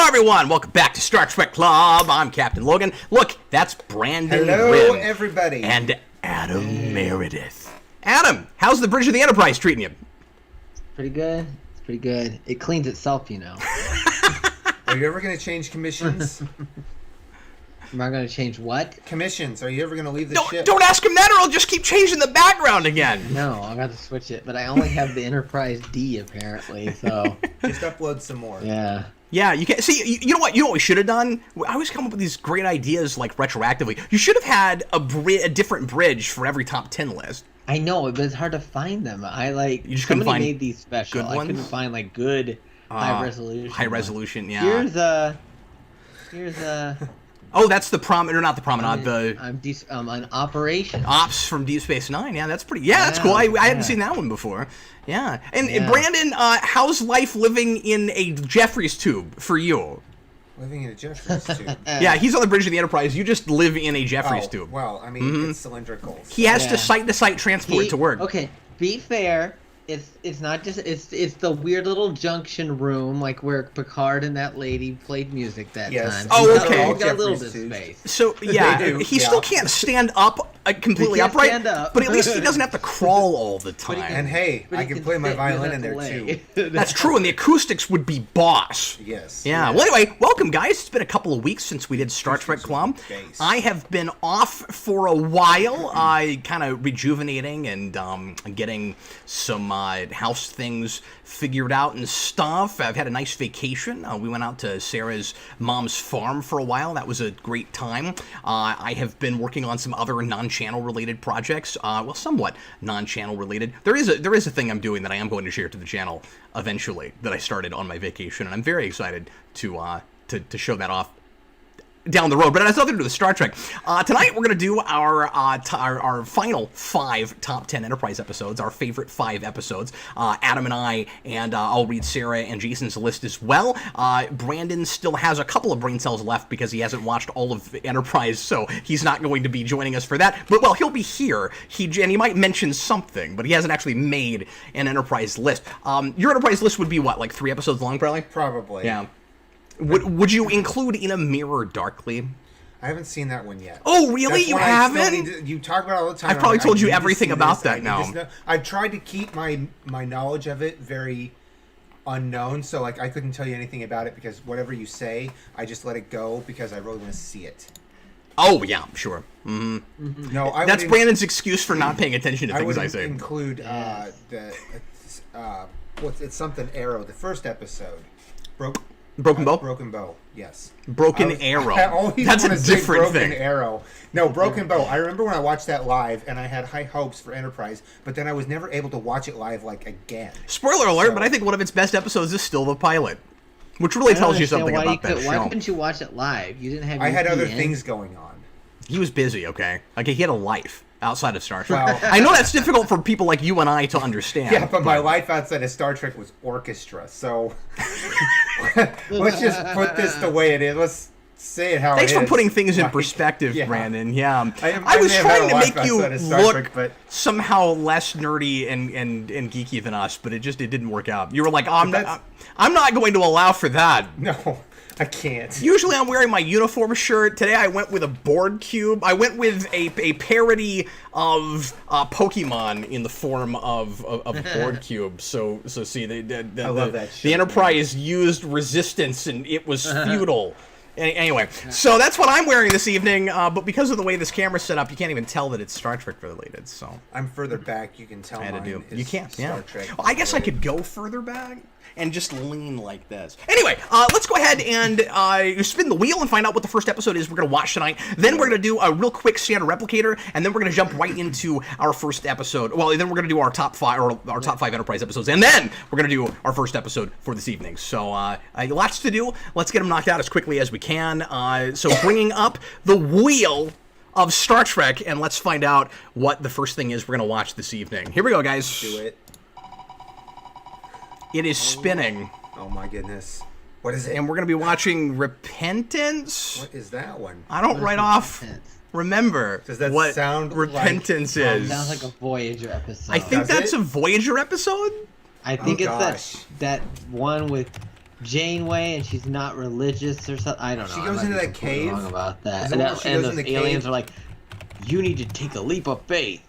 Hello, everyone. Welcome back to Star Trek Club. I'm Captain Logan. Look, that's Brandon Hello, Grimm everybody. and Adam Meredith. Adam, how's the Bridge of the Enterprise treating you? Pretty good. It's pretty good. It cleans itself, you know. Are you ever going to change commissions? Am I going to change what? Commissions. Are you ever going to leave the ship? Don't ask him that or he'll just keep changing the background again. No, I got to switch it. But I only have the Enterprise D, apparently, so... Just upload some more. Yeah. Yeah, you can see. You know what? You know what we should have done? I always come up with these great ideas, like retroactively. You should have had a different bridge for every top 10 list. I know, but it's hard to find them. You just couldn't find made these special. good ones? I couldn't find like good high resolution. High resolution, yeah. Here's a. Oh, that's the promenade, or not the promenade. An operation. Ops from Deep Space Nine. Yeah, that's pretty. Yeah, that's cool. I hadn't seen that one before. Yeah, and Brandon, how's life living in a Jeffries tube for you? Living in a Jeffries tube. Yeah, he's on the Bridge of the Enterprise. You just live in a Jeffries tube. Well, I mean, it's cylindrical. So. He has to site transport to work. Okay, be fair. It's not just it's the weird little junction room like where Picard and that lady played music that time. Oh, okay. He's got a little bit of space. So yeah, he still can't stand up completely upright, stand up. but at least he doesn't have to crawl all the time. And hey, I can play my violin in there too. That's true, and the acoustics would be boss. Yes. Yeah. Well, anyway, welcome, guys. It's been a couple of weeks since we did Star Trek Club. I have been off for a while, kind of rejuvenating and getting some house things figured out and stuff. I've had a nice vacation. We went out to Sarah's mom's farm for a while. That was a great time. I have been working on some other non-channel related projects. Well, somewhat non-channel related. There is a thing I'm doing that I am going to share to the channel eventually that I started on my vacation, and I'm very excited to show that off down the road, but it has nothing to do with Star Trek. Tonight we're going to do our final 5 top 10 Enterprise episodes, our favorite 5 episodes. Adam and I'll read Sarah and Jason's list as well. Brandon still has a couple of brain cells left because he hasn't watched all of Enterprise, so he's not going to be joining us for that. But, well, he'll be here, and he might mention something, but he hasn't actually made an Enterprise list. Your Enterprise list would be what, like 3 episodes long, probably? Probably. Yeah. Would you include In a Mirror Darkly? I haven't seen that one yet. Oh, really? You haven't? You talk about it all the time. I've probably told you everything about that now. I've tried to keep my knowledge of it very unknown, so like I couldn't tell you anything about it because whatever you say, I just let it go because I really want to see it. Oh, yeah, sure. Mm-hmm. No, that's Brandon's excuse for not paying attention to things I say. I would include it's something Arrow, the first episode. Broken Bow? Broken Bow, yes. Broken Arrow. That's a different Broken thing. Arrow. No, Broken Bow. I remember when I watched that live, and I had high hopes for Enterprise, but then I was never able to watch it live, like, again. Spoiler alert, but I think one of its best episodes is still the pilot, which really tells you something about that show. Why couldn't you watch it live? You didn't have. I had other things going on. He was busy, okay? Like, he had a life outside of Star Trek. Well, I know that's difficult for people like you and I to understand. Yeah, but my life outside of Star Trek was orchestra, so let's just put this the way it is. Let's say it how Thanks it is. for putting things in perspective, Brandon. Yeah. I was trying to make you look Trek, but somehow less nerdy and geeky than us, but it didn't work out. You were like, I'm not going to allow for that. No. I can't. Usually I'm wearing my uniform shirt. Today I went with a board cube. I went with a parody of Pokemon in the form of a board cube. So see, I love that shit, the Enterprise used resistance and it was futile. Anyway, so that's what I'm wearing this evening, but because of the way this camera's set up, you can't even tell that it's Star Trek related, so... I'm further back, you can tell You can't, Star Trek well, I guess I could go further back and just lean like this. Anyway, let's go ahead and spin the wheel and find out what the first episode is we're going to watch tonight. Then we're going to do a real quick standard replicator, and then we're going to jump right into our first episode. Well, then we're going to do our top 5 Enterprise episodes, and then we're going to do our first episode for this evening. So, lots to do. Let's get them knocked out as quickly as we can. So bringing up the wheel of Star Trek, and let's find out what the first thing is we're going to watch this evening. Here we go, guys. Do it. It is spinning. Oh my goodness. What is it? And we're going to be watching Repentance. What is that one? I don't write off. Remember what sound Repentance is. Sounds like a Voyager episode. I think that's a Voyager episode. I think it's that one with Janeway, and she's not religious or something. I don't know. She goes into that cave. Wrong about that. Is And, it when she goes in those the aliens cave? are like, "You need to take a leap of faith."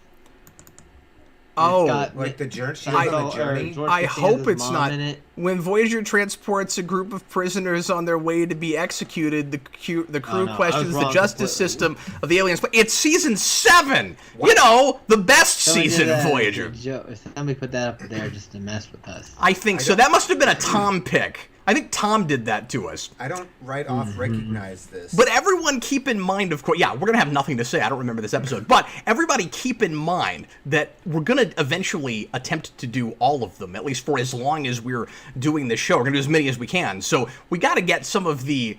Oh, like the journey. She goes on the journey. I hope it's not. When Voyager transports a group of prisoners on their way to be executed, the crew questions the justice system of the aliens. But it's season 7. What? You know, the best season of Voyager. Somebody put that up there just to mess with us. I think so. That must have been a Tom pick. I think Tom did that to us. I don't right off recognize this. But everyone keep in mind, of course, yeah, we're going to have nothing to say. I don't remember this episode. But everybody keep in mind that we're going to eventually attempt to do all of them, at least for as long as we're doing this show. We're going to do as many as we can. So we got to get some of the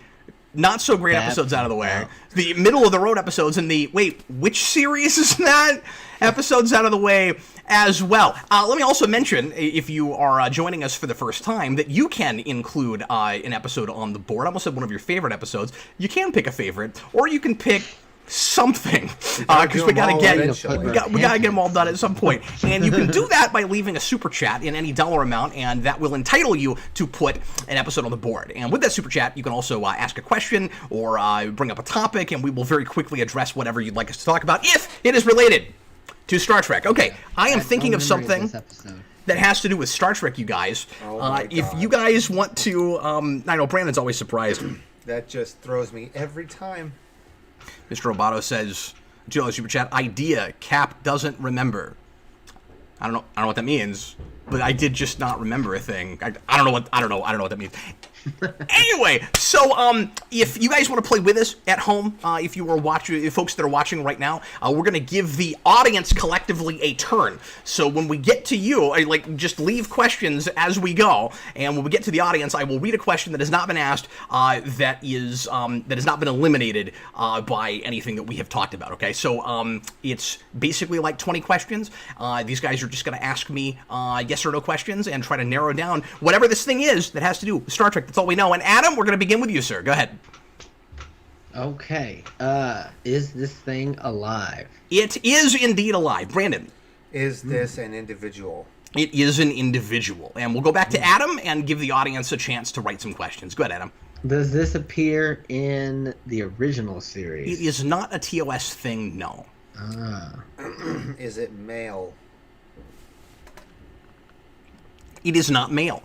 not so great episodes out of the way. The middle of the road episodes and the, wait, which series is that? Episodes out of the way as well. Let me also mention, if you are joining us for the first time, that you can include an episode on the board. I almost said one of your favorite episodes. You can pick a favorite, or you can pick something, because we gotta get them all done at some point. And you can do that by leaving a super chat in any dollar amount, and that will entitle you to put an episode on the board. And with that super chat, you can also ask a question or bring up a topic, and we will very quickly address whatever you'd like us to talk about if it is related to Star Trek. Okay, I am thinking of something that has to do with Star Trek, you guys. If you guys want to, I know Brandon's always surprised. That just throws me every time. Mr. Roboto says, Jill, super chat, idea, Cap doesn't remember. I don't know what that means, but I did just not remember a thing. I don't know what that means. Anyway, so if you guys want to play with us at home, if you are watching, folks that are watching right now, we're going to give the audience collectively a turn. So when we get to you, just leave questions as we go, and when we get to the audience, I will read a question that has not been asked, that has not been eliminated by anything that we have talked about. Okay, so it's basically like 20 questions. These guys are just going to ask me yes or no questions and try to narrow down whatever this thing is that has to do with Star Trek. That's all we know. And Adam, we're going to begin with you, sir. Go ahead. Okay. Is this thing alive? It is indeed alive. Brandon. Is this an individual? It is an individual. And we'll go back to Adam and give the audience a chance to write some questions. Go ahead, Adam. Does this appear in the original series? It is not a TOS thing, no. Is it male? It is not male.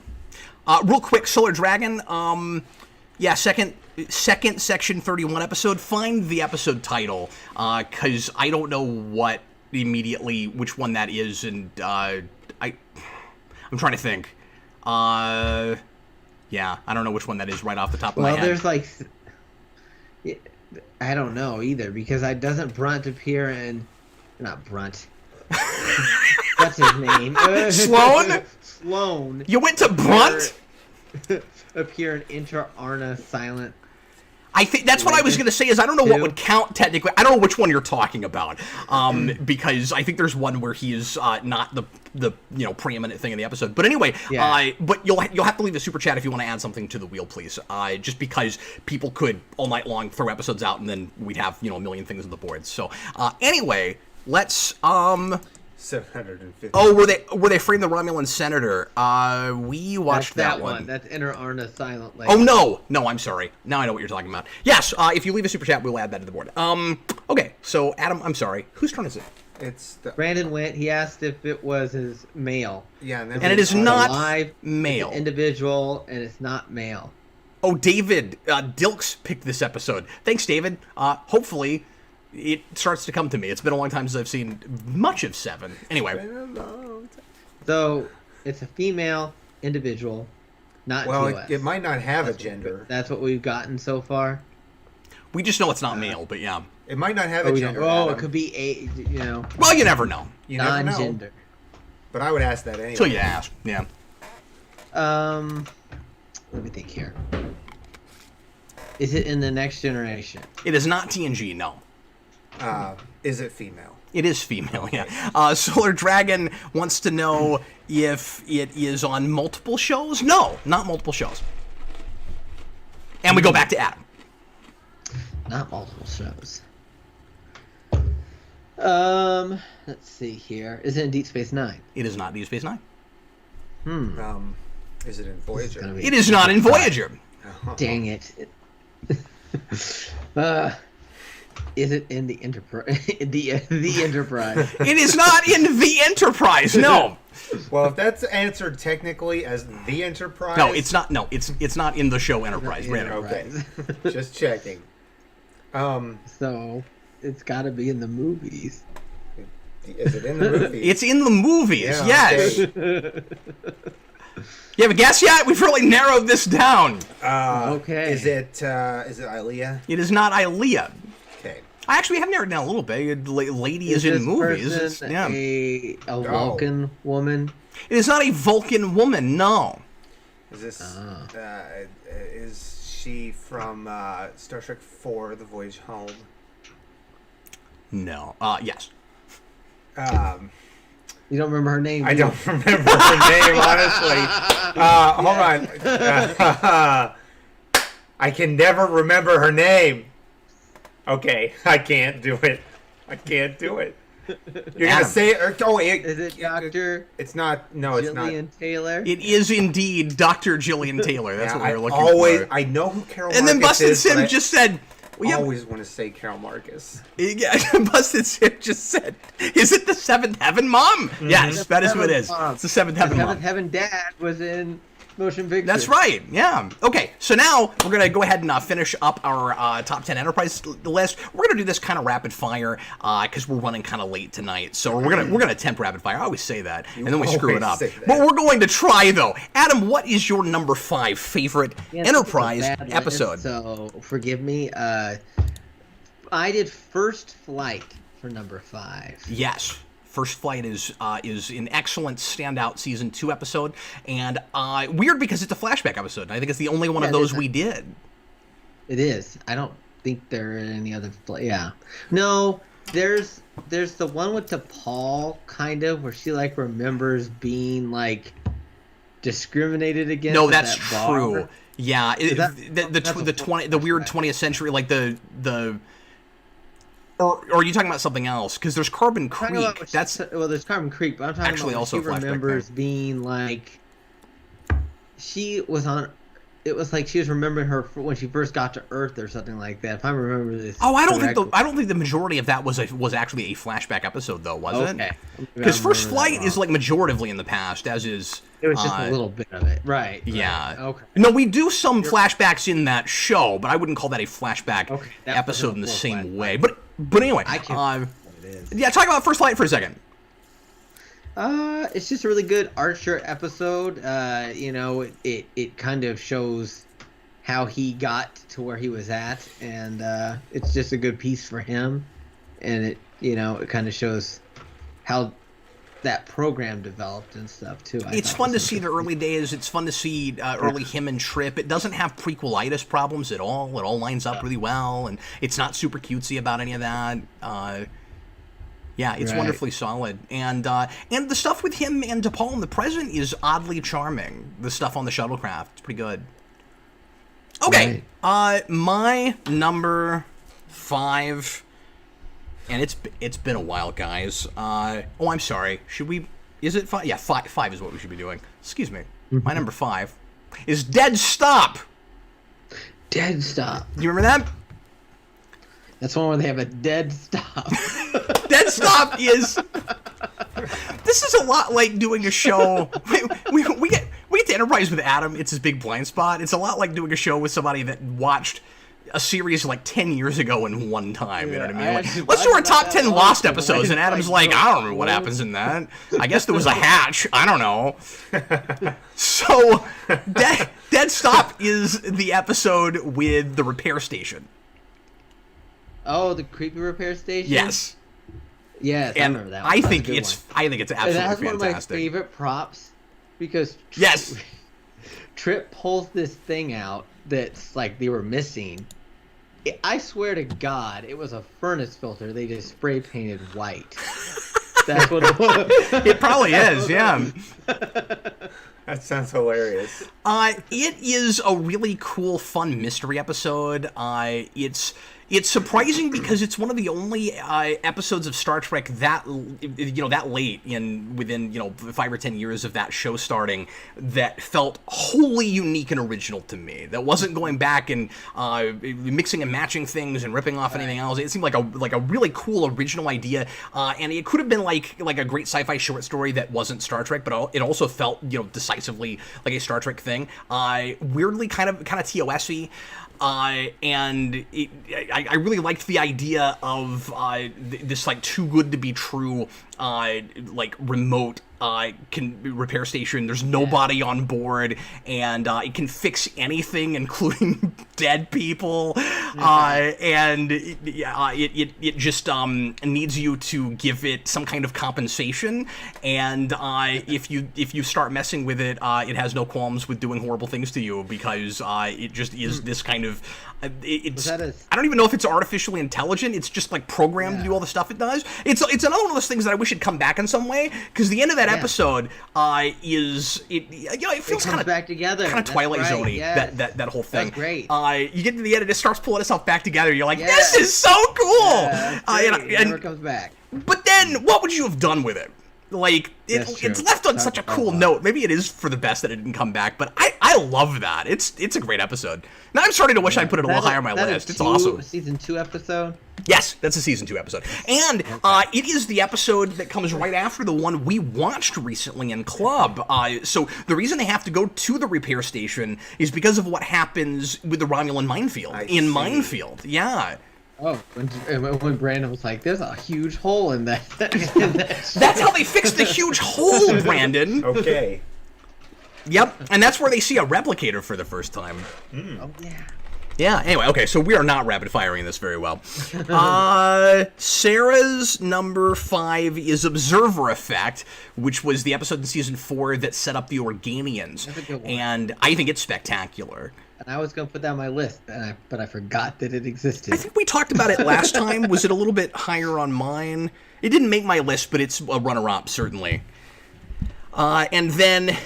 Real quick, Solar Dragon, second section 31 episode, find the episode title, because I don't know which one that is, and I'm trying to think. I don't know which one that is right off the top of my head. Well, there's I don't know either, because doesn't Brunt appear in, not Brunt. What's his name? Sloan? Sloan. You went to Brunt? Appear in Inter-Arna Silent. I think that's what I was going to say. Is I don't know what would count technically. I don't know which one you're talking about, because I think there's one where he is not the preeminent thing in the episode. But anyway, but you'll have to leave a super chat if you want to add something to the wheel, please. Just because people could all night long throw episodes out, and then we'd have a million things on the board. So anyway, let's 750. Oh, were they freeing the Romulan senator? We watched that one. That's Inter-Arna Silent Lake. Oh no, I'm sorry. Now I know what you're talking about. Yes, if you leave a super chat, we'll add that to the board. Okay, so Adam, I'm sorry. Whose turn is it? It's Brandon went. He asked if it was his male. Yeah, and it is not alive, male. It's an individual, and it's not male. Oh, David Dilks picked this episode. Thanks, David. Hopefully it starts to come to me. It's been a long time since I've seen much of 7. Anyway. So, it's a female individual, not TOS. It might not have a gender. That's what we've gotten so far. We just know it's not male, but yeah. It might not have a gender. It could be Well, you never know. You never know. Non-gender. But I would ask that anyway. So you ask, yeah. Let me think here. Is it in the Next Generation? It is not TNG, no. Is it female? It is female, yeah. Solar Dragon wants to know if it is on multiple shows. No, not multiple shows. And we go back to Adam. Not multiple shows. Let's see here. Is it in Deep Space Nine? It is not Deep Space Nine. Is it in Voyager? It is not in Voyager. Dang it. Is it in the Enterprise? the Enterprise. It is not in the Enterprise. No. Well, if that's answered technically as the Enterprise, No, it's not. No, it's not in the show Enterprise. Okay, just checking. So it's got to be in the movies. Is it in the movies? It's in the movies. Yeah, yes. Okay. You have a guess yet? We've really narrowed this down. Okay. Is it Ilea? It is not Ilea. Okay. I actually have narrowed it down a little bit. Lady is in this movies. person Yeah. a Vulcan woman? It is not a Vulcan woman. No. Is this? Is she from Star Trek IV: The Voyage Home? No. Yes. You don't remember her name? I don't remember her name, honestly. Hold on. I can never remember her name. Okay, I can't do it. You're gonna say it? Is it Doctor? It's not. No, it's not. Gillian Taylor. It is indeed Dr. Gillian Taylor. That's what we were looking for. I know who Carol And Marcus then Busted is, Sim just said, I always want to say Carol Marcus. Yeah, Busted Sim just said, is it the Seventh Heaven Mom? Mm-hmm. Yes, that is who it is. It's the Seventh Heaven Mom. Seventh Heaven Dad was in motion pictures. That's right, yeah. Okay, so now we're going to go ahead and finish up our top 10 Enterprise list. We're going to do this kind of rapid fire because we're running kind of late tonight. So we're gonna attempt rapid fire. I always say that, and then we screw it up. But we're going to try, though. Adam, what is your number 5 favorite Enterprise episode? So forgive me. I did First Flight for number 5. Yes. First Flight is an excellent standout season 2 episode, and weird because it's a flashback episode. And I think it's the only one of those we did. It is. I don't think there are any other. Yeah. No. There's the one with DePaul kind of where she like remembers being like discriminated against. No, that's that true. bar. Yeah. The weird 20th century like the. Or are you talking about something else? Because there's Carbon Creek. There's Carbon Creek, but I'm talking actually about also she remembers being like she was on. It was like she was remembering her when she first got to Earth or something like that. If I remember this. Oh, I don't think the majority of that was actually a flashback episode though, was it? Because First Flight is like majoritively in the past, as is. It was just a little bit of it, right? Yeah. Okay. No, we do some flashbacks in that show, but I wouldn't call that a flashback episode in the same way. But anyway, yeah, talk about First Flight for a second. It's just a really good Archer episode. It kind of shows how he got to where he was at, and it's just a good piece for him. And it kind of shows how that program developed and stuff too. It's fun to see the early days. It's fun to see early him and Trip. It doesn't have prequelitis problems at all. It all lines up really well, and it's not super cutesy about any of that. Yeah, it's wonderfully solid, and the stuff with him and DePaul in the present is oddly charming. The stuff on the shuttlecraft, it's pretty good. Okay, my number 5. And it's been a while, guys. I'm sorry. Should we? Is it 5? Yeah, 5 is what we should be doing. Excuse me. My number 5 is Dead Stop. Dead Stop. Do you remember that? That's one where they have a dead stop. Dead Stop is. This is a lot like doing a show. We get to Enterprise with Adam. It's his big blind spot. It's a lot like doing a show with somebody that watched a series like 10 years ago in one time. You know what I mean? Let's do our top 10 Lost episodes, and Adam's like, I don't remember what happens in that. I guess there was a hatch. I don't know. So, Dead Stop is the episode with the repair station. Oh, the creepy repair station? Yes. Yes, and I remember that one. I think it's absolutely fantastic. And that's one of my favorite props because Trip pulls this thing out that's like they were missing. I swear to God, it was a furnace filter. They just spray painted white. That's what it was. It probably is, yeah. That sounds hilarious. It is a really cool, fun mystery episode. It's surprising because it's one of the only episodes of Star Trek that that late within 5 or 10 years of that show starting that felt wholly unique and original to me. That wasn't going back and mixing and matching things and ripping off anything else. It seemed like a really cool original idea, and it could have been like a great sci-fi short story that wasn't Star Trek, but it also felt decisively like a Star Trek thing. Weirdly kind of TOS-y. And I really liked the idea of this like too good to be true like remote repair station. There's nobody on board, and it can fix anything, including dead people. And it just needs you to give it some kind of compensation. And if you start messing with it, it has no qualms with doing horrible things to you because it just is this kind of. I don't even know if it's artificially intelligent. It's just like programmed to do all the stuff it does. It's another one of those things that I wish had come back in some way, because the end of that episode it feels kind of back together, kind of Twilight Zone-y, that whole thing. That's great. You get to the end and it starts pulling itself back together. You're like, this is so cool. It never comes back. But then, what would you have done with it? Like, it's left on such a cool note. Maybe it is for the best that it didn't come back, but I love that. It's a great episode. Now I'm starting to wish I'd put it a little higher on my list. It's awesome. Season 2 episode? Yes, that's a season 2 episode. And it is the episode that comes right after the one we watched recently in Club. So the reason they have to go to the repair station is because of what happens with the Romulan minefield. Minefield, yeah. Oh, when Brandon was like, there's a huge hole in that. That's how they fixed the huge hole, Brandon. Okay. Yep, and that's where they see a replicator for the first time. Oh, yeah. Yeah, anyway, okay, so we are not rapid-firing this very well. Sarah's number 5 is Observer Effect, which was the episode in Season 4 that set up the Organians. That's a good one. And I think it's spectacular. And I was going to put that on my list, but I forgot that it existed. I think we talked about it last time. Was it a little bit higher on mine? It didn't make my list, but it's a runner-up, certainly. And then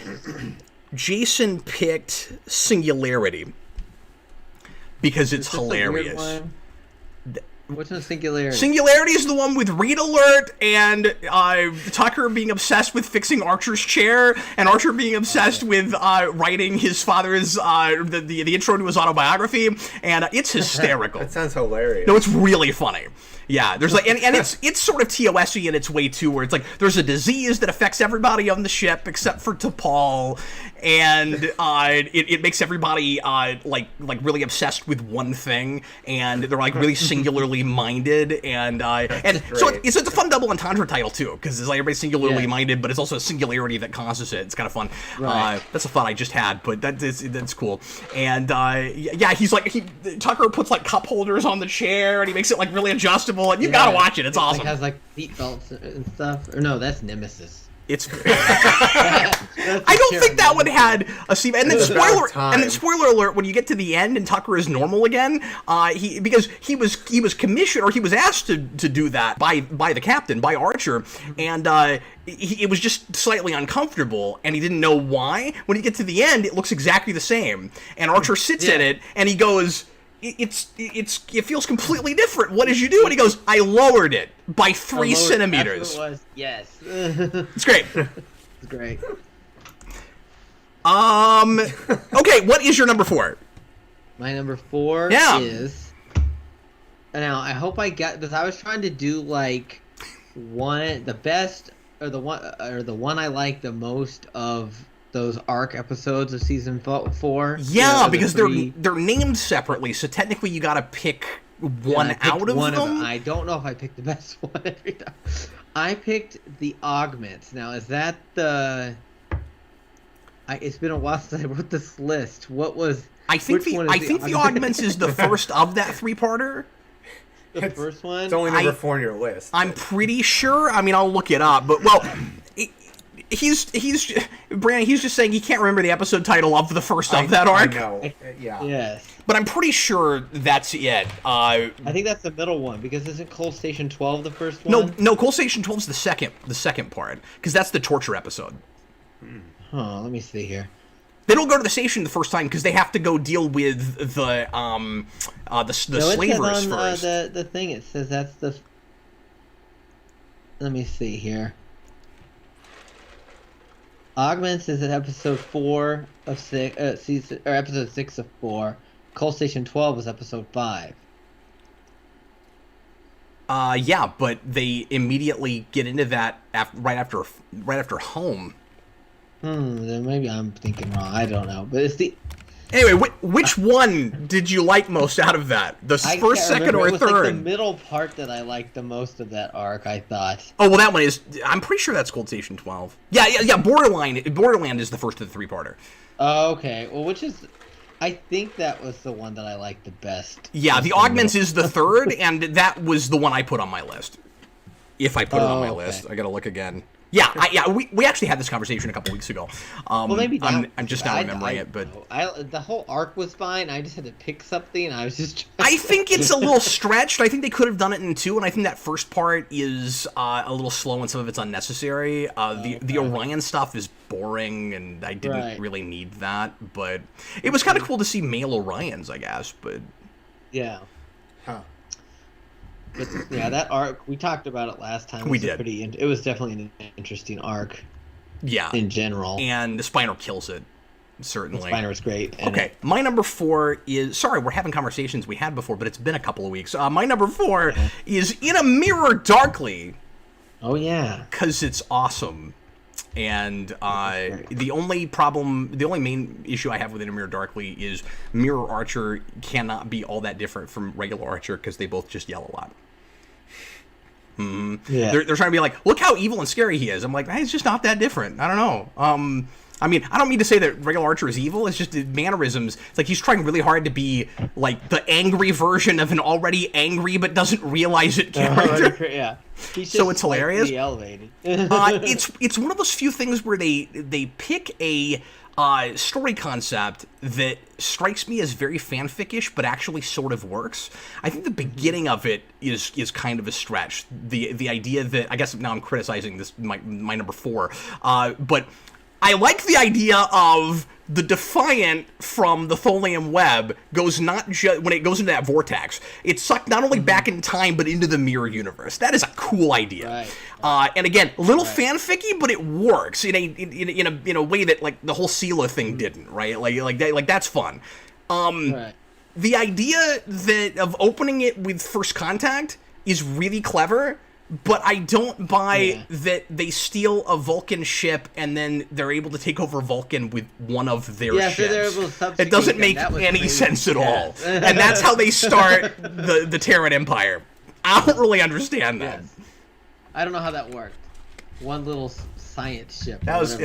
Jason picked Singularity because it's hilarious. Which one's Singularity? Singularity is the one with Read Alert and Tucker being obsessed with fixing Archer's chair, and Archer being obsessed with writing his father's the intro to his autobiography, and it's hysterical. That sounds hilarious. No, it's really funny. Yeah, there's like, and it's sort of TOS-y in its way too, where it's like there's a disease that affects everybody on the ship except for T'Pol, and it makes everybody like really obsessed with one thing, and they're like really singularly minded, and so it's a fun double entendre title too, because it's like everybody's singularly minded, but it's also a singularity that causes it. It's kind of fun. Right. That's a thought I just had, but that's cool. And he's like Tucker puts like cup holders on the chair, and he makes it like really adjustable. And you gotta watch it. It's awesome. It has like seat belts and stuff. Or no, that's Nemesis. It's. I don't think that one had a seat. And then spoiler alert: when you get to the end and Tucker is normal again, because he was commissioned, or he was asked to do that by the captain, by Archer, and it was just slightly uncomfortable, and he didn't know why. When you get to the end, it looks exactly the same, and Archer sits in it, and he goes, it feels completely different. What did you do? And he goes, I lowered it by 3 centimeters. That's what it was. Yes. It's great. It's great. Okay, what is your number 4? My number 4 is. Now I hope I got this. I was trying to do like the best or the one I like the most of those arc episodes of season 4. Yeah, because they're named separately, so technically you gotta pick one out of them. I don't know if I picked the best one every time. I picked the Augments. Now, is that the? It's been a while since I wrote this list. What was? I think the Augments is the first of that 3-parter. The first one. It's only number 4 on your list. I'm pretty sure. I mean, I'll look it up, but He's Brandon. He's just saying he can't remember the episode title of the first of that arc. I know. Yeah. Yes. But I'm pretty sure that's it. I think that's the middle one, because isn't Cold Station 12 the first one? No. Cold Station 12 is the second part, because that's the torture episode. Huh. Let me see here. They don't go to the station the first time because they have to go deal with the slavers first. The thing it says that's the. Let me see here. Augments is at episode 4 of 6, season or episode 6 of 4. Coal Station 12 is episode 5. Yeah, but they immediately get into that right after home. Then maybe I'm thinking wrong. I don't know, but it's the. Anyway, which one did you like most out of that? The first, second, or it was third? Like the middle part that I liked the most of that arc. I thought. Oh well, that one is. I'm pretty sure that's Cold Station 12. Yeah. Borderland is the first of the three-parter. Okay. Well, which is. I think that was the one that I liked the best. Yeah, the Augments is the third, and that was the one I put on my list. If I put it on my list, I gotta look again. Yeah, we actually had this conversation a couple weeks ago. Well, maybe I'm just not remembering it, but the whole arc was fine. I just had to pick something, and I was just. I think it's a little stretched. I think they could have done it in 2, and I think that first part is a little slow, and some of it's unnecessary. The Orion stuff is boring, and I didn't really need that. But it was kind of cool to see male Orions, I guess. But yeah, But yeah, that arc, we talked about it last time. We did. It was definitely an interesting arc. Yeah. In general. And the Spiner kills it, certainly. The Spiner was great. Okay, my number 4 is... Sorry, we're having conversations we had before, but it's been a couple of weeks. My number 4 is In a Mirror Darkly. Oh, yeah. Because it's awesome. And the only main issue I have with In a Mirror Darkly is Mirror Archer cannot be all that different from regular Archer because they both just yell a lot. Yeah. They're trying to be like, look how evil and scary he is. I'm like, he's just not that different. I don't know. I mean, I don't mean to say that regular Archer is evil. It's just the mannerisms. It's like he's trying really hard to be like the angry version of an already angry but doesn't realize it character. Yeah. So it's hilarious. Elevated. It's one of those few things where they pick a story concept that strikes me as very fanfic-ish, but actually sort of works. I think the beginning of it is kind of a stretch. The idea that, I guess now I'm criticizing this my number 4, but I like the idea of the Defiant from the Tholium web goes not just when it goes into that vortex, it's sucked not only back in time but into the mirror universe. That is a cool idea. Right. And again, a little fanficky, but it works in a way that like the whole Sela thing didn't. Right? Like that's fun. The idea of opening it with First Contact is really clever. But I don't buy that they steal a Vulcan ship and then they're able to take over Vulcan with one of their ships. So they're able to substitute it doesn't make any sense at all. And that's how they start the Terran Empire. I don't really understand that. Yes. I don't know how that worked. One little science ship. That was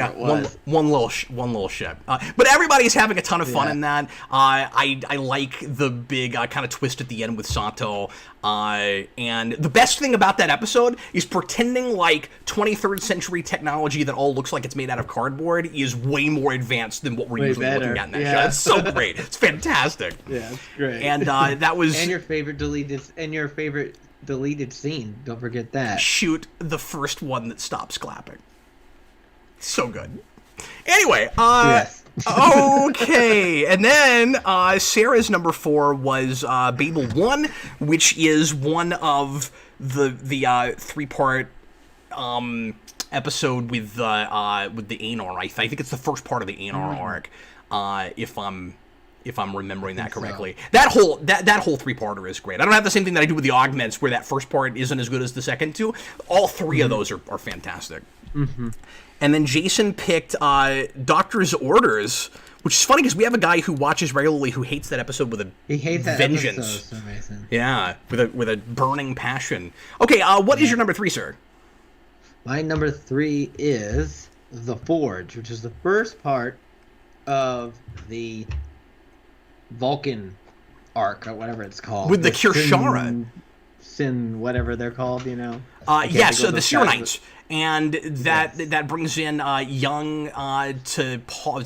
one little ship. But everybody's having a ton of fun in that. I like the big kind of twist at the end with Sato. And the best thing about that episode is pretending like 23rd century technology that all looks like it's made out of cardboard is way more advanced than what we're usually looking at in that show. It's so great. It's fantastic. Yeah, it's great. And that was and your favorite deleted scene. Don't forget that. Shoot the first one that stops clapping. So good. Anyway, okay, and then Sarah's number 4 was Babel 1, which is one of the 3-part episode with the Anar. I think it's the first part of the Anar arc, if I'm remembering that correctly. So. That whole 3-parter is great. I don't have the same thing that I do with the Augments, where that first part isn't as good as the second 2. All 3 of those are fantastic. Mm-hmm. And then Jason picked Doctor's Orders, which is funny because we have a guy who watches regularly who hates that episode with a vengeance. That episode, yeah, with a burning passion. Okay, what is your number 3, sir? My number 3 is The Forge, which is the first part of the Vulcan arc, or whatever it's called. With the Kirshara. Sin, whatever they're called, you know? So the Sirenites. And that brings in Young to Pow.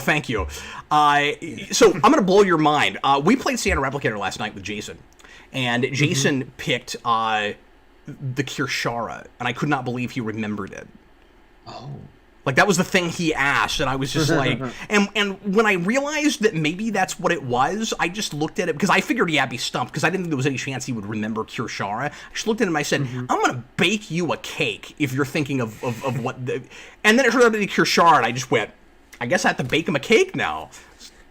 Thank you. So I'm gonna blow your mind. We played Santa Replicator last night with Jason, and Jason picked the Kirshara, and I could not believe he remembered it. Oh. Like, that was the thing he asked, and I was just like, and when I realized that maybe that's what it was, I just looked at it, because I figured, yeah, I'd be stumped, because I didn't think there was any chance he would remember Kirshara. I just looked at him and I said, I'm going to bake you a cake if you're thinking of what the... And then it turned out to be Kirshara, and I just went, I guess I have to bake him a cake now.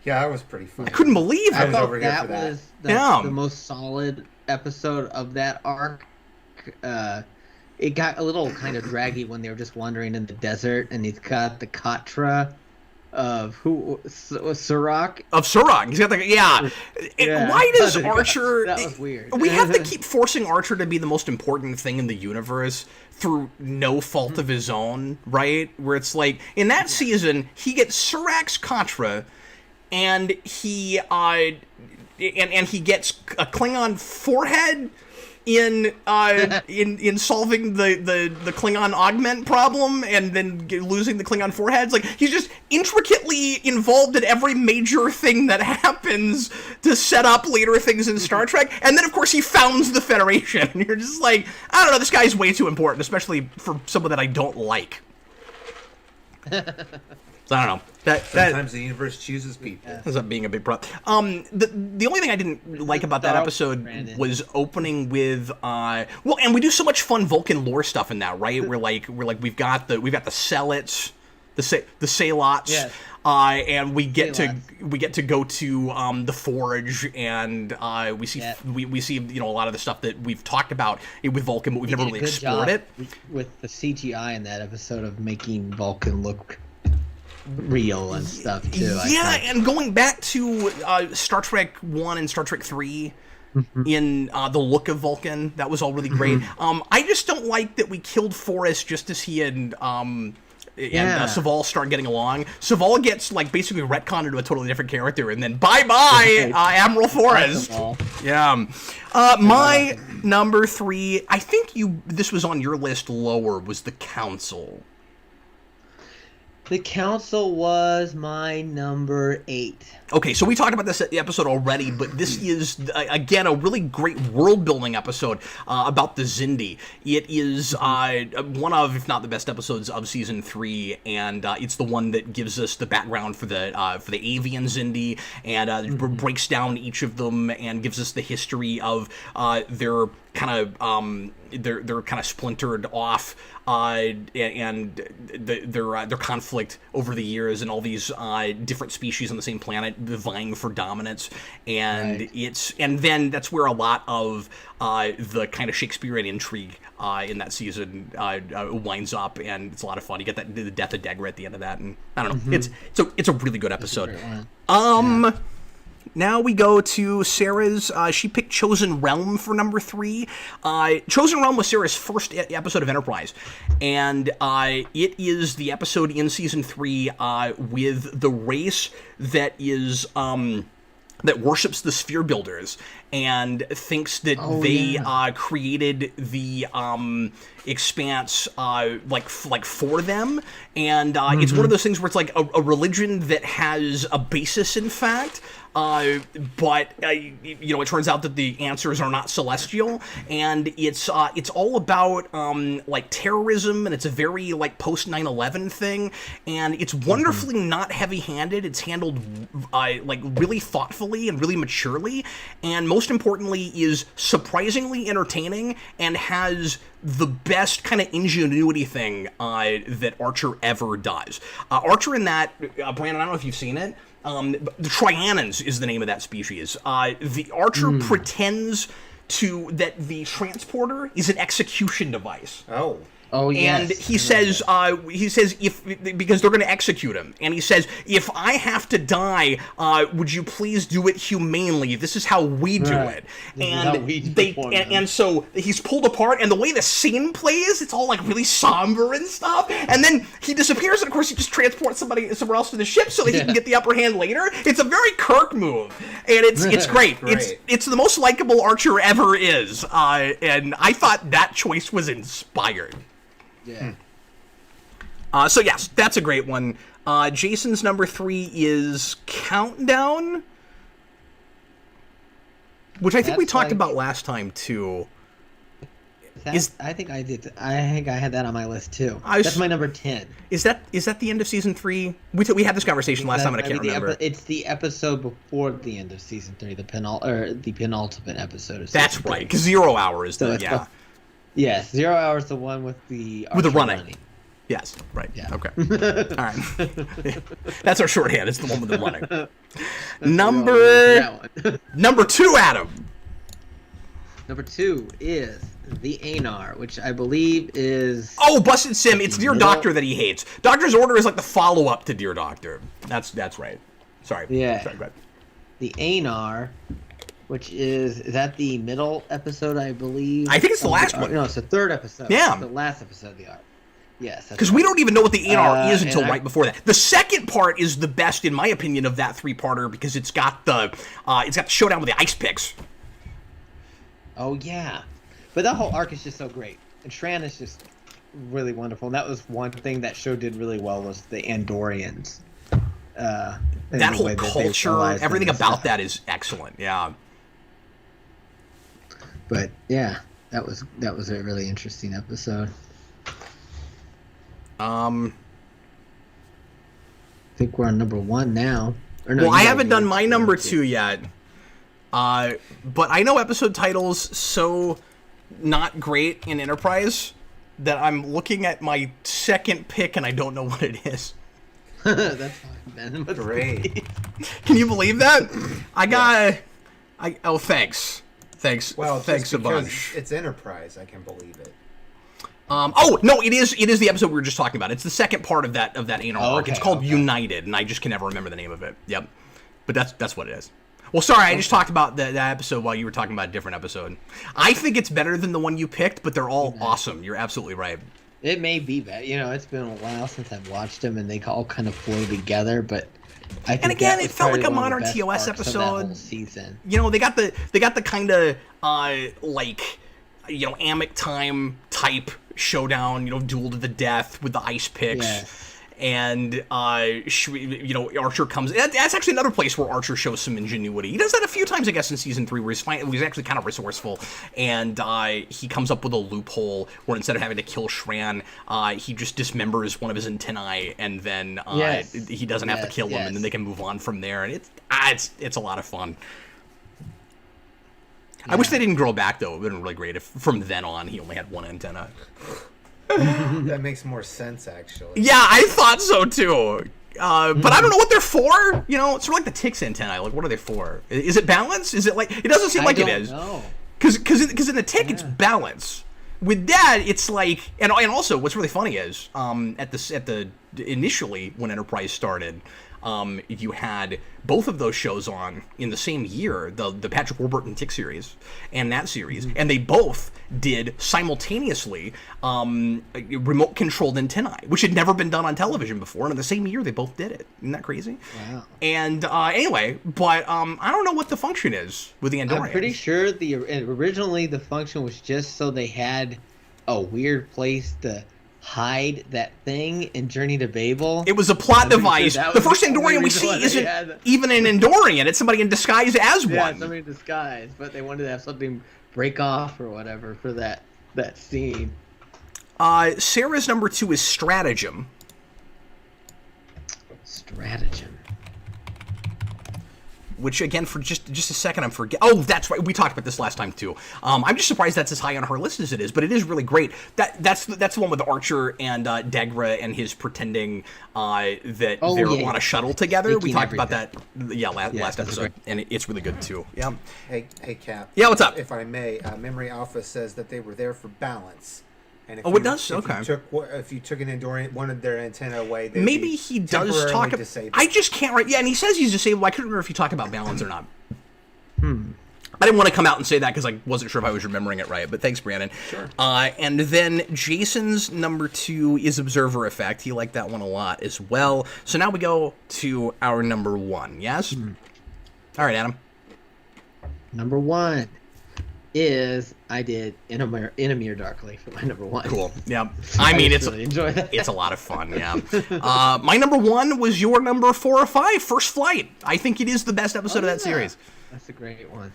Yeah, that was pretty funny. I couldn't believe it. I thought over here that for that. was the most solid episode of that arc. It got a little kind of draggy when they were just wandering in the desert, and he's got the Katra of Surak. Of Surak. He's got the, yeah. Why does Archer... That was weird. We have to keep forcing Archer to be the most important thing in the universe through no fault of his own, right? Where it's like, in that season, he gets Surak's Katra, and he he gets a Klingon forehead in solving the Klingon augment problem, and then losing the Klingon foreheads. Like, he's just intricately involved in every major thing that happens to set up later things in Star Trek. And then, of course, he founds the Federation. And you're just like, I don't know, this guy's way too important, especially for someone that I don't like. So I don't know. Sometimes the universe chooses people. Ends up being a big problem. The only thing I didn't like about that episode was opening with well, and we do so much fun Vulcan lore stuff in that, right? We're like we've got the Seleits, the Salots, yes. And we get to go to the Forge, and we see a lot of the stuff that we've talked about with Vulcan, but we've never really explored it. With the CGI in that episode of making Vulcan look real and stuff too. Yeah, and going back to Star Trek 1 and Star Trek 3 in the look of Vulcan, that was all really great. I just don't like that we killed Forrest just as he and Saval start getting along. Saval gets like basically retconned into a totally different character, and then bye-bye Admiral Forrest. Yeah. My number 3, I think this was on your list lower, was the Council. The Council was my number 8. Okay, so we talked about this episode already, but this is, again, a really great world-building episode about the Xindi. It is one of, if not the best episodes of Season 3, and it's the one that gives us the background for the Avian Xindi, and breaks down each of them and gives us the history of their kind of splintered off, and their conflict over the years, and all these different species on the same planet vying for dominance, and then that's where a lot of the kind of Shakespearean intrigue in that season winds up, and it's a lot of fun. You get the death of Degra at the end of that, and I don't know, it's a really good episode. Now we go to Sarah's. She picked Chosen Realm for number 3. Chosen Realm was Sarah's first episode of Enterprise, and it is the episode in Season 3 with the race that is... that worships the Sphere Builders and thinks that created the Expanse like for them, and it's one of those things where it's like a religion that has a basis in fact, but it turns out that the answers are not celestial, and it's all about like terrorism, and it's a very like post 9/11 thing, and it's wonderfully not heavy-handed. It's handled like really thoughtfully and really maturely, and most importantly is surprisingly entertaining and has the best kind of ingenuity thing that Archer ever does. Archer in that, Brandon, I don't know if you've seen it, the Trianons is the name of that species. The Archer pretends that the transporter is an execution device. Oh, yes. And he says if because they're going to execute him, and he says, if I have to die, would you please do it humanely? This is how we do it. And so he's pulled apart, and the way the scene plays, it's all like really somber and stuff. And then he disappears, and of course he just transports somewhere else to the ship so that he can get the upper hand later. It's a very Kirk move, and it's great. It's the most likable Archer ever is, and I thought that choice was inspired. Yeah. So yes, that's a great one. Jason's number 3 is Countdown, which I think we talked about last time too. I think I did. I think I had that on my list too. I was- That's my number 10. Is that the end of season 3? We had this conversation last time, and I can't remember. It's the episode before the end of season 3, the penultimate episode of season That's 3. right, because 0 Hour is So the it's yeah. Yes, 0 Hour is the one with the running. Yes, right. Yeah. Okay. All right. That's our shorthand. It's the one with the running. Number 2, Adam. Number 2 is the Anar, which I believe is... Oh, Busted Sim. It's Dear Doctor that he hates. Doctor's Order is like the follow-up to Dear Doctor. That's right. Sorry. Yeah. Sorry, go ahead. The Anar, which is that the middle episode, I believe? I think it's the last one. No, it's the third episode. Yeah. It's the last episode of the arc. Yes. Because we don't even know what the Anar is until and right before that. The second part is the best, in my opinion, of that 3-parter because it's got the showdown with the ice picks. Oh, yeah. But that whole arc is just so great. And Shran is just really wonderful. And that was one thing that show did really well was the Andorians. That whole culture, everything about that is excellent. Yeah. But yeah, that was a really interesting episode. I think we're on number 1 now. Or no, well, I haven't done my number 2 yet. But I know episode titles so not great in Enterprise that I'm looking at my second pick and I don't know what it is. That's fine, man. Great. Can you believe that? Thanks. Well, thanks a because bunch. it's Enterprise, I can believe it. Oh no, it is the episode we were just talking about. It's the second part of that Anar arc. Okay, It's called United, and I just can never remember the name of it. Yep, but that's what it is. Well, sorry, I just talked about that episode while you were talking about a different episode. I think it's better than the one you picked, but they're all awesome. You're absolutely right. It may be better. You know, it's been a while since I've watched them, and they all kind of flow together. But I think and again, that it was felt like a probably one modern of the best TOS arcs of episode. that whole season. You know, they got the kind of like, you know, Amic time type showdown. You know, duel to the death with the ice picks. Yes. And you know, Archer comes. That's actually another place where Archer shows some ingenuity. He does that a few times, I guess, in season 3, where he's actually kind of resourceful, and he comes up with a loophole where instead of having to kill Shran, he just dismembers one of his antennae, and then he doesn't have to kill him, and then they can move on from there. And it's a lot of fun. Yeah. I wish they didn't grow back though. It would have been really great if from then on he only had one antenna. That makes more sense, actually. Yeah, I thought so too. But I don't know what they're for. You know, it's sort of like the Tix antennae. Like, what are they for? Is it balance? Is it like? It doesn't seem like it is. Because in the Tick it's balance. With that, it's like, and also what's really funny is initially when Enterprise started, you had both of those shows on in the same year, the Patrick Warburton Tick series and that series, and they both did simultaneously remote controlled antennae, which had never been done on television before, and in the same year they both did it. Isn't that crazy? Wow. And anyway, but I don't know what the function is with the Andorians. I'm pretty sure originally the function was just so they had a weird place to hide that thing in Journey to Babel. It was a plot device. The first Andorian we see isn't even an Andorian. It's somebody in disguise as one. Yeah, somebody in disguise. But they wanted to have something break off or whatever for that scene. Sarah's number 2 is Stratagem. Stratagem. Which, again, for just a second, I'm forgetting. Oh, that's right. We talked about this last time, too. I'm just surprised that's as high on her list as it is, but it is really great. That's the one with Archer and Degra and his pretending that they're on a shuttle together. Thinking we talked everything. about that last episode, and it's really good, too. Yeah. Hey, Cap. Yeah, what's up? If I may, Memory Alpha says that they were there for balance. And if it does? Okay. If you took an Andorian, one of their antenna away, maybe he does talk about. I just can't write. Yeah, and he says he's disabled. I couldn't remember if he talked about balance or not. I didn't want to come out and say that because I wasn't sure if I was remembering it right. But thanks, Brandon. Sure. And then Jason's number 2 is Observer Effect. He liked that one a lot as well. So now we go to our number 1. Yes. All right, Adam. Number 1 is I did Inamir Darkly for my number 1. Cool. Yeah. I mean, it's really enjoy that. It's a lot of fun. Yeah. My number 1 was your number 4 or 5, First Flight. I think it is the best episode of that series. That's a great one.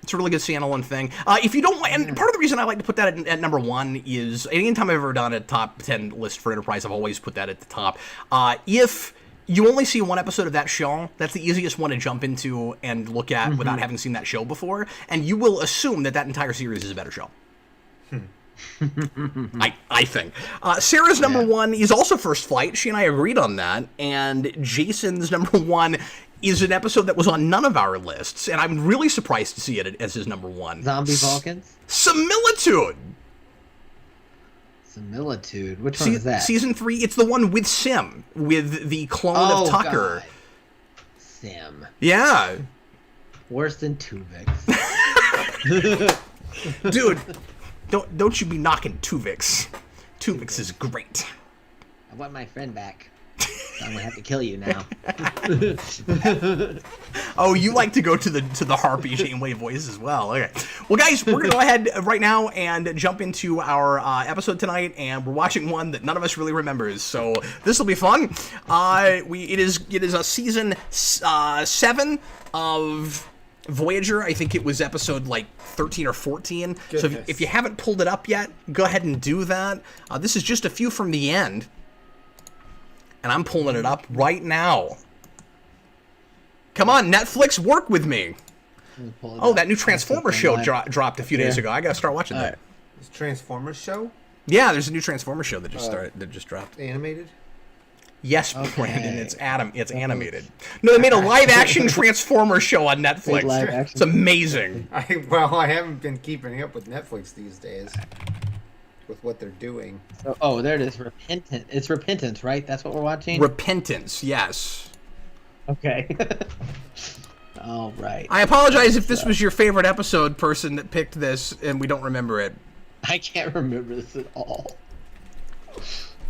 It's a really good standalone thing. If you don't want, and part of the reason I like to put that at number 1 is anytime I've ever done a top 10 list for Enterprise, I've always put that at the top. If you only see one episode of that show, that's the easiest one to jump into and look at without having seen that show before, and you will assume that entire series is a better show. I think. Sarah's number 1 is also First Flight. She and I agreed on that. And Jason's number 1 is an episode that was on none of our lists, and I'm really surprised to see it as his number 1. Zombie Vulcans? Similitude! Similitude? Which one is that? Season 3, it's the one with Sim, with the clone of Tucker. God. Sim. Yeah. Worse than Tuvix. Dude, don't you be knocking Tuvix. Tuvix is great. I want my friend back. I'm gonna have to kill you now. Oh, you like to go to the Harpy Janeway voice as well. Okay. Well, guys, we're gonna go ahead right now and jump into our episode tonight, and we're watching one that none of us really remembers. So this will be fun. It is a season 7 of Voyager. I think it was episode like 13 or 14. Goodness. So if you haven't pulled it up yet, go ahead and do that. This is just a few from the end. And I'm pulling it up right now. Come on, Netflix, work with me. Oh, that new Transformers show dropped a few days ago. I gotta start watching that. This Transformers show? Yeah, there's a new Transformers show that just dropped. Animated? Yes, okay. Brandon, it's animated. No, they made a live-action Transformers show on Netflix. It's amazing. I haven't been keeping up with Netflix these days. With what they're doing. So, there it is. Repentance. It's Repentance, right? That's what we're watching? Repentance, yes. Okay. All right. I apologize if this was your favorite episode, person that picked this, and we don't remember it. I can't remember this at all.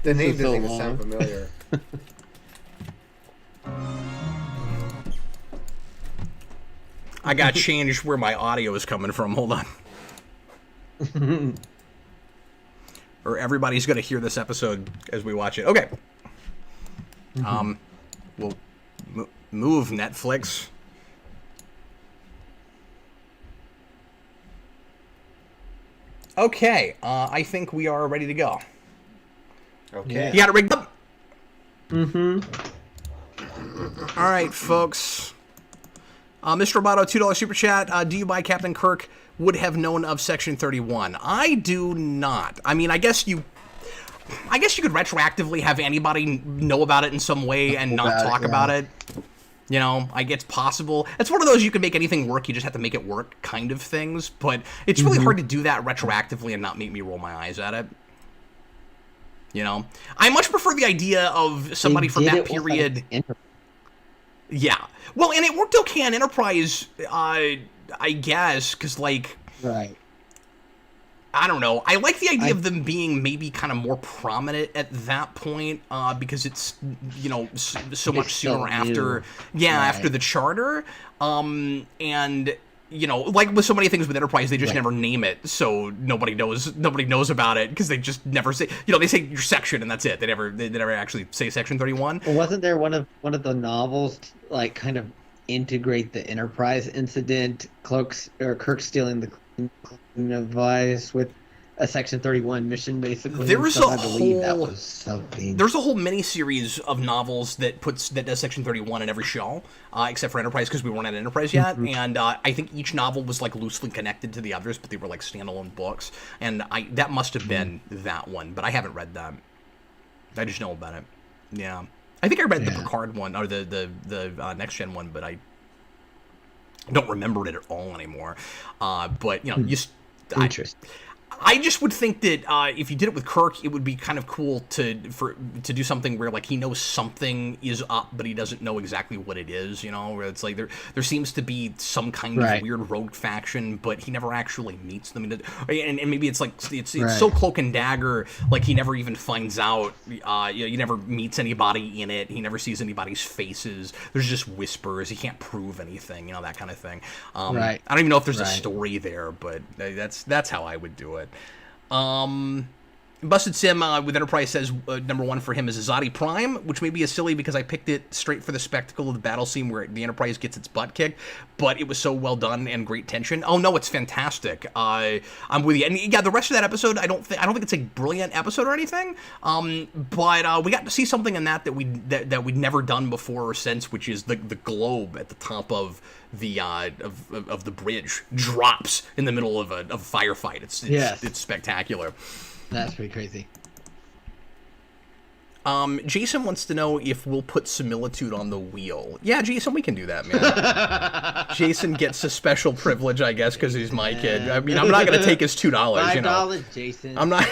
The name doesn't even sound familiar. I gotta change where my audio is coming from. Hold on. Or everybody's going to hear this episode as we watch it. Okay. We'll move Netflix. Okay. I think we are ready to go. Okay. You got it rigged up? Mm-hmm. All right, folks. Mr. Roboto, $2 super chat. Do you buy Captain Kirk would have known of Section 31? I do not. I mean, I guess you could retroactively have anybody know about it in some way and not talk about it. You know, I guess it's possible. It's one of those you can make anything work, you just have to make it work kind of things. But it's really hard to do that retroactively and not make me roll my eyes at it. You know? I much prefer the idea of somebody from that period. Yeah. Well, and it worked okay on Enterprise, I guess, because, like... Right. I don't know. I like the idea of them being maybe kind of more prominent at that point, because it's, you know, so much sooner after... Yeah, right. After the Charter. And... You know, like with so many things with Enterprise, they just never name it, so nobody knows about it because they just never say. You know, they say your section and that's it. They never actually say Section 31. Well, wasn't there one of the novels like kind of integrate the Enterprise incident, Kirk stealing the device with a Section 31 mission, basically? There was I believe that was something. There's a whole mini-series of novels that does Section 31 in every show, except for Enterprise because we weren't at Enterprise yet. And I think each novel was like loosely connected to the others, but they were like standalone books. And that must have been that one, but I haven't read that. I just know about it. Yeah, I think I read the Picard one or the Next Gen one, but I don't remember it at all anymore. But you know, Interesting. I just would think that if you did it with Kirk, it would be kind of cool to do something where like he knows something is up, but he doesn't know exactly what it is. You know, where it's like there seems to be some kind of weird rogue faction, but he never actually meets them. And maybe it's like it's so cloak and dagger, like he never even finds out. He never meets anybody in it. He never sees anybody's faces. There's just whispers. He can't prove anything. You know, that kind of thing. I don't even know if there's a story there, but that's how I would do it. Busted Sim with Enterprise says number 1 for him is Azadi Prime, which may be as silly because I picked it straight for the spectacle of the battle scene where the Enterprise gets its butt kicked, but it was so well done and great tension. Oh no, it's fantastic. I'm with you. And yeah, the rest of that episode, I don't think it's a brilliant episode or anything, but we got to see something in that we'd never done before or since, which is the globe at the top of the of the bridge drops in the middle of a firefight. It's spectacular. That's pretty crazy. Jason wants to know if we'll put similitude on the wheel. Yeah, Jason, we can do that, man. Jason gets a special privilege, I guess, because he's my kid. I mean, I'm not going to take his $2. $5, Jason. I'm not.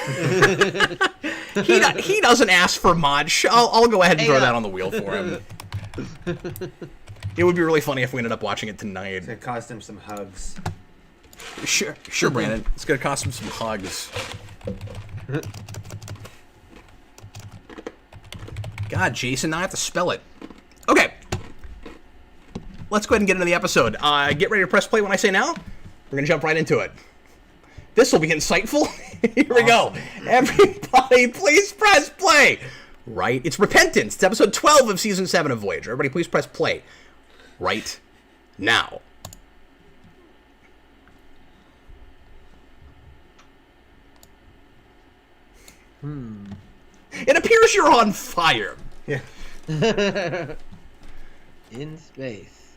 He doesn't ask for much. I'll go ahead and throw that on the wheel for him. It would be really funny if we ended up watching it tonight. It's going to cost him some hugs. Sure, Brandon. It's going to cost him some hugs. God, Jason, now I have to spell it. Okay. Let's go ahead and get into the episode. Get ready to press play when I say now. We're going to jump right into it. This will be insightful. Here we go. Everybody, please press play. Right? It's Repentance. It's episode 12 of season 7 of Voyager. Everybody, please press play. Right now. It appears you're on fire. Yeah. In space.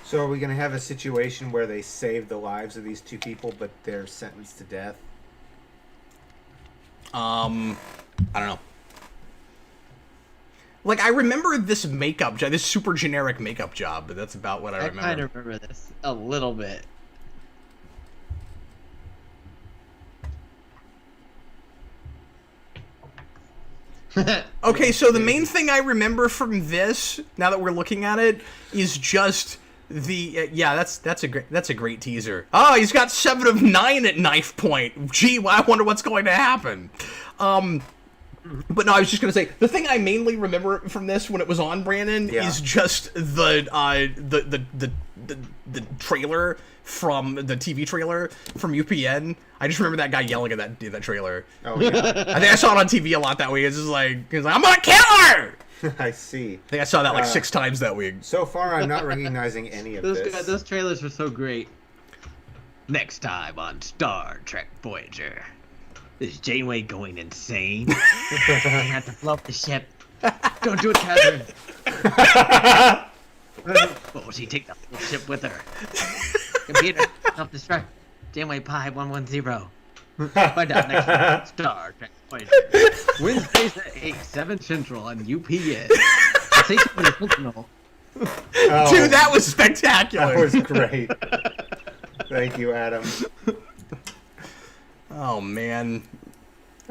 So are we going to have a situation where they save the lives of these two people, but they're sentenced to death? I don't know. Like, I remember this makeup job, this super generic makeup job, but that's about what I remember. I kind of remember this a little bit. Okay, so the main thing I remember from this, now that we're looking at it, is just the that's a great teaser. Oh, he's got 7 of 9 at knife point. Gee, well, I wonder what's going to happen. But no, I was just gonna say the thing I mainly remember from this when it was on, Brandon, is just the trailer from the TV trailer from UPN. I just remember that guy yelling at that trailer. Oh yeah. I think I saw it on TV a lot that week. It's just like he's like, I'm gonna kill her. I see. I think I saw that like 6 times that week. So far, I'm not recognizing any of this. Those trailers were so great. Next time on Star Trek Voyager. Is Janeway going insane? I have to blow up the ship. Don't do it, Catherine. What will she take the whole ship with her? Computer, self-destruct. Janeway Pi 110. Find out next time. Star Trek Voyager. Wednesdays at 8, 7 Central on UPN. Station Sentinel. Dude, that was spectacular. That was great. Thank you, Adam. Oh man,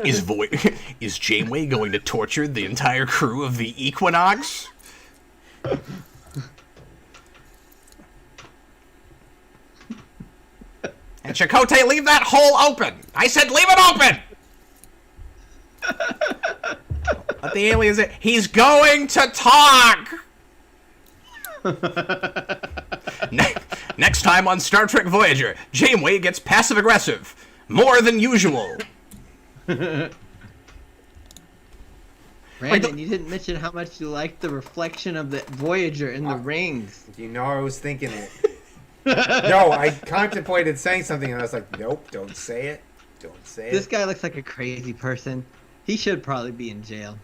is Janeway going to torture the entire crew of the Equinox? And Chakotay, leave that hole open! I said leave it open! Let the aliens in. He's going to talk! Next time on Star Trek Voyager, Janeway gets passive-aggressive. More than usual. Brandon, you didn't mention how much you liked the reflection of the Voyager in the rings. You know I was thinking it. No, I contemplated saying something and I was like, nope, don't say it. Don't say it. This guy looks like a crazy person. He should probably be in jail.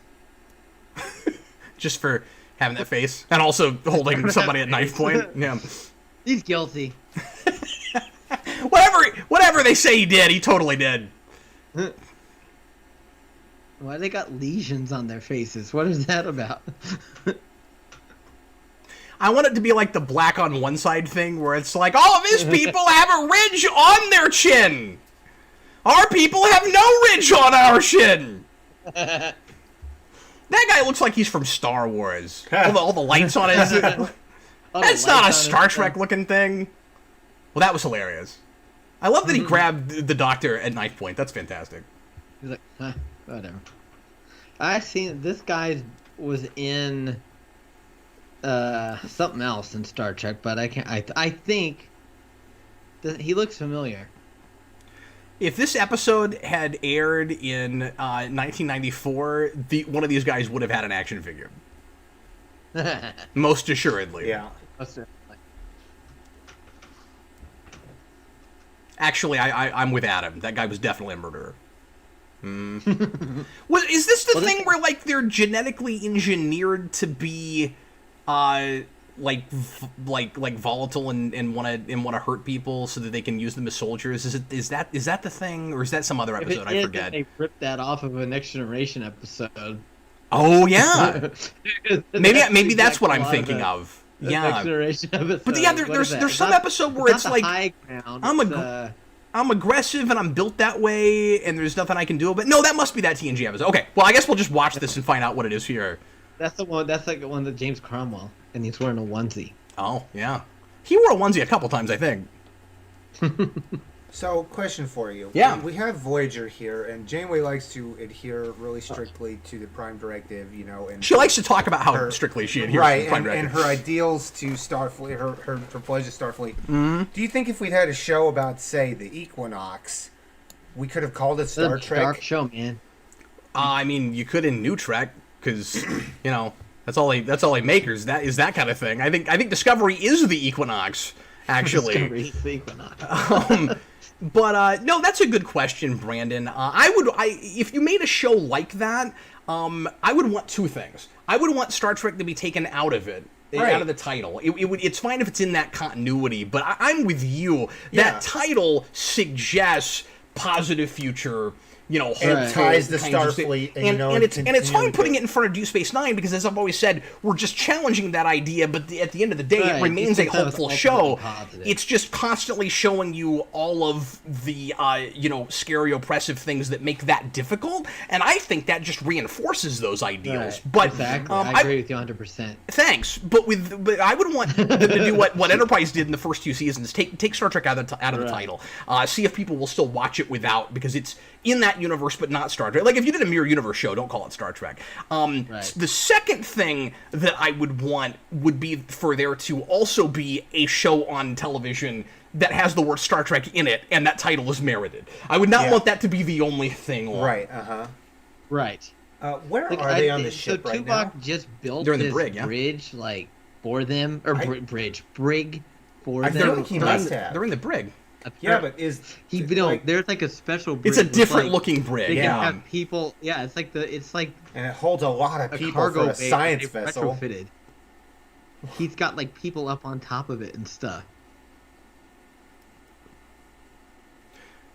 Just for having that face. And also holding somebody at knife point. Yeah. He's guilty. Whatever they say he did, he totally did. Why they got lesions on their faces? What is that about? I want it to be like the black on one side thing where it's like, all of his people have a ridge on their chin. Our people have no ridge on our chin. That guy looks like he's from Star Wars. all the lights on it. That's not a Star Trek looking thing. Well, that was hilarious. I love that he grabbed the doctor at knife point. That's fantastic. He's like, whatever. I seen this guy was in something else in Star Trek, but I can't. I think that he looks familiar. If this episode had aired in 1994, one of these guys would have had an action figure. Most assuredly. Yeah. Actually, I'm with Adam. That guy was definitely a murderer. Well, is this the thing where like they're genetically engineered to be, like volatile and want to hurt people so that they can use them as soldiers? Is that the thing, or is that some other episode? I forget. They ripped that off of a Next Generation episode. Oh yeah, maybe that's what I'm thinking of. Yeah, Next Generation episode. But yeah, there's some episode where it's like high ground. I'm aggressive and I'm built that way, and there's nothing I can do. But no, that must be that TNG episode. Okay, well I guess we'll just watch this and find out what it is here. That's the one. That's like the one that James Cromwell, and he's wearing a onesie. Oh yeah, he wore a onesie a couple times, I think. So, question for you. Yeah. We have Voyager here, and Janeway likes to adhere really strictly to the Prime Directive, and she likes to talk about how strictly she adheres to the Prime Directive. And her ideals to Starfleet, her pledge to Starfleet. Mm-hmm. Do you think if we'd had a show about, say, the Equinox, we could have called it Star Trek? Dark show, man. I mean, you could in New Trek, because that's all they make is that kind of thing. I think Discovery is the Equinox, actually. Discovery is the Equinox. But no, that's a good question, Brandon. If you made a show like that, I would want two things. I would want Star Trek to be taken out of it, out of the title. It's fine if it's in that continuity, but I'm with you. Yeah. That title suggests positive future. It ties the Starfleet, and it's fine putting it in front of Deep Space Nine because, as I've always said, we're just challenging that idea. But at the end of the day, it remains a hopeful show. Positive. It's just constantly showing you all of the scary, oppressive things that make that difficult, and I think that just reinforces those ideals. Right. But exactly, I agree with you 100%. Thanks, but I would want them to do what Enterprise did in the first two seasons: take Star Trek out of the title, see if people will still watch it without, because it's in that universe, but not Star Trek. Like, if you did a Mirror Universe show, don't call it Star Trek. The second thing that I would want would be for there to also be a show on television that has the word Star Trek in it, and that title is merited. I would not want that to be the only thing on. Right, Right. Where are they on the ship right now? So Tuvok just built They're in the this brig, yeah. bridge, like, for them, or brig for I them. feel like he must have. They're in the brig. Yeah, but there's like a special brig. It's a different looking brig. They can Yeah. have people. Yeah, it's like and it holds a lot of a people cargo for a bay science that they vessel. retrofitted. He's got like people up on top of it and stuff.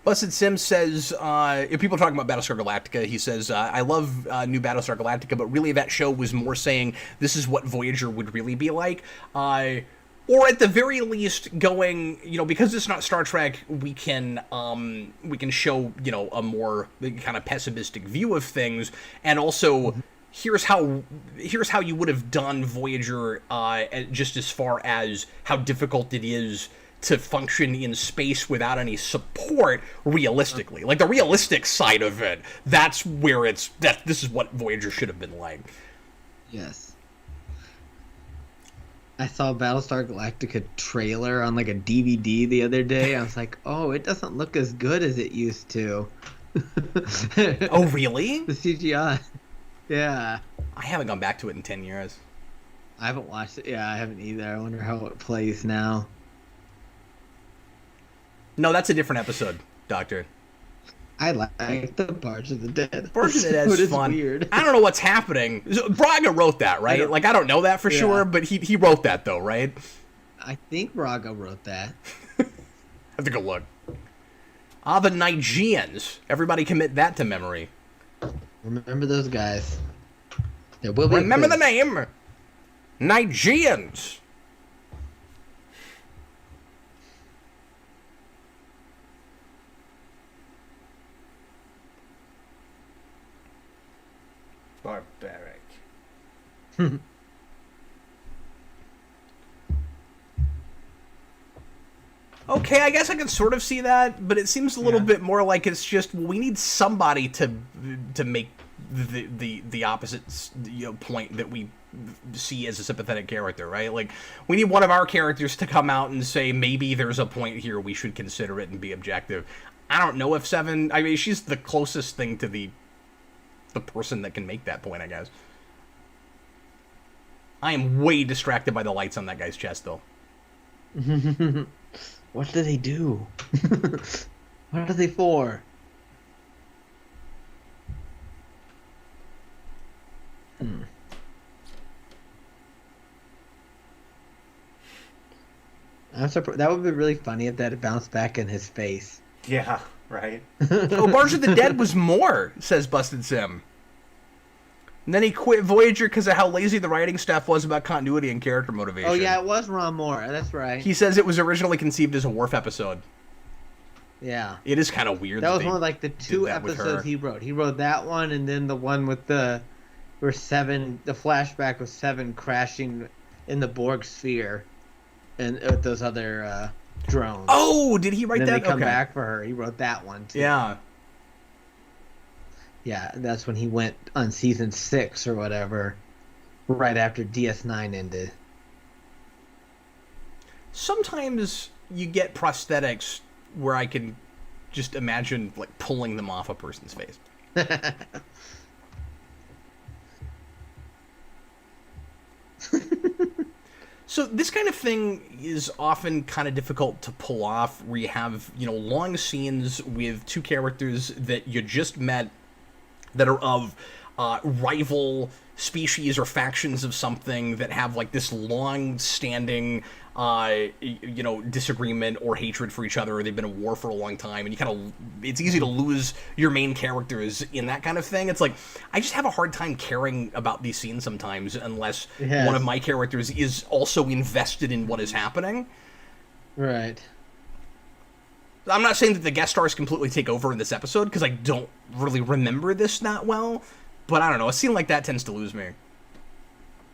Blessed Sim says, if people are talking about Battlestar Galactica, he says, I love new Battlestar Galactica, but really that show was more saying this is what Voyager would really be like. Or at the very least going, because it's not Star Trek, we can show, a more kind of pessimistic view of things. And also, here's how you would have done Voyager, just as far as how difficult it is to function in space without any support realistically. Like the realistic side of it, that's where this is what Voyager should have been like. Yes. I saw Battlestar Galactica trailer on like a DVD the other day. I was like, oh, it doesn't look as good as it used to. Oh, really? The CGI. Yeah. I haven't gone back to it in 10 years. I haven't watched it. Yeah, I haven't either. I wonder how it plays now. No, that's a different episode, Doctor. I like the Barge of the Dead. Barge of the Dead is fun. Weird. I don't know what's happening. Braga wrote that, right? I don't know that for sure, but he wrote that, though, right? I think Braga wrote that. I have to go look. The Nigeans. Everybody commit that to memory. Remember those guys. Remember the name. Nigeans. Barbaric. Okay, I guess I can sort of see that, but it seems a little bit more like it's just we need somebody to make the opposite point that we see as a sympathetic character, right? Like, we need one of our characters to come out and say, maybe there's a point here, we should consider it and be objective. I don't know if Seven... I mean, she's the closest thing to the person that can make that point, I guess. I am way distracted by the lights on that guy's chest, though. What do they do? What are they for? I'm surprised. That would be really funny if that had bounced back in his face. Yeah, right. Oh, Barge of the Dead was more, says Busted Sim. And then he quit Voyager because of how lazy the writing staff was about continuity and character motivation. Oh, yeah, it was Ron Moore. That's right. He says it was originally conceived as a Worf episode. Yeah. It is kind of weird. That was one of, like, the two episodes he wrote. He wrote that one, and then the one with the flashback with Seven crashing in the Borg sphere and with those other drones. Oh, did he write that? Then they come back for her. He wrote that one, too. Yeah. Yeah, that's when he went on season 6 or whatever, right after DS9 ended. Sometimes you get prosthetics where I can just imagine, like, pulling them off a person's face. So this kind of thing is often kind of difficult to pull off, where you have, long scenes with two characters that you just met that are of rival species or factions of something that have, like, this long-standing, disagreement or hatred for each other, or they've been at war for a long time, and it's easy to lose your main characters in that kind of thing. It's like, I just have a hard time caring about these scenes sometimes unless one of my characters is also invested in what is happening. Right. I'm not saying that the guest stars completely take over in this episode, because I don't really remember this that well, but I don't know, a scene like that tends to lose me.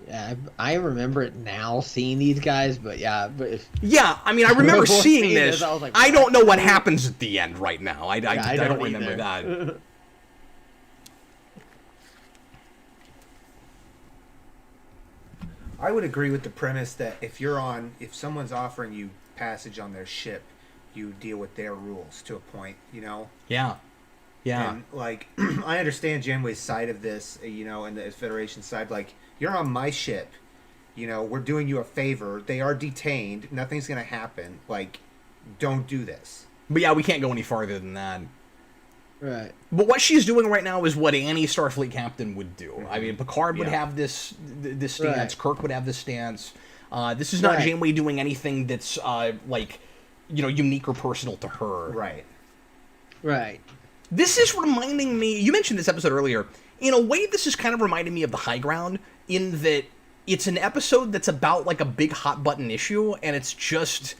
Yeah, I remember it now, seeing these guys, but yeah. I mean, I remember seeing this. I was like, I don't know what happens at the end right now. I don't remember either. that. I would agree with the premise that if someone's offering you passage on their ship, you deal with their rules to a point, Yeah. And, like, I understand Janeway's side of this, and the Federation side. Like, you're on my ship, we're doing you a favor. They are detained. Nothing's going to happen. Like, don't do this. But yeah, we can't go any farther than that. Right. But what she's doing right now is what any Starfleet captain would do. Mm-hmm. I mean, Picard would have this stance. Right. Kirk would have this stance. This is not Janeway doing anything that's, unique or personal to her. Right. Right. This is reminding me... You mentioned this episode earlier. In a way, this is kind of reminding me of The High Ground, in that it's an episode that's about, like, a big hot-button issue, and it's just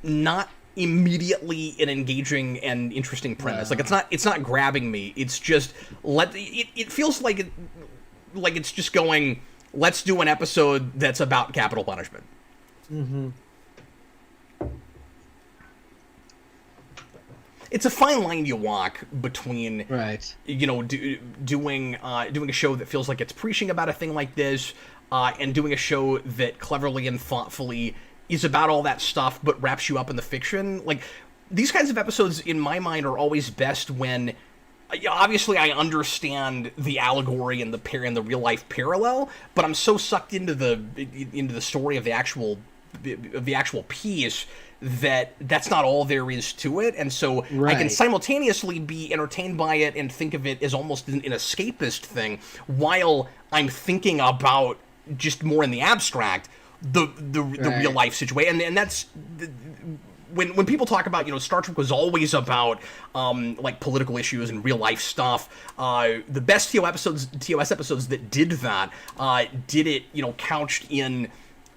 not immediately an engaging and interesting premise. Like, it's not grabbing me. It's just... It feels like it's just going, let's do an episode that's about capital punishment. Mm-hmm. It's a fine line you walk between, doing a show that feels like it's preaching about a thing like this, and doing a show that cleverly and thoughtfully is about all that stuff, but wraps you up in the fiction. Like, these kinds of episodes, in my mind, are always best when, obviously, I understand the allegory and the real life parallel, but I'm so sucked into the story of the actual piece that's not all there is to it, and so I can simultaneously be entertained by it and think of it as almost an escapist thing, while I'm thinking about, just more in the abstract, the real life situation, and that's when people talk about, Star Trek was always about like political issues and real life stuff. The best TOS episodes that did that did it, couched in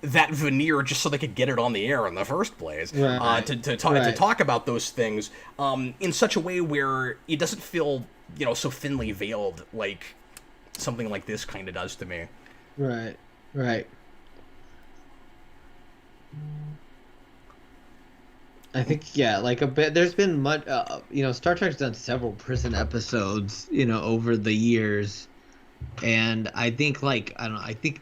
that veneer just so they could get it on the air in the first place, to talk about those things in such a way where it doesn't feel, so thinly veiled like something like this kind of does to me. Right. I think like a bit. There's been much. Star Trek's done several prison episodes, over the years, and I think I don't know. I think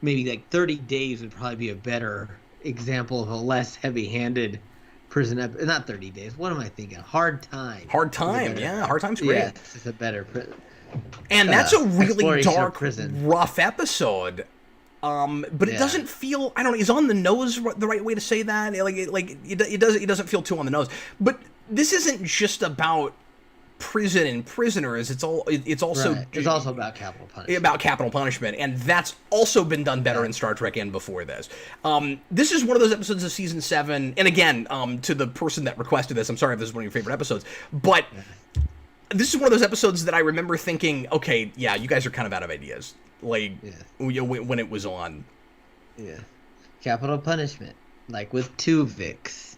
maybe 30 Days would probably be a better example of a less heavy-handed prison episode. Not 30 Days. What am I thinking? Hard Time. Hard Time, yeah. Hard Time's great. Yeah, it's a better prison. And that's a really dark, prison. rough episode. But it doesn't feel, I don't know, is on the nose the right way to say that? It doesn't feel too on the nose. But this isn't just about prison and prisoners. It's also It's also about capital punishment. About capital punishment, and that's also been done better in Star Trek and before this. This is one of those episodes of season 7, and again, to the person that requested this, I'm sorry if this is one of your favorite episodes, but this is one of those episodes that I remember thinking, okay, yeah, you guys are kind of out of ideas. When it was on. Yeah. Capital punishment. With Tuvix.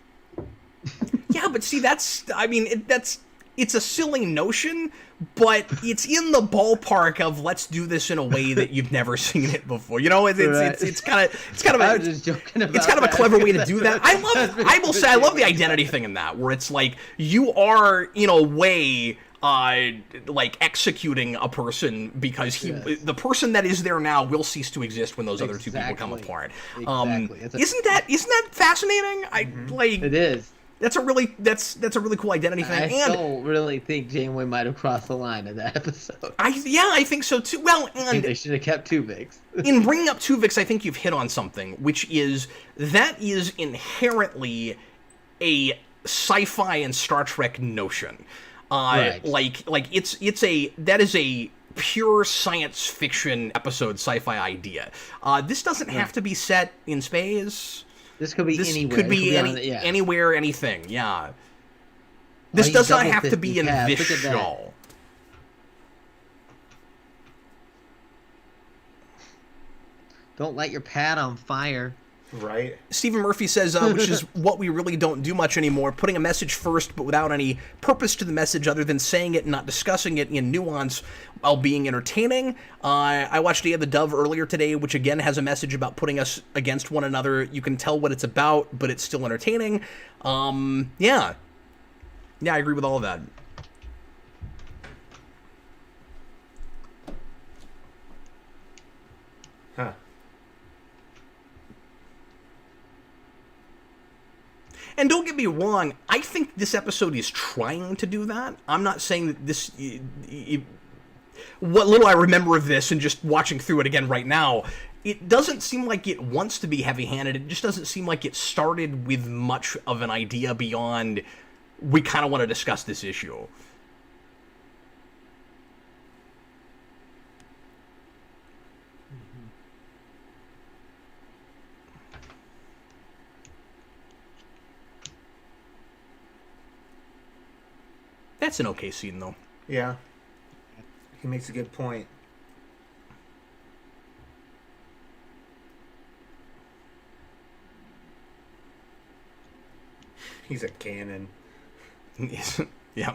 Yeah, but see, it's a silly notion, but it's in the ballpark of let's do this in a way that you've never seen it before. It's kind of I was just joking about it's kind of a clever way to do that. I will say I love the identity thing in that, where it's like you are in a way executing a person because the person that is there now will cease to exist when those other two people come apart. Exactly. Isn't that fascinating? It is. That's a really cool identity thing. I still really think Janeway might have crossed the line in that episode. I think so too. Well, and they should have kept Tuvix. In bringing up Tuvix, I think you've hit on something, which is that is inherently a sci-fi and Star Trek notion. Right. That is a pure science fiction episode sci-fi idea. This doesn't have to be set in space. This could be anywhere. Could be anywhere, anything. Yeah. This does not have to be in this show. Don't light your pad on fire. Right. Stephen Murphy says, which is what we really don't do much anymore, putting a message first but without any purpose to the message other than saying it and not discussing it in nuance while being entertaining. I watched Day of the Dove earlier today, which again has a message about putting us against one another. You can tell what it's about, but it's still entertaining. Yeah, I agree with all of that. Huh. And don't get me wrong, I think this episode is trying to do that. I'm not saying that this... what little I remember of this and just watching through it again right now, it doesn't seem like it wants to be heavy-handed. It just doesn't seem like it started with much of an idea beyond, we kind of want to discuss this issue. That's an okay scene, though. Yeah. He makes a good point. He's a cannon. Yeah.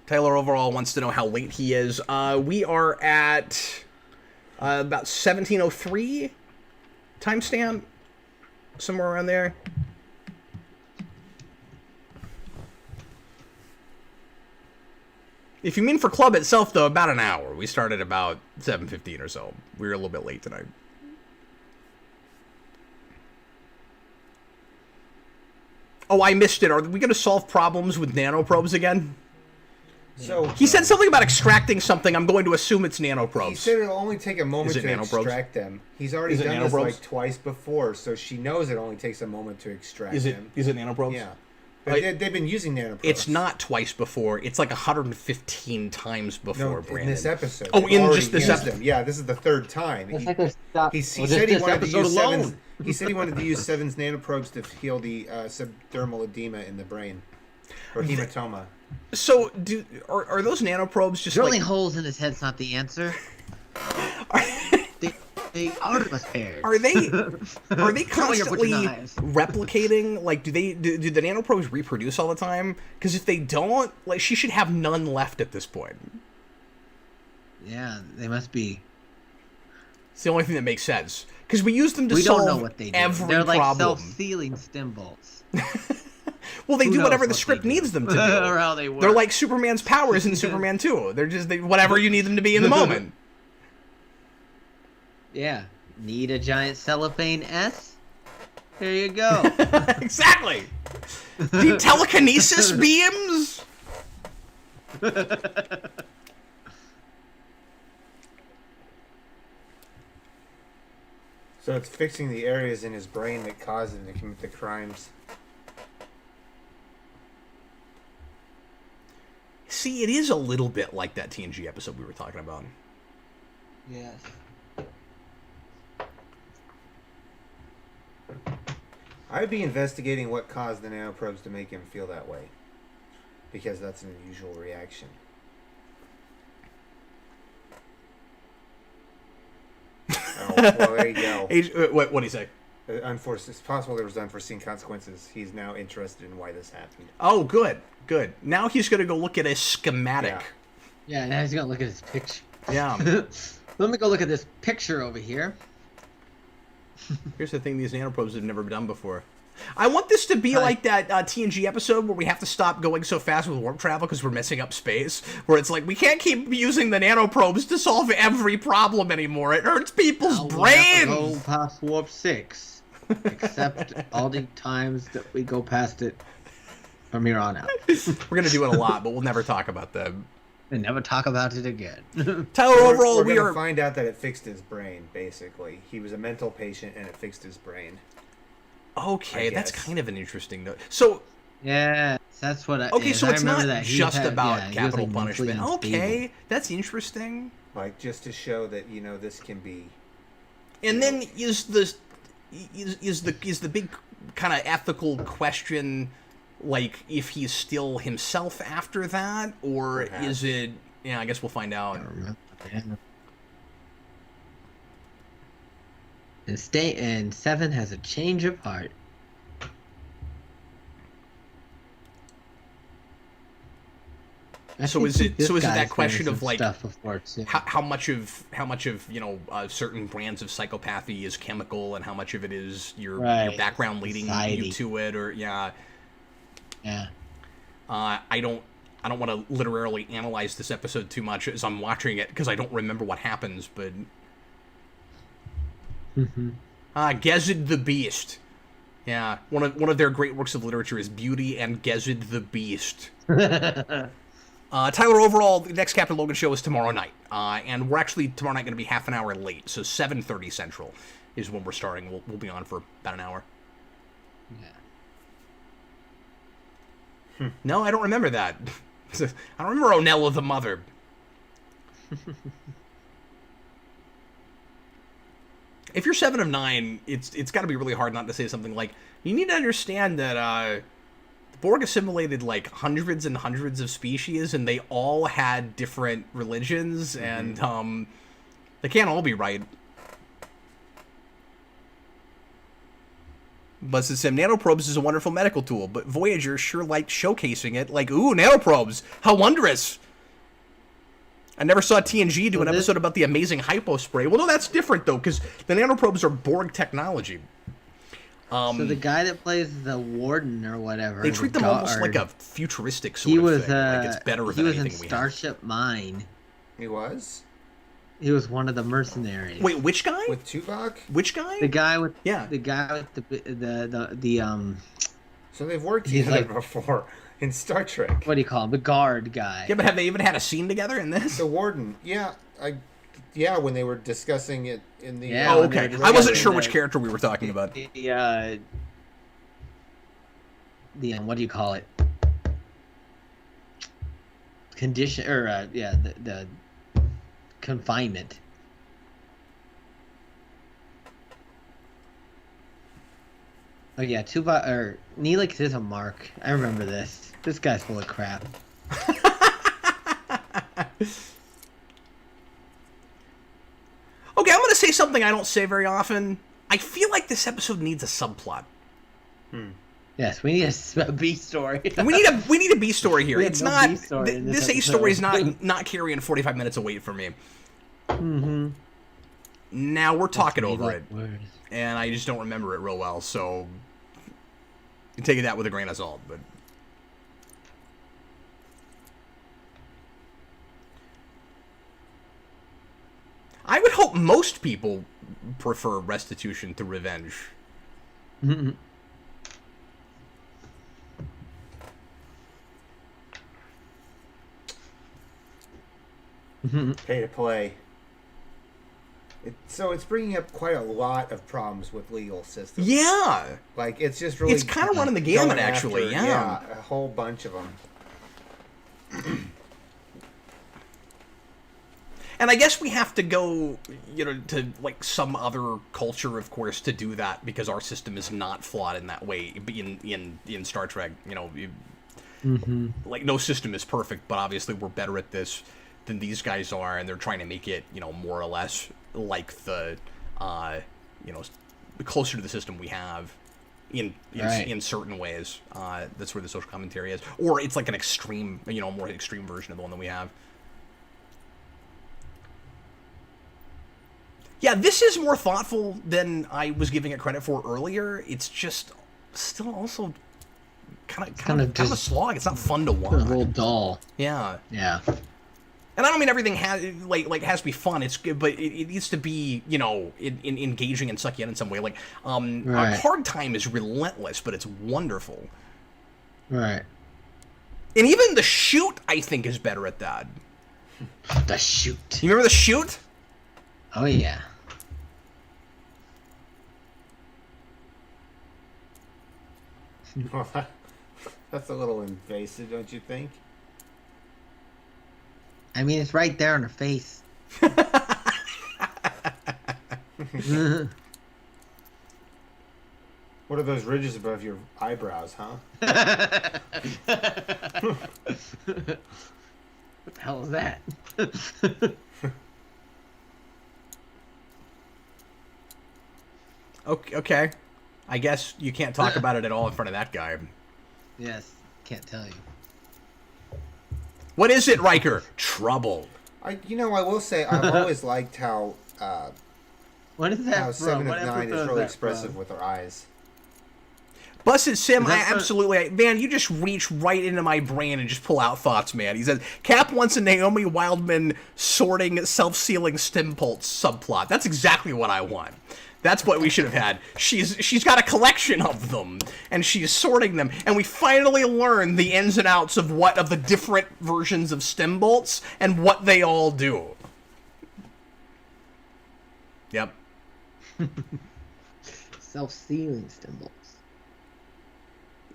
Taylor overall wants to know how late he is. We are at about 17:03 timestamp, somewhere around there. If you mean for club itself, though, about an hour. We started about 7:15 or so. We were a little bit late tonight. Oh, I missed it. Are we going to solve problems with nanoprobes again? So he said something about extracting something. I'm going to assume it's nanoprobes. He said it'll only take a moment to extract them. He's already done this like twice before, so she knows it only takes a moment to extract them. Is it nanoprobes? Yeah. They've been using nanoprobes. It's not twice before. It's like 115 times before, Brandon. In this episode. Oh, in just this episode. Yeah, this is the third time. He said he wanted to use Seven's nanoprobes to heal the subdermal edema in the brain. Or hematoma. So, are those nanoprobes just drilling holes in his head's not the answer? They are repaired. Are they constantly replicating? Like, do the nanoprobes reproduce all the time? Because if they don't, like, she should have none left at this point. Yeah, they must be. It's the only thing that makes sense. Because we use them to We solve don't know what they do. every They're like problem. self-sealing symbols. Well, they Who do knows whatever the what script they do. needs them to do. Or how they work. They're like Superman's powers in Superman 2. They're just whatever you need them to be in the moment. Yeah. Need a giant cellophane S? There you go. Exactly. Need telekinesis beams? So it's fixing the areas in his brain that cause him to commit the crimes. See, it is a little bit like that TNG episode we were talking about. Yes. I'd be investigating what caused the nanoprobes to make him feel that way. Because that's an unusual reaction. Oh, well, there you go. What do you say? It's possible there was unforeseen consequences. He's now interested in why this happened. Oh, good. Now he's going to go look at a schematic. Yeah, now he's gonna look at his picture. Yeah. Let me go look at this picture over here. Here's the thing these nanoprobes have never done before. I want this to be like that TNG episode where we have to stop going so fast with warp travel because we're messing up space. Where it's like, we can't keep using the nanoprobes to solve every problem anymore. It hurts people's brains! We'll go past warp 6. Except all the times that we go past it from here on out. We're going to do it a lot, but we'll never talk about them. And never talk about it again. Tyler, overall, we're we gonna are... find out that it fixed his brain, basically. He was a mental patient and it fixed his brain. Okay, that's kind of an interesting note. So... Yeah, that's what I... Okay, so it's not that just about he capital was, like, mentally punishment. unstable. Okay, that's interesting. Like, just to show that, you know, this can be... And then is the big kind of ethical question, like, if he's still himself after that, or Perhaps. is it? Yeah, I guess we'll find out. And 7 has a change of heart. So is it that question of like stuff before too. how much of you know certain brands of psychopathy is chemical and how much of it is your background leading you to it, or yeah. I don't want to literally analyze this episode too much as I'm watching it because I don't remember what happens, but Gezid the Beast. Yeah, one of their great works of literature is Beauty and Gezid the Beast. Tyler, overall, the next Captain Logan show is tomorrow night, and we're actually tomorrow night going to be half an hour late, so 7:30 Central is when we're starting. We'll be on for about an hour. Yeah. No, I don't remember that. I don't remember Onella the Mother. If you're 7 of 9, it's got to be really hard not to say something like, you need to understand that the Borg assimilated like hundreds and hundreds of species, and they all had different religions, and they can't all be right. But since nanoprobes is a wonderful medical tool, but Voyager sure liked showcasing it, like, ooh, nanoprobes, how wondrous! I never saw TNG do an episode about the amazing hypo spray. Well, no, that's different, though, because the nanoprobes are Borg technology. So the guy that plays the warden or whatever, they treat them almost like a futuristic sort of thing. Like it's better than anything we have. He was in Starship Mine. He was? He was one of the mercenaries. Wait, which guy? With Tuvok? Which guy? The guy with the guy with the So they've worked together before in Star Trek. What do you call him? The guard guy. Yeah, but have they even had a scene together in this? The warden. Yeah, when they were discussing it in the... Yeah, oh, okay. I wasn't sure which character we were talking about. The what do you call it? Condition, or the confinement. Oh yeah, Tuvok or Neelix is a mark. I remember this. This guy's full of crap. Okay, I'm going to say something I don't say very often. I feel like this episode needs a subplot. Yes, we need a B story. we need a B story here. It's not this A story is not carrying 45 minutes of weight for me. Mm-hmm. Now we're talking over it, Words. and I just don't remember it real well, so you take that with a grain of salt, but... I would hope most people prefer restitution to revenge. Mm-hmm. Pay to play. So it's bringing up quite a lot of problems with legal systems. Yeah! Like, it's just really... It's kind of running the gamut, going actually, after, yeah. a whole bunch of them. And I guess we have to go, to, like, some other culture, of course, to do that, because our system is not flawed in that way in Star Trek. Like, no system is perfect, but obviously we're better at this than these guys are, and they're trying to make it, more or less like the, closer to the system we have in certain ways. That's where the social commentary is. Or it's like an extreme, more extreme version of the one that we have. Yeah, this is more thoughtful than I was giving it credit for earlier. It's just still also kind of a slog. It's not fun to watch. A little dull. Yeah. Yeah. And I don't mean everything has has to be fun. It's good, but it needs to be engaging and suck you in some way. Like Right. Hard Time is relentless, but it's wonderful. Right. And even The Shoot, I think, is better at that. The Shoot. You remember The Shoot? Oh yeah. That's a little invasive, don't you think? I mean, it's right there in her face. What are those ridges above your eyebrows, huh? What the hell is that? Okay. I guess you can't talk about it at all in front of that guy. Yes, can't tell you. What is it, Riker? Trouble. I will say I've always liked how What is that how from? Seven What of Nine episode is is really that expressive from? with her eyes. Busted Sim, Is that I absolutely... Man, you just reach right into my brain and just pull out thoughts, man. He says, Cap wants a Naomi Wildman sorting, self-sealing stem pulse subplot. That's exactly what I want. That's what we should have had. She's got a collection of them, and she's sorting them, and we finally learn the ins and outs of the different versions of stem bolts and what they all do. Yep. Self-sealing symbols.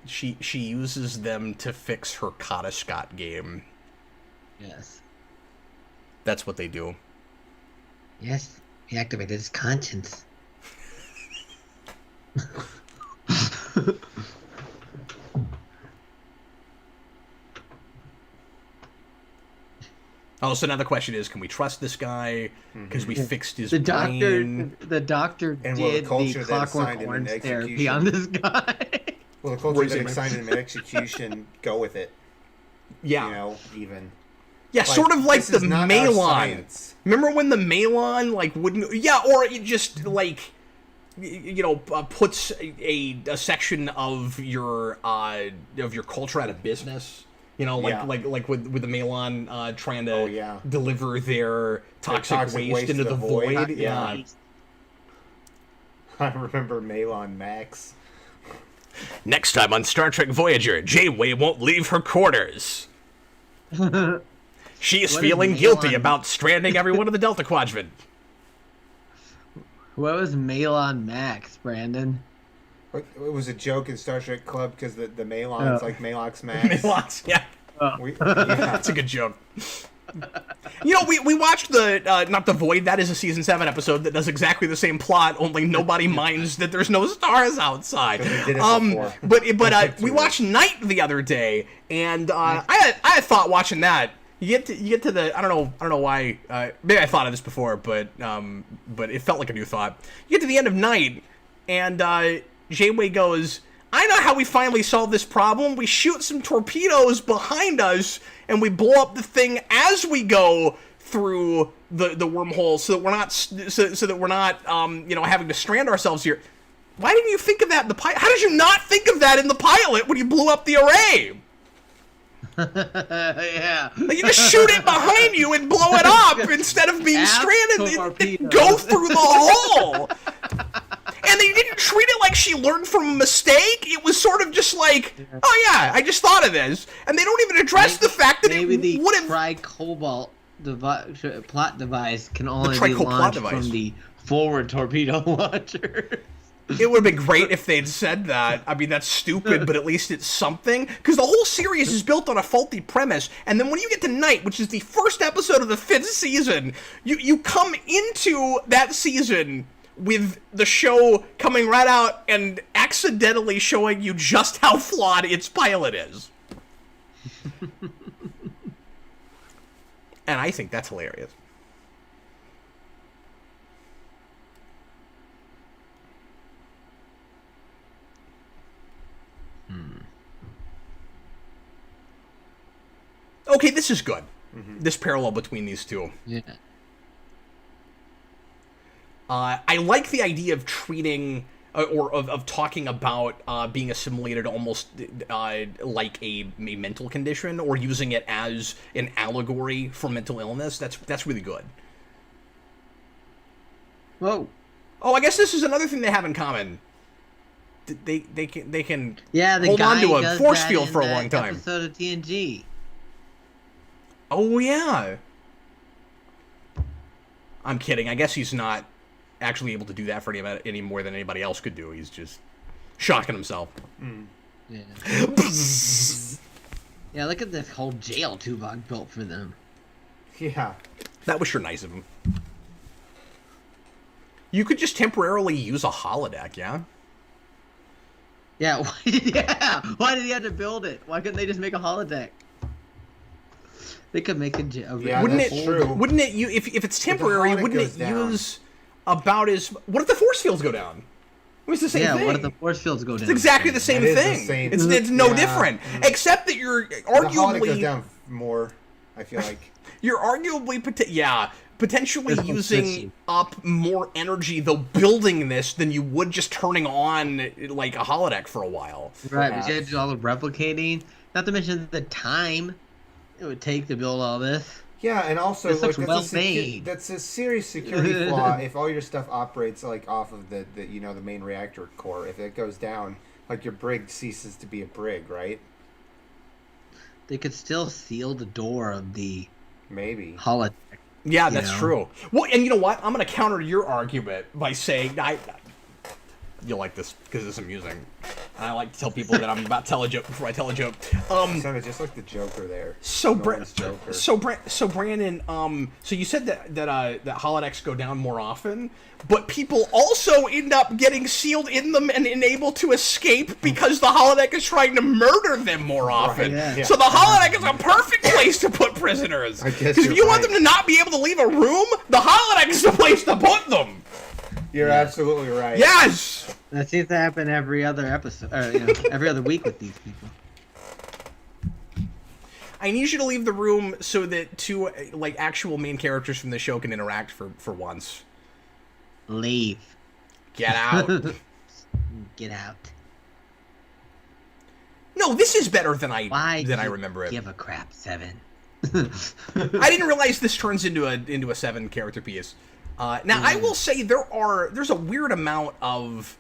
She uses them to fix her Kata Scott game. Yes. That's what they do. Yes. He activated his conscience. Oh, so now the question is, can we trust this guy? Because we fixed his The brain. doctor And will the did culture the that clockwork assigned him orange an therapy execution- on this guy. Well, the culture Where's that it? assigned him an execution go with it. Yeah. Even. Yeah, sort of like this the is not our Malon. science. Remember when the Malon, wouldn't... Yeah, or it just, puts a section of your culture out of business. Like with the Malon trying to deliver their toxic waste into the void. Yeah. I remember Malon Max. Next time on Star Trek Voyager, Janeway won't leave her quarters. She is What feeling is guilty Malon? about stranding everyone in the Delta Quadrant. What was Malon Max, Brandon? It was a joke in Star Trek Club because the Malon's like Malox Max. Malon's, yeah. Yeah. That's a good joke. We watched not the Void. That is a season 7 episode that does exactly the same plot. Only nobody minds that there's no stars outside. We did it before. But we watched Night the other day, and I thought watching that. You get to the I don't know why. Maybe I thought of this before, but it felt like a new thought. You get to the end of Night, and Janeway goes, I know how we finally solve this problem. We shoot some torpedoes behind us, and we blow up the thing as we go through the wormhole, so that we're not having to strand ourselves here. Why didn't you think of that in the pilot? How did you not think of that in the pilot when you blew up the array? Yeah. Like, you just shoot it behind you and blow it up instead of being stranded and go through the hole. And they didn't treat it like she learned from a mistake. It was sort of just like, oh yeah, I just thought of this. And they don't even address the fact that maybe it would have... Tri-Cobalt plot device can only be Tri-Cobalt launched device. from the forward torpedo launcher. It would have been great if they'd said that. I mean, that's stupid, but at least it's something. Because the whole series is built on a faulty premise. And then when you get to Night, which is the first episode of the 5th season, you come into that season with the show coming right out and accidentally showing you just how flawed its pilot is. And I think that's hilarious. Okay, this is good. This parallel between these two. Yeah. I like the idea of treating, or of talking about being assimilated almost like a mental condition, or using it as an allegory for mental illness. That's really good. Whoa. Oh, I guess this is another thing they have in common. They can Yeah, the hold guy on to a does force that field in for a that long time. Episode of TNG. Oh yeah. I'm kidding. I guess he's not actually able to do that for any more than anybody else could do. He's just shocking himself. Yeah. Yeah, look at this whole jail Tuvok built for them. Yeah. That was sure nice of him. You could just temporarily use a holodeck, yeah? Yeah, why did he have to build it? Why couldn't they just make a holodeck? They could make a Yeah, wouldn't that's it? true. Wouldn't it? If it's temporary, holodeck wouldn't goes it down. use about as? What if the force fields go down? It's the same Yeah, thing. what if the force fields go down? It's exactly the same It is the thing. same. It's no Yeah. different, except that you're The holodeck goes arguably down more, I feel like. potentially It's using fishy. up more energy though building this than you would just turning on like a holodeck for a while. Right, Perhaps. but you had to do all the replicating. Not to mention the time it would take to build all this. Yeah, and also This like, looks well made. that's a serious security flaw if all your stuff operates like off of the the main reactor core. If it goes down, like your brig ceases to be a brig, right? They could still seal the door of the Maybe. holodeck. Yeah, that's know? true. Well, and you know what? I'm going to counter your argument by saying you'll like this because it's amusing. And I like to tell people that I'm about to tell a joke before I tell a joke. It sounded just like the Joker there. So Nolan's Joker. Brandon, so you said that holodecks go down more often, but people also end up getting sealed in them and unable to escape because the holodeck is trying to murder them more often. Right, yeah. So the holodeck is a perfect place to put prisoners. I guess Because if you're you want right. them to not be able to leave a room, the holodeck is the place to put them. You're absolutely right. Yes. That seems to happen every other episode, or every other week with these people. I need you to leave the room so that two like actual main characters from the show can interact for once. Leave. Get out. Get out. No, this is better than I Why remember it. give a crap, 7? I didn't realize this turns into a 7 character piece. Now I will say there's a weird amount of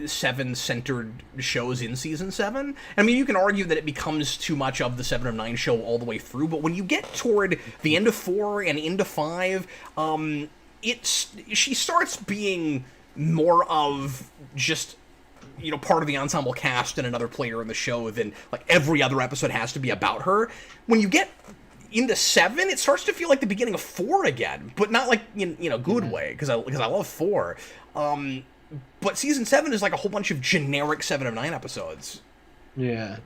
7 centered shows in season 7. I mean, you can argue that it becomes too much of the 7 of 9 show all the way through, but when you get toward the end of 4 and into 5, she starts being more of just part of the ensemble cast and another player in the show than like every other episode has to be about her. When you get into 7, it starts to feel like the beginning of 4 again, but not like in a good way because I love 4. But season 7 is like a whole bunch of generic 7 of 9 episodes, Yeah.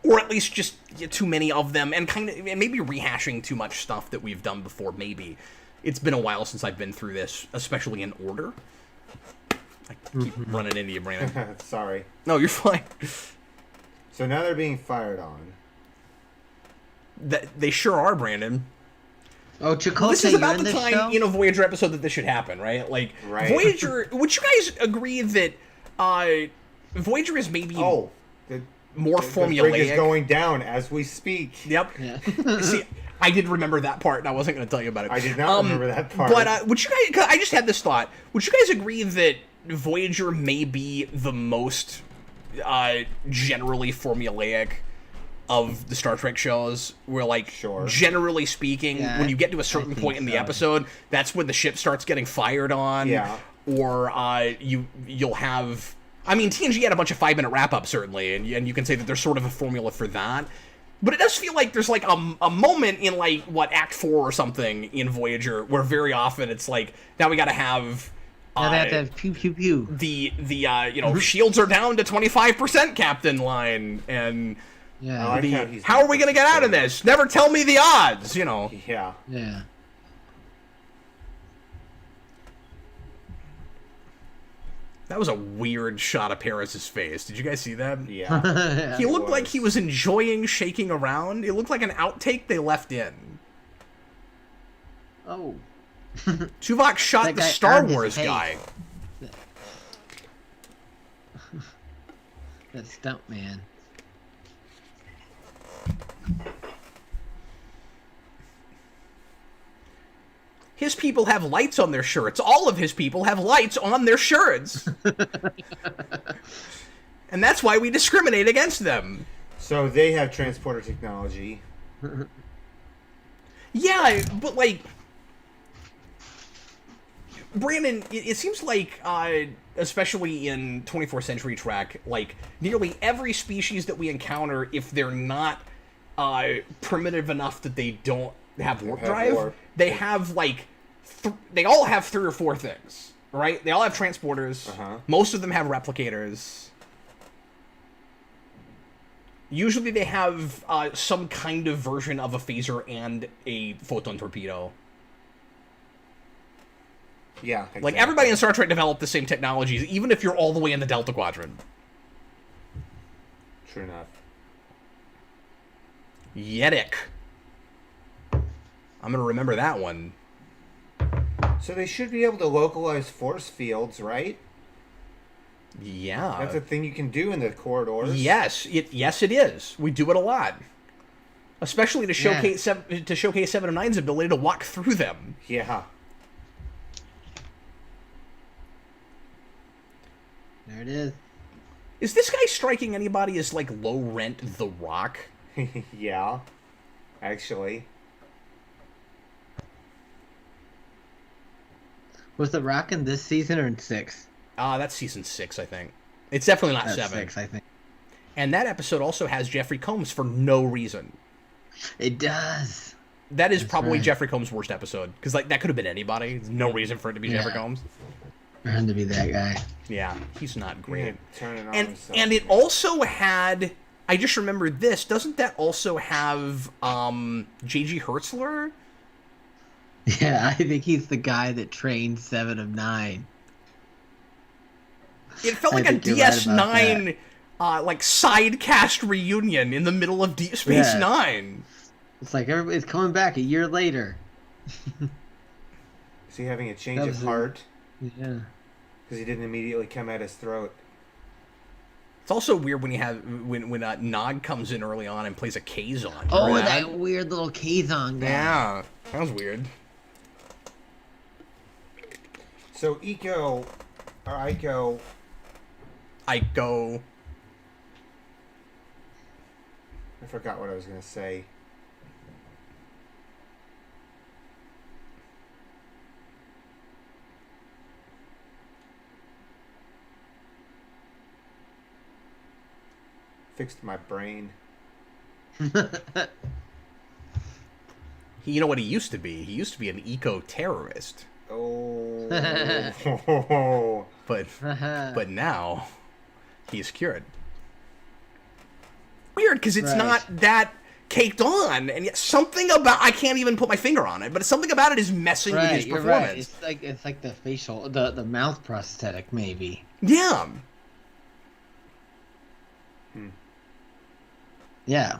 or at least just too many of them, and maybe rehashing too much stuff that we've done before. Maybe it's been a while since I've been through this, especially in order. I keep running into you, Brandon. Sorry. No, you're fine. So now they're being fired on. They sure are, Brandon. Oh, Chakotay, This is you're about in the this time show? in a Voyager episode that this should happen, right? Like, Right. Voyager... Would you guys agree that Voyager is maybe more The brig is formulaic? going down as we speak. Yep. Yeah. See, I did remember that part, and I wasn't going to tell you about it. I did not remember that part. But would you guys... 'Cause I just had this thought. Would you guys agree that Voyager may be the most generally formulaic of the Star Trek shows, where, like, Sure. generally speaking, Yeah, when you get to a certain I think point in the so. episode, that's when the ship starts getting fired on. Yeah. Or you'll have... I mean, TNG had a bunch of 5-minute wrap-ups, certainly, and you can say that there's sort of a formula for that. But it does feel like there's, like, a moment in, like, Act 4 or something in Voyager, where very often it's like, now we gotta have... Now they have to have pew pew pew. the shields are down to 25%, Captain line, and Yeah. I like how he's how are we gonna get out of this? Never tell me the odds, you know. Yeah. Yeah. That was a weird shot of Paris's face. Did you guys see that? Yeah. He looked like was. he was enjoying shaking around. It looked like an outtake they left in. Oh. Tuvok shot That the guy Star earned his Wars pay. guy. That stump man. His people have lights on their shirts. All of his people have lights on their shirts. And that's why we discriminate against them. So they have transporter technology. Yeah, but, like... Brandon, it seems like, especially in 24th Century Trek, like, nearly every species that we encounter, if they're not primitive enough that they don't have warp Have drive, warp. they have, like, they all have 3 or 4 things, right? They all have transporters. Uh-huh. Most of them have replicators. Usually they have some kind of version of a phaser and a photon torpedo. Yeah. Exactly. Like, everybody in Star Trek developed the same technologies, even if you're all the way in the Delta Quadrant. True enough. Yedic. I'm gonna remember that one. So they should be able to localize force fields, right? Yeah. That's a thing you can do in the corridors. Yes, it is. We do it a lot. Especially to showcase to showcase 7 of 9's ability to walk through them. Yeah. There it is. Is this guy striking anybody as, like, low rent The Rock? Yeah. Actually. Was The Rock in this season or in 6? That's season 6, I think. It's definitely not That's 7. 6, I think. And that episode also has Jeffrey Combs for no reason. It does. That is That's probably right. Jeffrey Combs' worst episode. Because, like, that could have been anybody. There's no reason for it to be Jeffrey Yeah. Combs. For him to be that guy. Yeah, he's not great. Yeah, turn it on And himself. and it also had, I just remembered this, doesn't that also have J.G. Hertzler? Yeah, I think he's the guy that trained 7 of 9. It felt I like a think you're right about DS9 like sidecast reunion in the middle of Deep Space Yeah. Nine. It's like everybody's coming back a year later. Is he having a change That of was a- heart? Yeah. Because he didn't immediately come at his throat. It's also weird when you have when Nog comes in early on and plays a Kazon. Oh, Remember that weird little Kazon guy. Yeah, that was weird. So Eco, or Ico, I forgot what I was going to say. Fixed my brain. You know what he used to be? He used to be an eco-terrorist. Oh. But now he's cured. Weird, because it's Right. not that caked on, and yet something about, I can't even put my finger on it, but something about it is messing with his performance. Right. It's like the facial, the mouth prosthetic, maybe. Yeah. Yeah.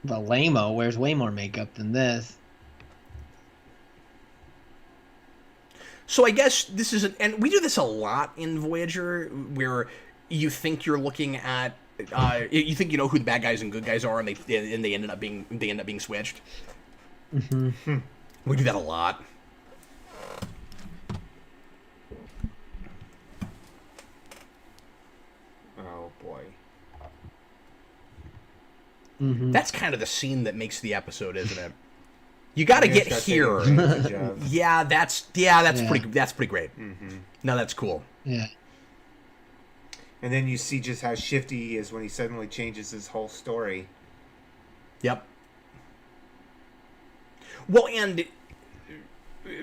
The lame-o wears way more makeup than this. So I guess this is, and we do this a lot in Voyager, where you think you're looking at, you think you know who the bad guys and good guys are, and they end up being switched. Mm-hmm. We do that a lot. Oh boy. Mm-hmm. That's kind of the scene that makes the episode, isn't it? You got to get here. Yeah, that's pretty great. Mm-hmm. No, that's cool. Yeah. And then you see just how shifty he is when he suddenly changes his whole story. Yep. Well, and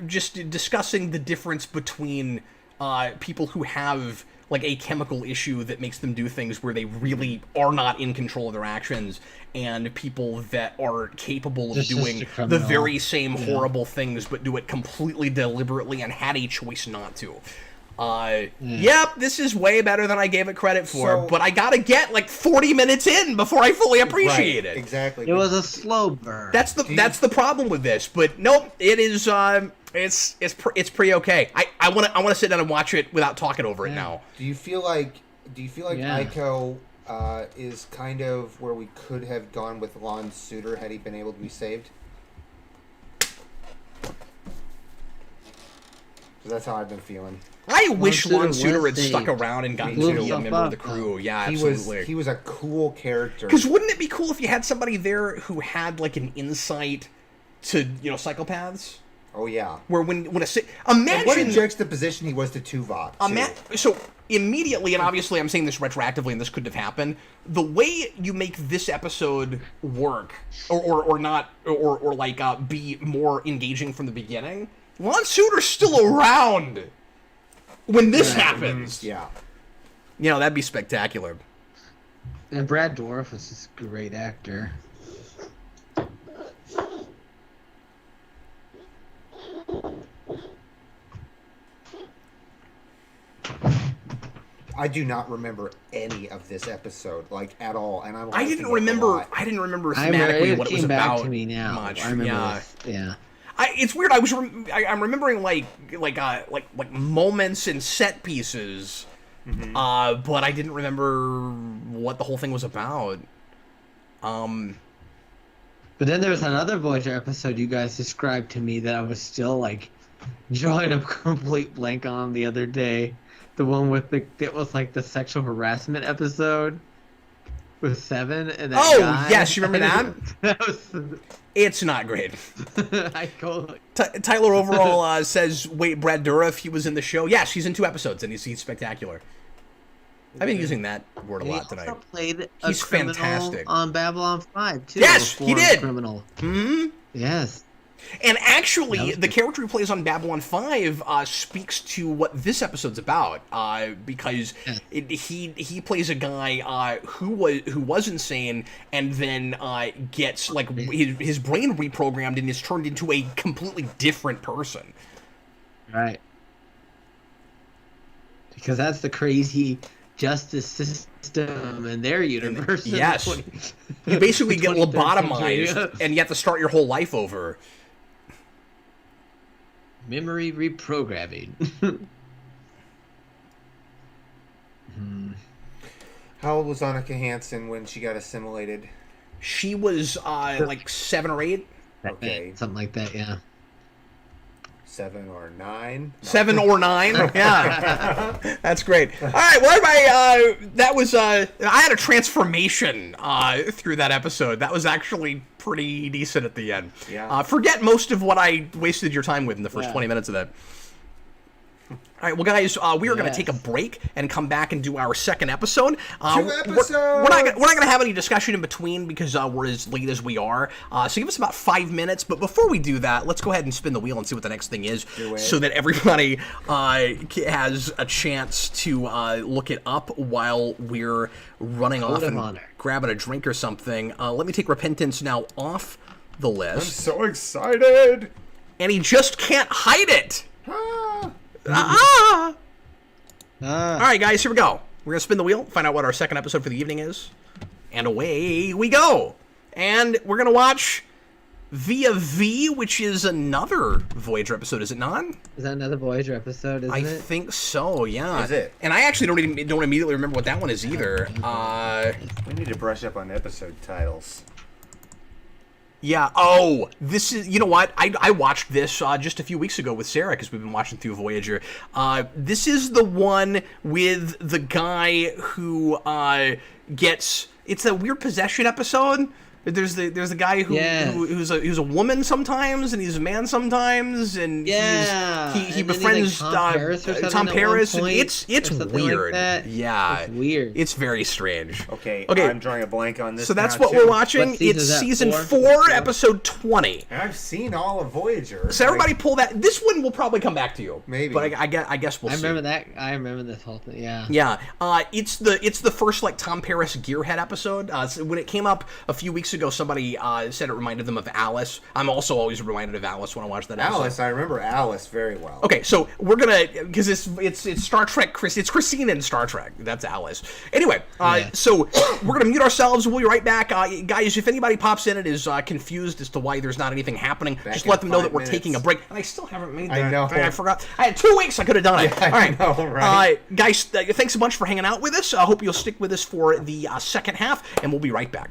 just discussing the difference between people who have like a chemical issue that makes them do things where they really are not in control of their actions, and people that are capable of doing the very same horrible things but do it completely deliberately and had a choice not to. Yep, this is way better than I gave it credit for, but I gotta get like 40 minutes in before I fully appreciate it. Exactly. It was a slow burn. That's the problem with this, but nope, it is it's pretty okay. I want to sit down and watch it without talking over it now. Do you feel like Aiko is kind of where we could have gone with Lon Suter had he been able to be saved? So that's how I've been feeling. I wish Lon Suter had stuck around and gotten to be a member of the crew. Yeah, absolutely. He was a cool character. Because wouldn't it be cool if you had somebody there who had like an insight to psychopaths? Oh yeah. Where when imagine and what a juxtaposition he was to Tuvok. So immediately, and obviously I'm saying this retroactively, and this couldn't have happened. The way you make this episode work, or not, or like be more engaging from the beginning. Lon Suter's still around when this happens. Yeah. That'd be spectacular. And Brad Dourif was just a great actor. I do not remember any of this episode, like at all, and I didn't remember thematically what it was about. Back to me now. Much. I remember this. Yeah. It's weird. I'm remembering like moments and set pieces, but I didn't remember what the whole thing was about. But then there was another Voyager episode you guys described to me that I was still like drawing a complete blank on the other day. The one with it was like the sexual harassment episode with Seven and that guy. Yes, you remember that? That was. It's not great. I totally. Tyler Overall says, "Wait, Brad Dourif, he was in the show. Yeah, she's in 2 episodes, and he's spectacular." I've been using that word a lot tonight. He also played he's fantastic on Babylon 5 too. Yes, he did. Criminal. Mm-hmm. Yes. And actually, the character who plays on Babylon 5 speaks to what this episode's about, because he plays a guy who was insane and then gets like his brain reprogrammed and is turned into a completely different person. Right. Because that's the crazy justice system in their universe. Yes. You basically get lobotomized and you have to start your whole life over. Memory reprogramming. How old was Annika Hansen when she got assimilated? She was like 7 or 8. Okay. Something like that, yeah. 7 or 9. 7 or 9. Yeah, that's great. All right, well, everybody, that was I had a transformation through that episode. That was actually pretty decent at the end. Yeah. Forget most of what I wasted your time with in the first 20 minutes of that. All right, well, guys, we are going to take a break and come back and do our second episode. 2 episodes! We're not going to have any discussion in between because we're as late as we are. So give us about 5 minutes. But before we do that, let's go ahead and spin the wheel and see what the next thing is so that everybody has a chance to look it up while we're running off and grabbing a drink or something. Let me take Repentance now off the I'm list. so excited. And he just can't hide it. Ah. Ah! Ah. All right, guys, here we go. We're going to spin the wheel, find out what our second episode for the evening is. And away we go. And we're going to watch Via V, which is another Voyager episode, is it not? Is that another Voyager episode, isn't I it? think so, yeah. Is it? And I actually don't immediately remember what that one is either. We need to brush up on episode titles. Yeah. Oh, this is. You know what? I watched this just a few weeks ago with Sarah because we've been watching through Voyager. This is the one with the guy who gets. It's a weird possession episode. There's the guy who's a woman sometimes, and he's a man sometimes, and he And befriends Tom Paris. And it's weird. Like yeah, it's weird. It's very strange. Okay, Okay. I'm drawing a blank on this. So that's now, what too. we're watching. What season It's is that? season Four? 4, episode 20. And I've seen all of Voyager. So everybody pull that. This one will probably come back to you. Maybe. But I guess we'll see. I remember that. I remember this whole thing. Yeah. Yeah, it's the first like Tom Paris Gearhead episode. So when it came up a few weeks ago, somebody said it reminded them of Alice. I'm also always reminded of Alice when I watch that episode. Alice, I remember Alice very well. Okay, so we're gonna because it's Star Trek. It's Christine in Star Trek. That's Alice. Anyway, so we're gonna mute ourselves. We'll be right back, guys. If anybody pops in and is confused as to why there's not anything happening, just let them know that we're taking a break. And I still haven't made that. I know. I forgot. I had 2 weeks. I could have done it. Yeah, All right, I know, right? guys. Thanks a bunch for hanging out with us. I hope you'll stick with us for the second half, and we'll be right back.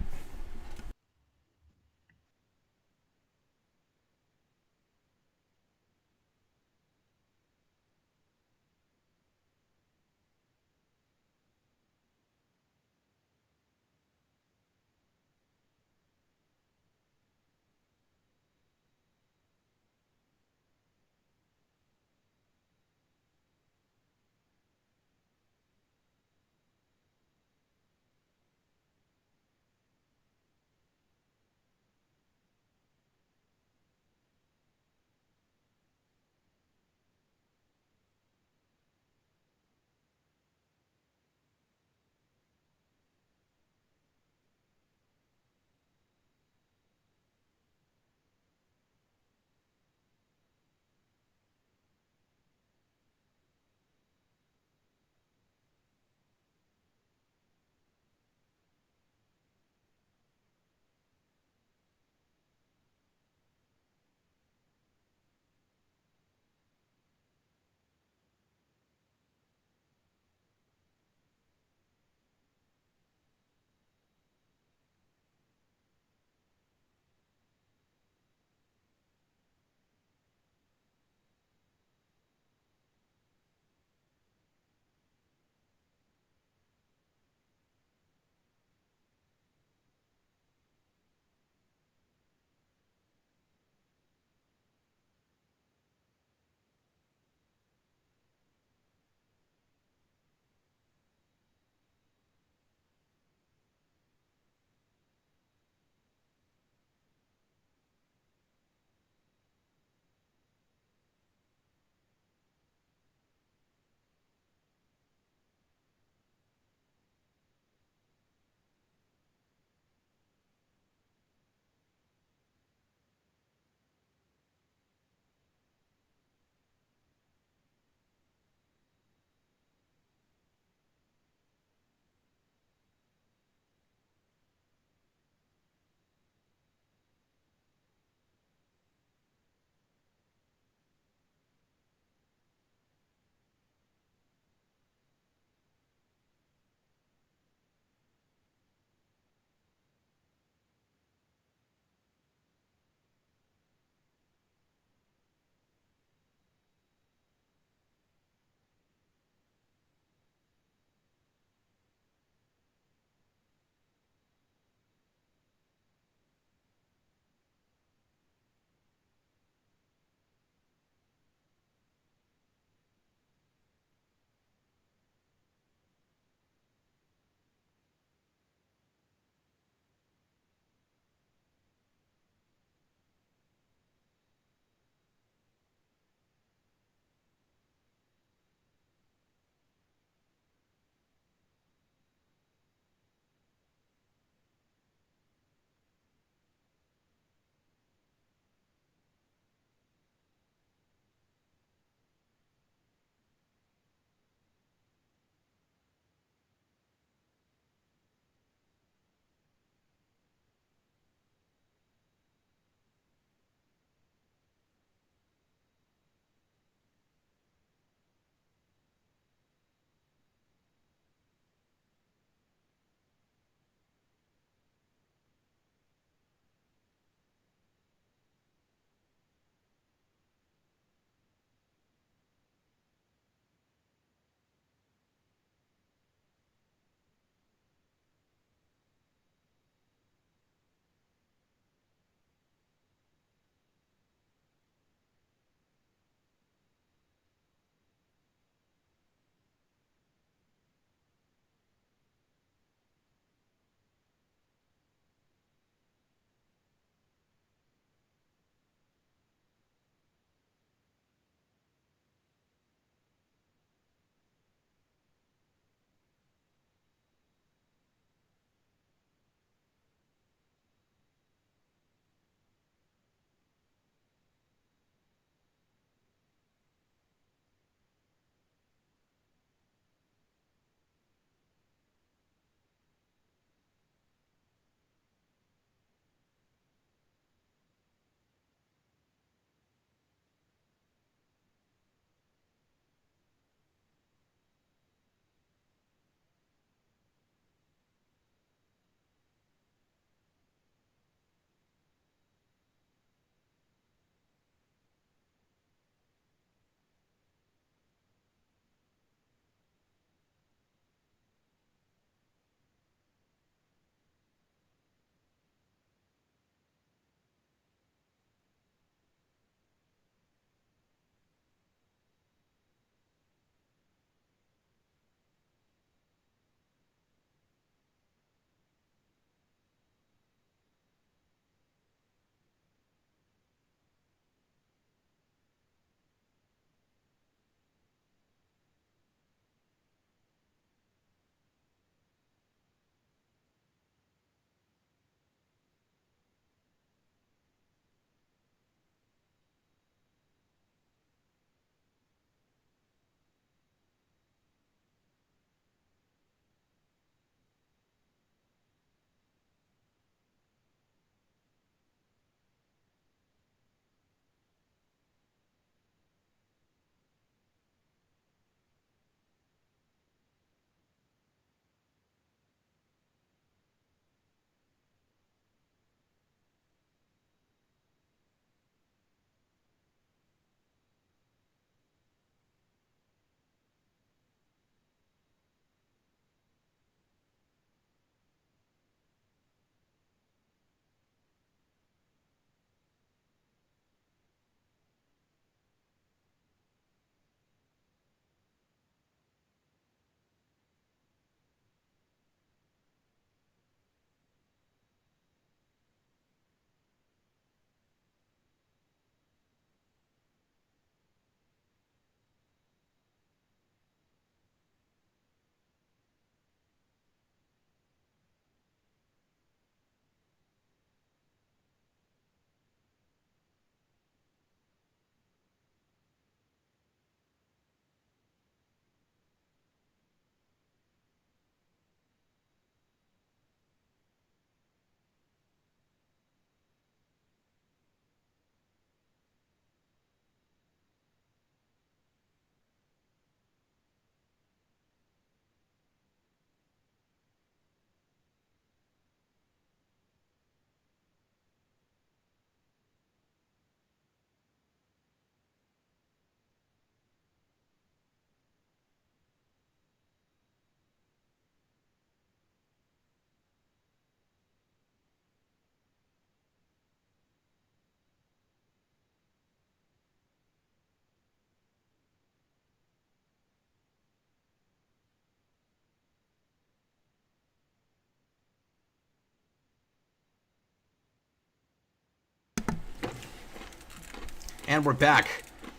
And we're back,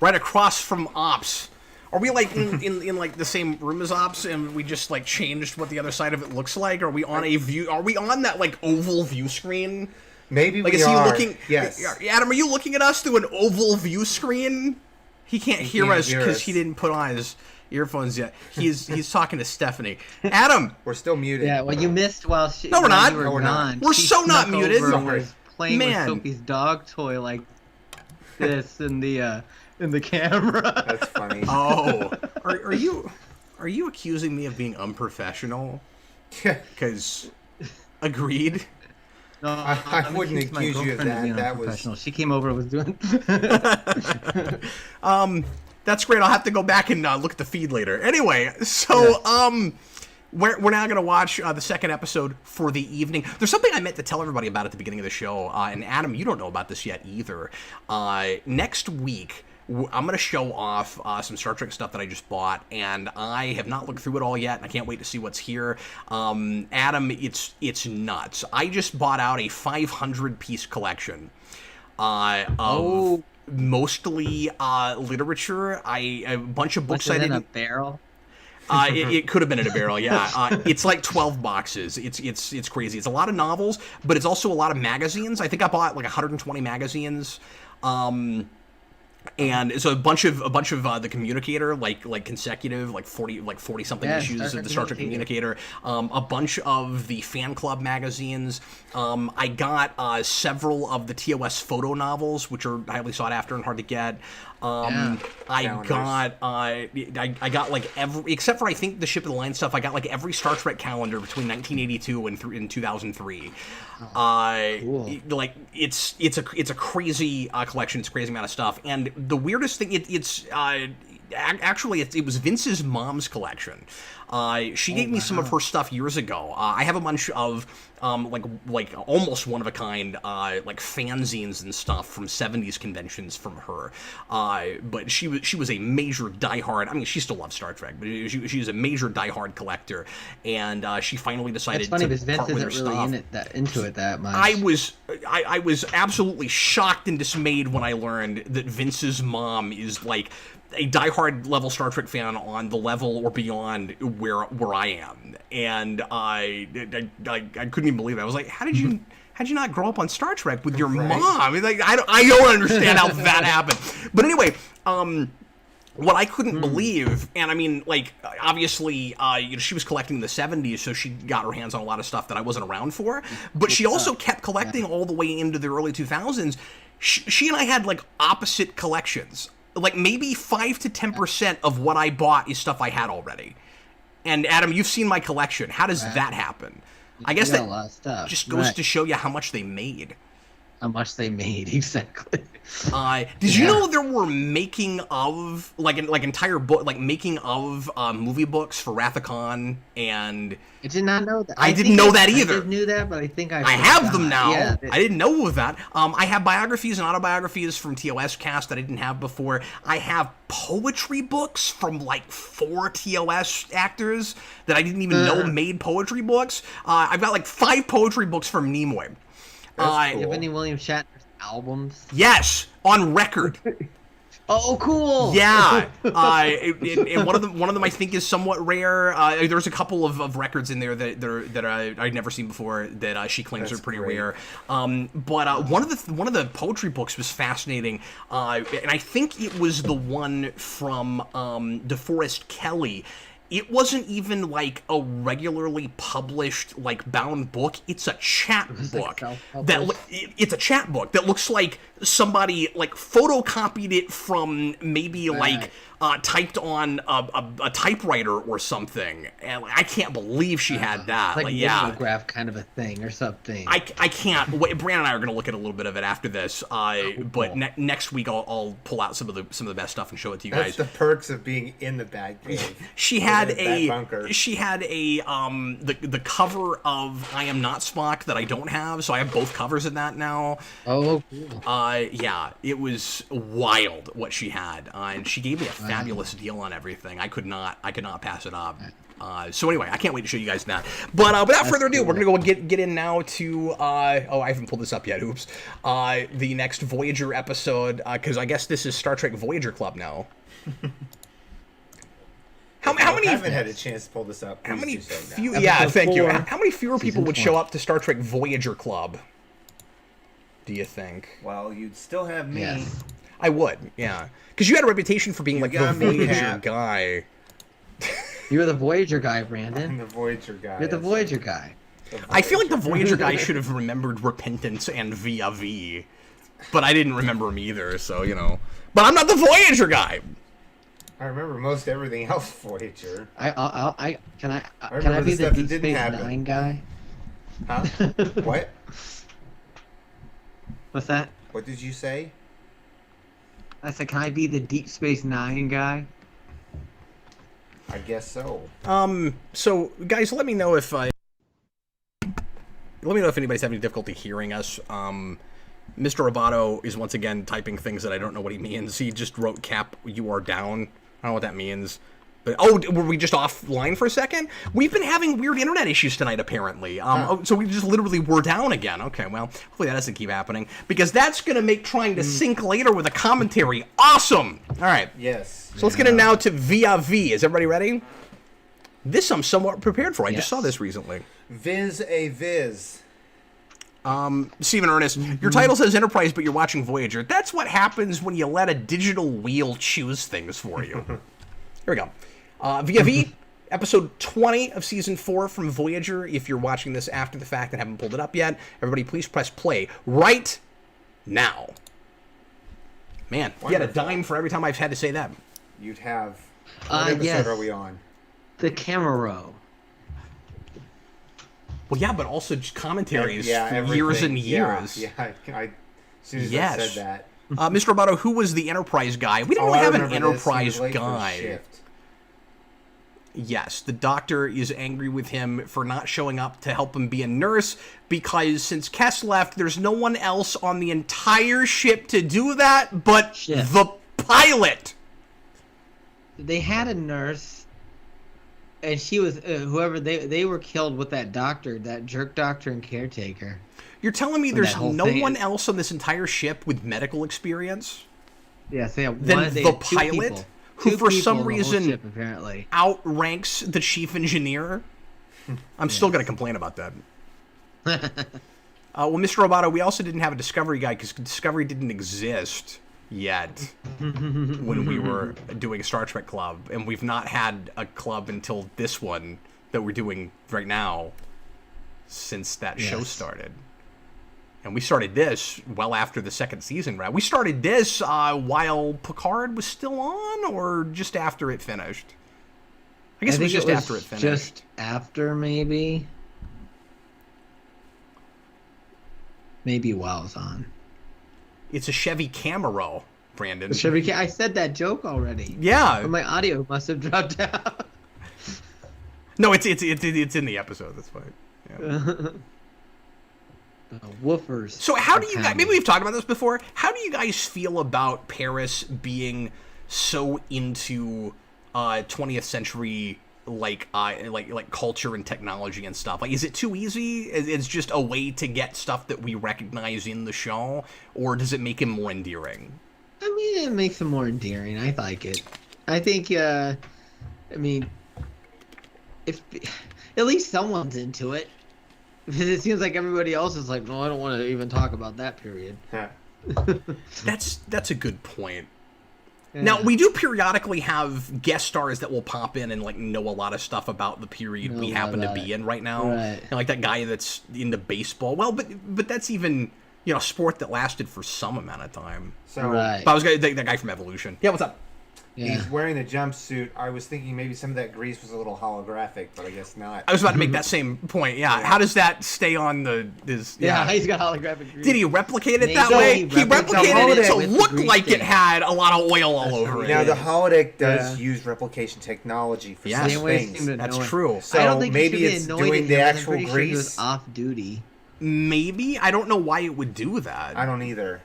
right across from Ops. Are we like in like the same room as Ops, and we just like changed what the other side of it looks like? Are we on a view? Are we on that like oval view screen? Maybe like, we is he are. looking? Yes. Adam, are you looking at us through an oval view screen? He can't hear us because he didn't put on his earphones yet. He's talking to Stephanie. Adam, we're still muted. Yeah, well, you missed while she. No, we're not. You were No, we're gone. not. We're She so not snuck muted. over and Sorry. was playing Man. with Sophie's dog toy like this in the camera. That's funny. oh, are you accusing me of being unprofessional? Because agreed. No, I I'm wouldn't accusing my accuse you of girlfriend being that. That was- unprofessional. She came over and was doing. That's great. I'll have to go back and look at the feed later. Anyway, so we're now going to watch the second episode for the evening. There's something I meant to tell everybody about at the beginning of the show, and Adam, you don't know about this yet either. Next week, I'm going to show off some Star Trek stuff that I just bought, and I have not looked through it all yet, and I can't wait to see what's here. Adam, it's nuts. I just bought out a 500-piece collection of mostly literature. A bunch of books I didn't. In a barrel. It could have been in a barrel, yeah. It's like 12 boxes. It's crazy. It's a lot of novels, but it's also a lot of magazines. I think I bought like 120 magazines. And so a bunch of the Communicator, like consecutive, like 40 something issues of the Star Trek Communicator. A bunch of the fan club magazines. I got several of the TOS photo novels, which are highly sought after and hard to get. I got like every, except for I think the Ship of the Line stuff, I got like every Star Trek calendar between 1982 and 2003. Cool. Like it's a crazy collection. It's a crazy amount of stuff. And the weirdest thing, actually it was Vince's mom's collection. She gave me some of her stuff years ago. I have a bunch of like almost one of a kind like fanzines and stuff from 70s conventions from her. But she was a major diehard. I mean, she still loves Star Trek, but she was a major diehard collector, and she finally decided It's funny to because Vince part with her isn't really stuff. into it that much. I was absolutely shocked and dismayed when I learned that Vince's mom is like a diehard level Star Trek fan on the level or beyond where I am, and I couldn't even believe it. I was like, how'd you not grow up on Star Trek with your mom? I mean, like, I don't understand how that happened. But anyway, what I couldn't believe, and I mean, like, obviously, she was collecting in the 70s, so she got her hands on a lot of stuff that I wasn't around for, but she also kept collecting all the way into the early 2000s. She and I had, like, opposite collections. Like, maybe 5 to 10% of what I bought is stuff I had already. And, Adam, you've seen my collection. How does that happen? I guess that a lot of stuff. just goes to show you how much they made. How much they made, exactly. Did you know there were making of entire book making of movie books for Wrath of Khan, and I did not know that. I didn't know that either. I knew that, but I think I have them now. Yeah, I didn't know of that. I have biographies and autobiographies from TOS cast that I didn't have before. I have poetry books from like 4 TOS actors that I didn't even know made poetry books. I've got like 5 poetry books from Nimoy. That's Do you cool. have any William Shatner's albums? Yes, on record. Oh, cool. Yeah, and one of them I think is somewhat rare. There's a couple of records in there that I'd never seen before that she claims That's are pretty great. rare. But one of the poetry books was fascinating, and I think it was the one from DeForest Kelley. It wasn't even like a regularly published like bound book. It's a chat book it's a chat book that looks like somebody like photocopied it from maybe like typed on a typewriter or something. And I can't believe she had that. Like yeah. photograph kind of a thing or something. I can't. Brandon and I are going to look at a little bit of it after this. But next week I'll pull out some of the best stuff and show it to you That's guys. the perks of being in the bag cave. She had That bunker. the cover of I Am Not Spock that I don't have, so I have both covers of that now. Oh, cool. Yeah, it was wild what she had, and she gave me a fabulous deal on everything. I could not pass it up. So anyway, I can't wait to show you guys that. But without further ado, we're going to go get in now to, I haven't pulled this up yet, oops, the next Voyager episode, because I guess this is Star Trek Voyager Club now. How many? I haven't had a chance to pull this up. How many Please few? do so now. Yeah, thank you. 4, How many fewer people would 4. show up to Star Trek Voyager Club? Do you think? Well, you'd still have me. Yes. I would, yeah, because you had a reputation for being like the got me, Voyager Cap. guy. You're the Voyager guy, I'm Brandon. the Voyager guy. You're the Voyager guy. I feel like the Voyager guy should have remembered Repentance and Via V, but I didn't remember him either. So but I'm not the Voyager guy. I remember most everything else Voyager. Can I remember be the the stuff that Deep didn't Space happen. Nine guy? Huh? What? What's that? What did you say? I said, can I be the Deep Space Nine guy? I guess so. So guys, let me know if anybody's having difficulty hearing us. Mr. Roboto is once again typing things that I don't know what he means. He just wrote "Cap, you are down." I don't know what that means. But were we just offline for a second? We've been having weird internet issues tonight, apparently. So we just literally were down again. Okay, well, hopefully that doesn't keep happening, because that's going to make trying to sync later with a commentary awesome. All right. Yes. So let's get in now to Via V. Is everybody ready? This I'm somewhat prepared for. I just saw this recently. Viz a viz. Stephen Ernest, your title says Enterprise, but you're watching Voyager. That's what happens when you let a digital wheel choose things for you. Here we go. Via V, episode 20 of season 4 from Voyager. If you're watching this after the fact and haven't pulled it up yet, everybody please press play right now. Man, you had a dime for every time I've had to say that. You'd have. What episode yes. are we on? The camera row. Well, yeah, but also just commentaries Yeah, for everything. years and years. Yeah, as soon as Yes. I said that. Mr. Roboto, who was the Enterprise guy? We don't really I have an remember this. He Enterprise was late for guy. shift. Yes, the doctor is angry with him for not showing up to help him be a nurse, because since Kess left, there's no one else on the entire ship to do that but the pilot. They had a nurse, and she was whoever they were killed with that doctor, that jerk doctor and caretaker. You're telling me there's no thing. one else on this entire ship with medical experience? Yes, they have Than one. They the had two pilot, people. who Two for people some on the whole reason ship, apparently outranks the chief engineer? I'm still going to complain about that. Well, Mr. Roboto, we also didn't have a Discovery guy because Discovery didn't exist yet when we were doing Star Trek Club, and we've not had a club until this one that we're doing right now since that show started. And we started this well after the second season, right? We started this while Picard was still on, or just after it finished? I guess it was just after it finished. Just after, maybe. Maybe while it was on. It's a Chevy Camaro, Brandon. I said that joke already. Yeah. But my audio must have dropped out. No, it's in the episode. That's fine. Yeah. Woofers. So how do you guys, maybe we've talked about this before, how do you guys feel about Paris being so into 20th century like culture and technology and stuff? Like, is it too easy? It's just a way to get stuff that we recognize in the show, or does it make him more endearing? I mean, it makes him more endearing. I like it. I think I mean, if at least someone's into it. It seems like everybody else is like, no, I don't want to even talk about that period. That's a good point. Yeah. Now, we do periodically have guest stars that will pop in and like know a lot of stuff about the period we happen to be in right now. Right. And like that guy that's into baseball. Well, but that's even, a sport that lasted for some amount of time. So Right. But I was that guy from Evolution. Yeah, what's up? Yeah. he's wearing the jumpsuit. I was thinking maybe some of that grease was a little holographic, but I guess not. I was about to make that same point. Yeah. How does that stay on He's got holographic grease. Did he replicate it Maybe that so way? he He replicated it to with the look grease like it stain. had a lot of oil all over it. Now the holodeck does use replication technology for Yes. some They things. seem to That's know it. true. So I don't think maybe he should be it's annoyed doing at the him. actual I'm pretty sure he grease. was off duty. Maybe. I don't know why it would do that. I don't either.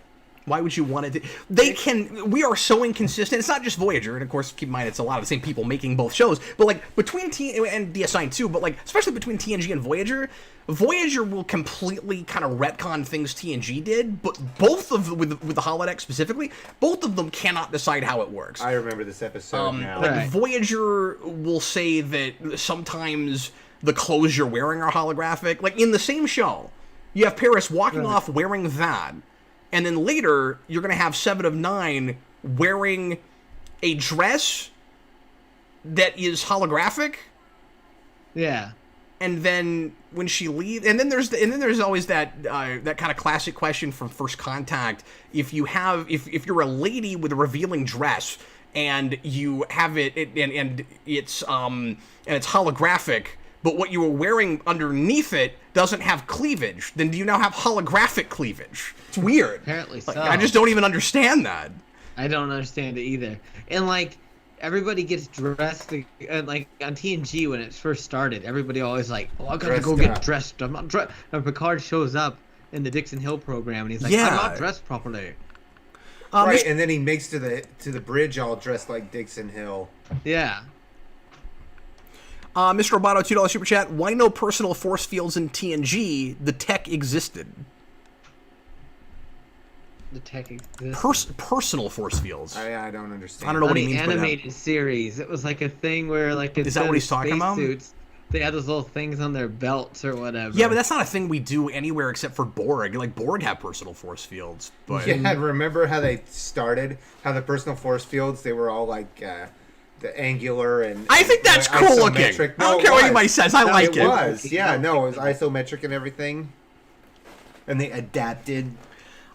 Why would you want it to? They can. We are so inconsistent. It's not just Voyager, and of course, keep in mind it's a lot of the same people making both shows. But like between and DS9 too. But like especially between TNG and Voyager, Voyager will completely kind of retcon things TNG did. But both of with the holodeck specifically, both of them cannot decide how it works. I remember this episode now. Like Voyager will say that sometimes the clothes you're wearing are holographic. Like in the same show, you have Paris walking off wearing that. And then later, you're going to have 7 of 9 wearing a dress that is holographic. Yeah. And then when she leaves, and then there's always that that kind of classic question from First Contact. If you're a lady with a revealing dress and you have it and it's holographic, but what you were wearing underneath it doesn't have cleavage, then do you now have holographic cleavage? It's weird. Apparently so. Like, I just don't even understand that. I don't understand it either. And like everybody gets dressed like on TNG when it first started. Everybody always like, "Oh, I gotta go get dressed. I'm not dressed." And Picard shows up in the Dixon Hill program, and he's like, "I'm not dressed properly." Right, and then he makes to the bridge all dressed like Dixon Hill. Yeah. Mr. Roboto, $2 super chat. Why no personal force fields in TNG? The tech existed. The tech existed. Personal force fields. I don't understand. I don't know what he means by that. On the animated series, it was like a thing where like is that what he's talking about? Suits, they had those little things on their belts or whatever. Yeah, but that's not a thing we do anywhere except for Borg. Like Borg have personal force fields. But yeah, remember how they started? How the personal force fields, they were all like the angular and I think that's cool looking. I don't care what anybody says. I like it. It was. Yeah, no, it was isometric and everything. And they adapted.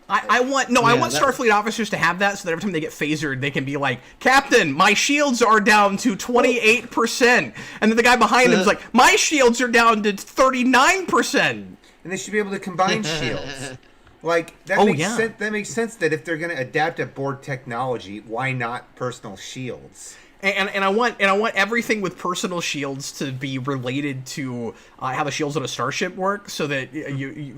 I want Starfleet officers to have that so that every time they get phasered, they can be like, Captain, my shields are down to 28%. And then the guy behind him's like, my shields are down to 39%. And they should be able to combine shields. Like, that makes sense. That makes sense that if they're going to adapt a Borg technology, why not personal shields? And I want everything with personal shields to be related to how the shields on a starship work, so that you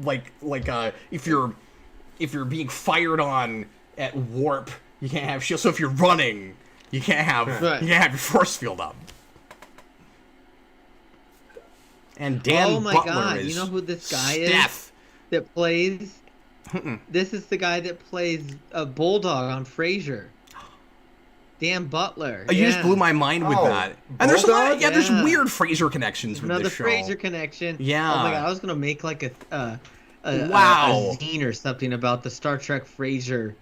if you're being fired on at warp, you can't have shields. So if you're running, you can't have your force field up. And Dan Butler is you know who this guy Steph. Is that plays? This is the guy that plays a Bulldog on Frasier. Dan Butler. You just blew my mind with that. And there's there's weird Frasier connections with this show. Another Frasier connection. Yeah. Oh my god, I was gonna make like a zine or something about the Star Trek Frasier.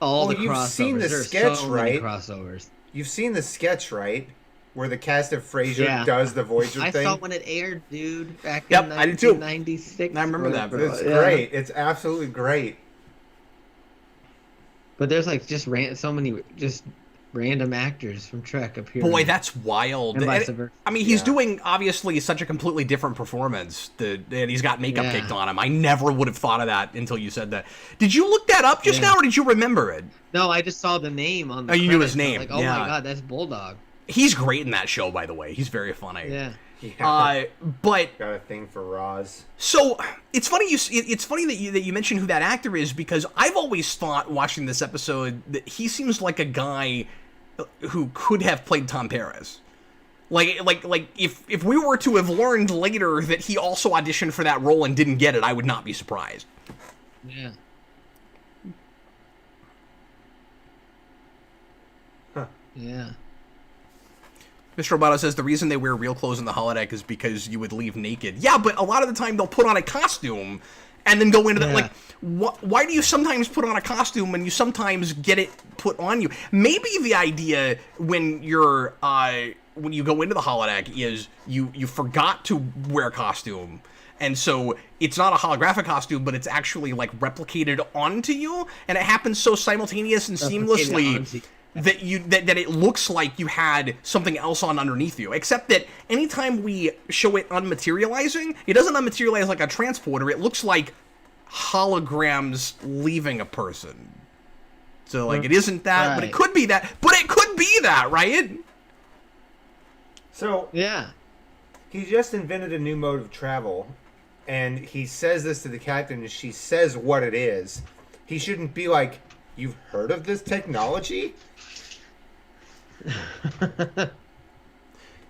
The crossovers. You've seen the sketch, right? Crossovers. You've seen the sketch, right? Where the cast of Frasier does the Voyager thing. I saw when it aired, dude, back in 1996. I remember that. It's great. It's absolutely great. But there's like so many random actors from Trek appearing. Boy, that's wild. And vice versa. I mean, he's doing obviously such a completely different performance, and he's got makeup caked on him. I never would have thought of that until you said that. Did you look that up just now, or did you remember it? No, I just saw the name on the you knew his name. Like, oh my god, that's Bulldog. He's great in that show, by the way. He's very funny. Yeah. But got a thing for Roz. So it's funny that you mentioned who that actor is, because I've always thought watching this episode that he seems like a guy who could have played Tom Paris. Like if we were to have learned later that he also auditioned for that role and didn't get it, I would not be surprised. Yeah. Huh. Yeah. Mr. Roboto says the reason they wear real clothes in the holodeck is because you would leave naked. Yeah, but a lot of the time they'll put on a costume and then go into that. Like, why do you sometimes put on a costume and you sometimes get it put on you? Maybe the idea when you're when you go into the holodeck is you forgot to wear a costume, and so it's not a holographic costume, but it's actually like replicated onto you, and it happens so simultaneous and seamlessly that it looks like you had something else on underneath you. Except that anytime we show it unmaterializing, it doesn't unmaterialize like a transporter. It looks like holograms leaving a person. So like it isn't that, but it could be that. But it could be that, right? So yeah, he just invented a new mode of travel, and he says this to the captain, and she says what it is. He shouldn't be like, you've heard of this technology?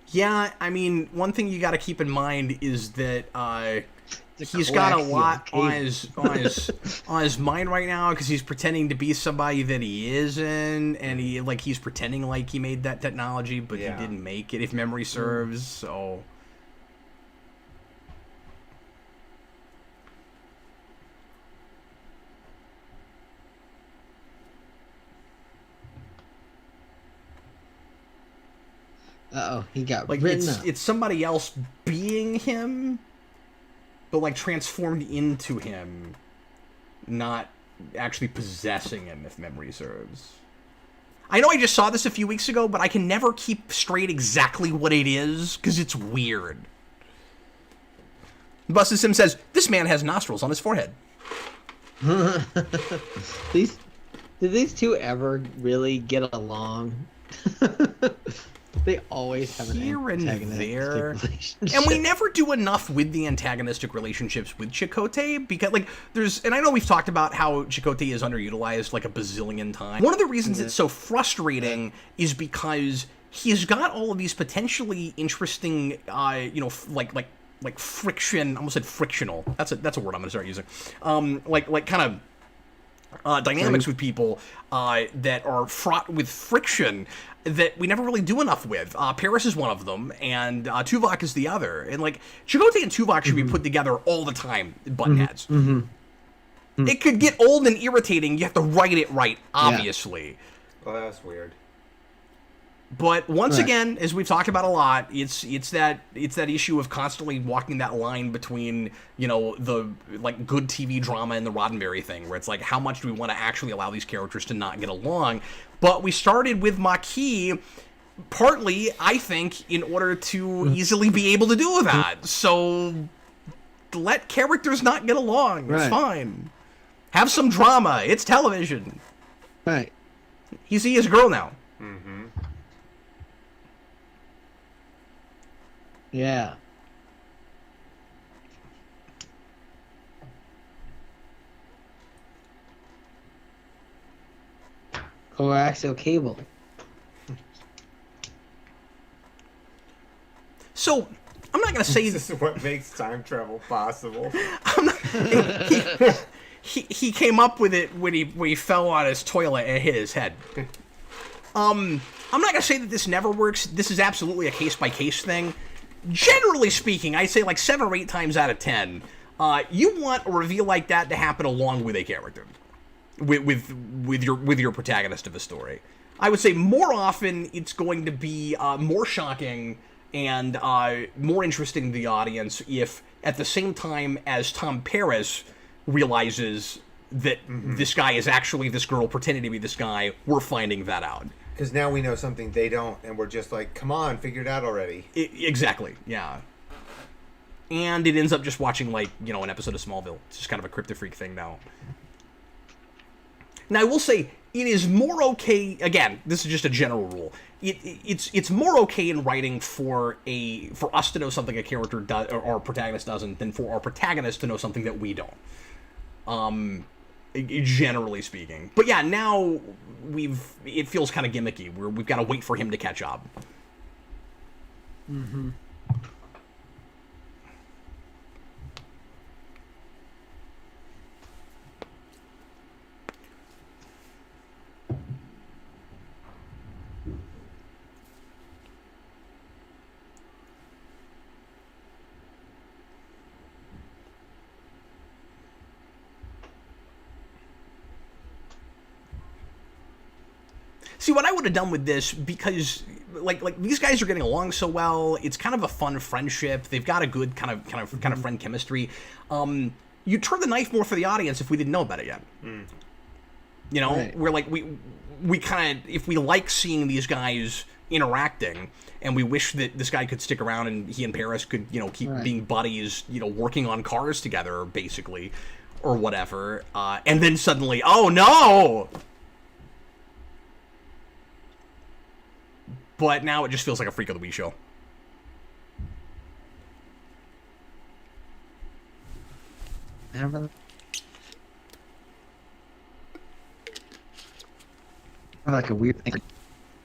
Yeah, I mean, one thing you got to keep in mind is that he's got a coaxial lot cable. on his mind right now because he's pretending to be somebody that he isn't, and he's pretending like he made that technology, but Yeah. he didn't make it, if memory serves. So. Uh-oh, he got Like written up. it's somebody else being him, but like transformed into him, not actually possessing him, if memory serves. I know I just saw this a few weeks ago, but I can never keep straight exactly what it is because it's weird. Busted Sim says this man has nostrils on his forehead. Did these two ever really get along? They always have an Here and antagonistic there. relationship. And we never do enough with the antagonistic relationships with Chakotay because, like, and I know we've talked about how Chakotay is underutilized like a bazillion times. One of the reasons it's so frustrating is because he's got all of these potentially interesting, like friction. I almost said frictional. That's a word I'm gonna start using. Like kind of. Dynamics with people that are fraught with friction that we never really do enough with. Paris is one of them, and Tuvok is the other. And like Chakotay and Tuvok should be put together all the time, buttonheads. It could get old and irritating. You have to write it right, obviously. Well, that's weird. But once Right. again, as we've talked about a lot, it's that issue of constantly walking that line between, you know, the like good TV drama and the Roddenberry thing, where it's like, how much do we want to actually allow these characters to not get along? But we started with Maquis, partly, I think, in order to easily be able to do that. So let characters not get along. It's Right. fine. Have some drama. It's television. Right. He's his girl now. Yeah. Coaxial cable. So, I'm not going to say This is what makes time travel possible. he came up with it when he fell on his toilet and hit his head. I'm not gonna say that this never works. This is absolutely a case-by-case thing. Generally speaking, I'd say like 7 or 8 times out of 10, you want a reveal like that to happen along with a character, with your protagonist of a story. I would say more often it's going to be more shocking and more interesting to the audience if, at the same time as Tom Paris realizes that this guy is actually this girl pretending to be this guy, we're finding that out. Because now we know something they don't, and we're just like, come on, figure it out already. Exactly, yeah. And it ends up just watching, like, you know, an episode of Smallville. It's just kind of a Crypto Freak thing now. Now, I will say, it is more okay, again, this is just a general rule, it's more okay in writing for us to know something a character does, or our protagonist doesn't, than for our protagonist to know something that we don't. Generally speaking. But yeah, now it feels kind of gimmicky. We've got to wait for him to catch up. Mm-hmm. See, what I would have done with this, because like these guys are getting along so well, it's kind of a fun friendship. They've got a good kind of friend chemistry. You turn the knife more for the audience if we didn't know about it yet. You know, Right. we're like we kind of, if we like seeing these guys interacting, and we wish that this guy could stick around and he and Paris could, you know, keep Right. being buddies, you know, working on cars together, basically, or whatever. And then suddenly, oh no! But now it just feels like a Freak of the Week show. have like a weird thing.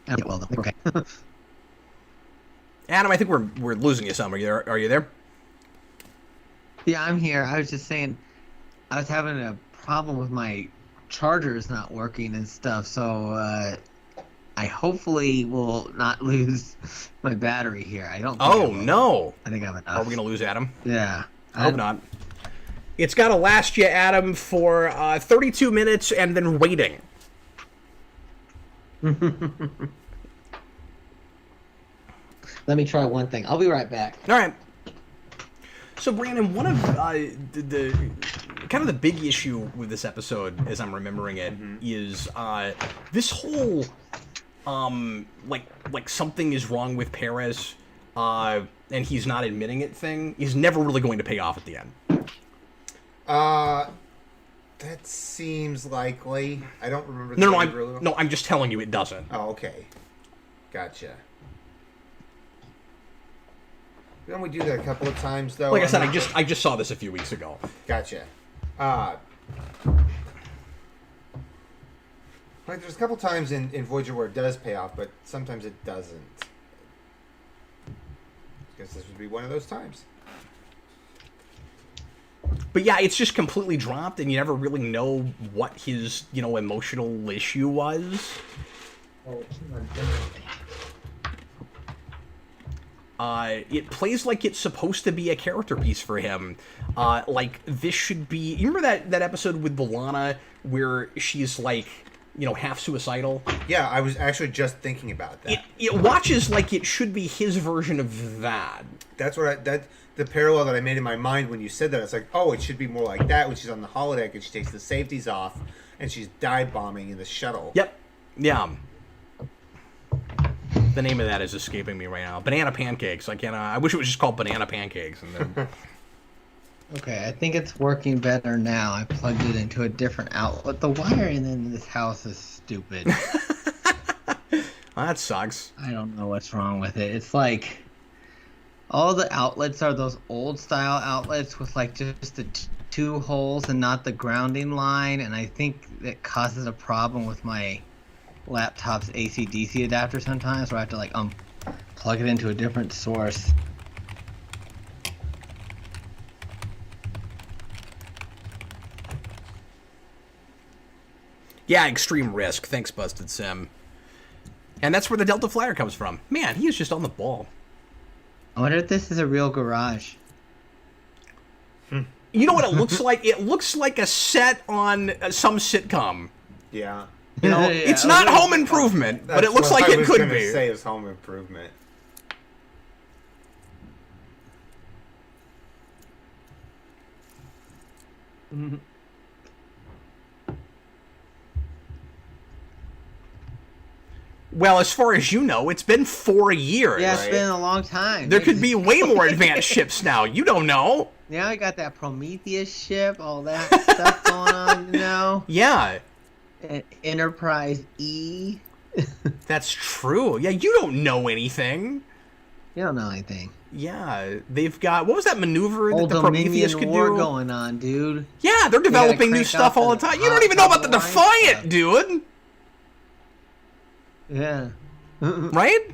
I don't get well though. Okay. Adam, I think we're losing you some. Are you there? Yeah, I'm here. I was just saying, I was having a problem with my chargers not working and stuff, so I hopefully will not lose my battery here. I don't think I will. No. I think I have enough. Are we going to lose Adam? Yeah. I hope not. It's got to last you, Adam, for 32 minutes and then waiting. Let me try one thing. I'll be right back. All right. So, Brandon, one of the kind of the big issue with this episode, as I'm remembering it, is this whole like something is wrong with Perez, and he's not admitting it thing is never really going to pay off at the end. That seems likely. I don't remember. No, I'm just telling you it doesn't. Oh, okay. Gotcha. Don't we do that a couple of times though? Like I said, I just saw this a few weeks ago. Gotcha. Like there's a couple times in Voyager where it does pay off, but sometimes it doesn't. I guess this would be one of those times. But yeah, it's just completely dropped, and you never really know what his, emotional issue was. It plays like it's supposed to be a character piece for him. Like, this should be... You remember that episode with B'Elanna where she's, like, half suicidal? Yeah, I was actually just thinking about that. It watches like it should be his version of that. That's what the parallel that I made in my mind when you said that. It's like, oh, it should be more like that when she's on the holodeck and she takes the safeties off and she's dive bombing in the shuttle. Yep. Yeah. The name of that is escaping me right now. Banana pancakes. I wish it was just called banana pancakes. And then... Okay, I think it's working better now. I plugged it into a different outlet. The wiring in this house is stupid. That sucks. I don't know what's wrong with it. It's like all the outlets are those old style outlets with like just the two holes and not the grounding line, and I think it causes a problem with my laptop's AC/DC adapter sometimes, where I have to like plug it into a different source. Yeah, extreme risk. Thanks, Busted Sim. And that's where the Delta Flyer comes from. Man, he is just on the ball. I wonder if this is a real garage. You know what it looks like? It looks like a set on some sitcom. Yeah. Yeah, it's not Home Improvement, but it looks like it could be. Say it's Home Improvement. Well, as far as you know, it's been 4 years. Yeah, it's been a long time. There could be way more advanced ships now. You don't know. Now we got that Prometheus ship, all that stuff going on, Yeah. And Enterprise E. That's true. Yeah, you don't know anything. You don't know anything. Yeah, they've got... What was that maneuver Old that the Prometheus Dominion could War do? going on, dude. Yeah, they're developing new stuff all the time. You don't even know about the Defiant, dude. Yeah. Right?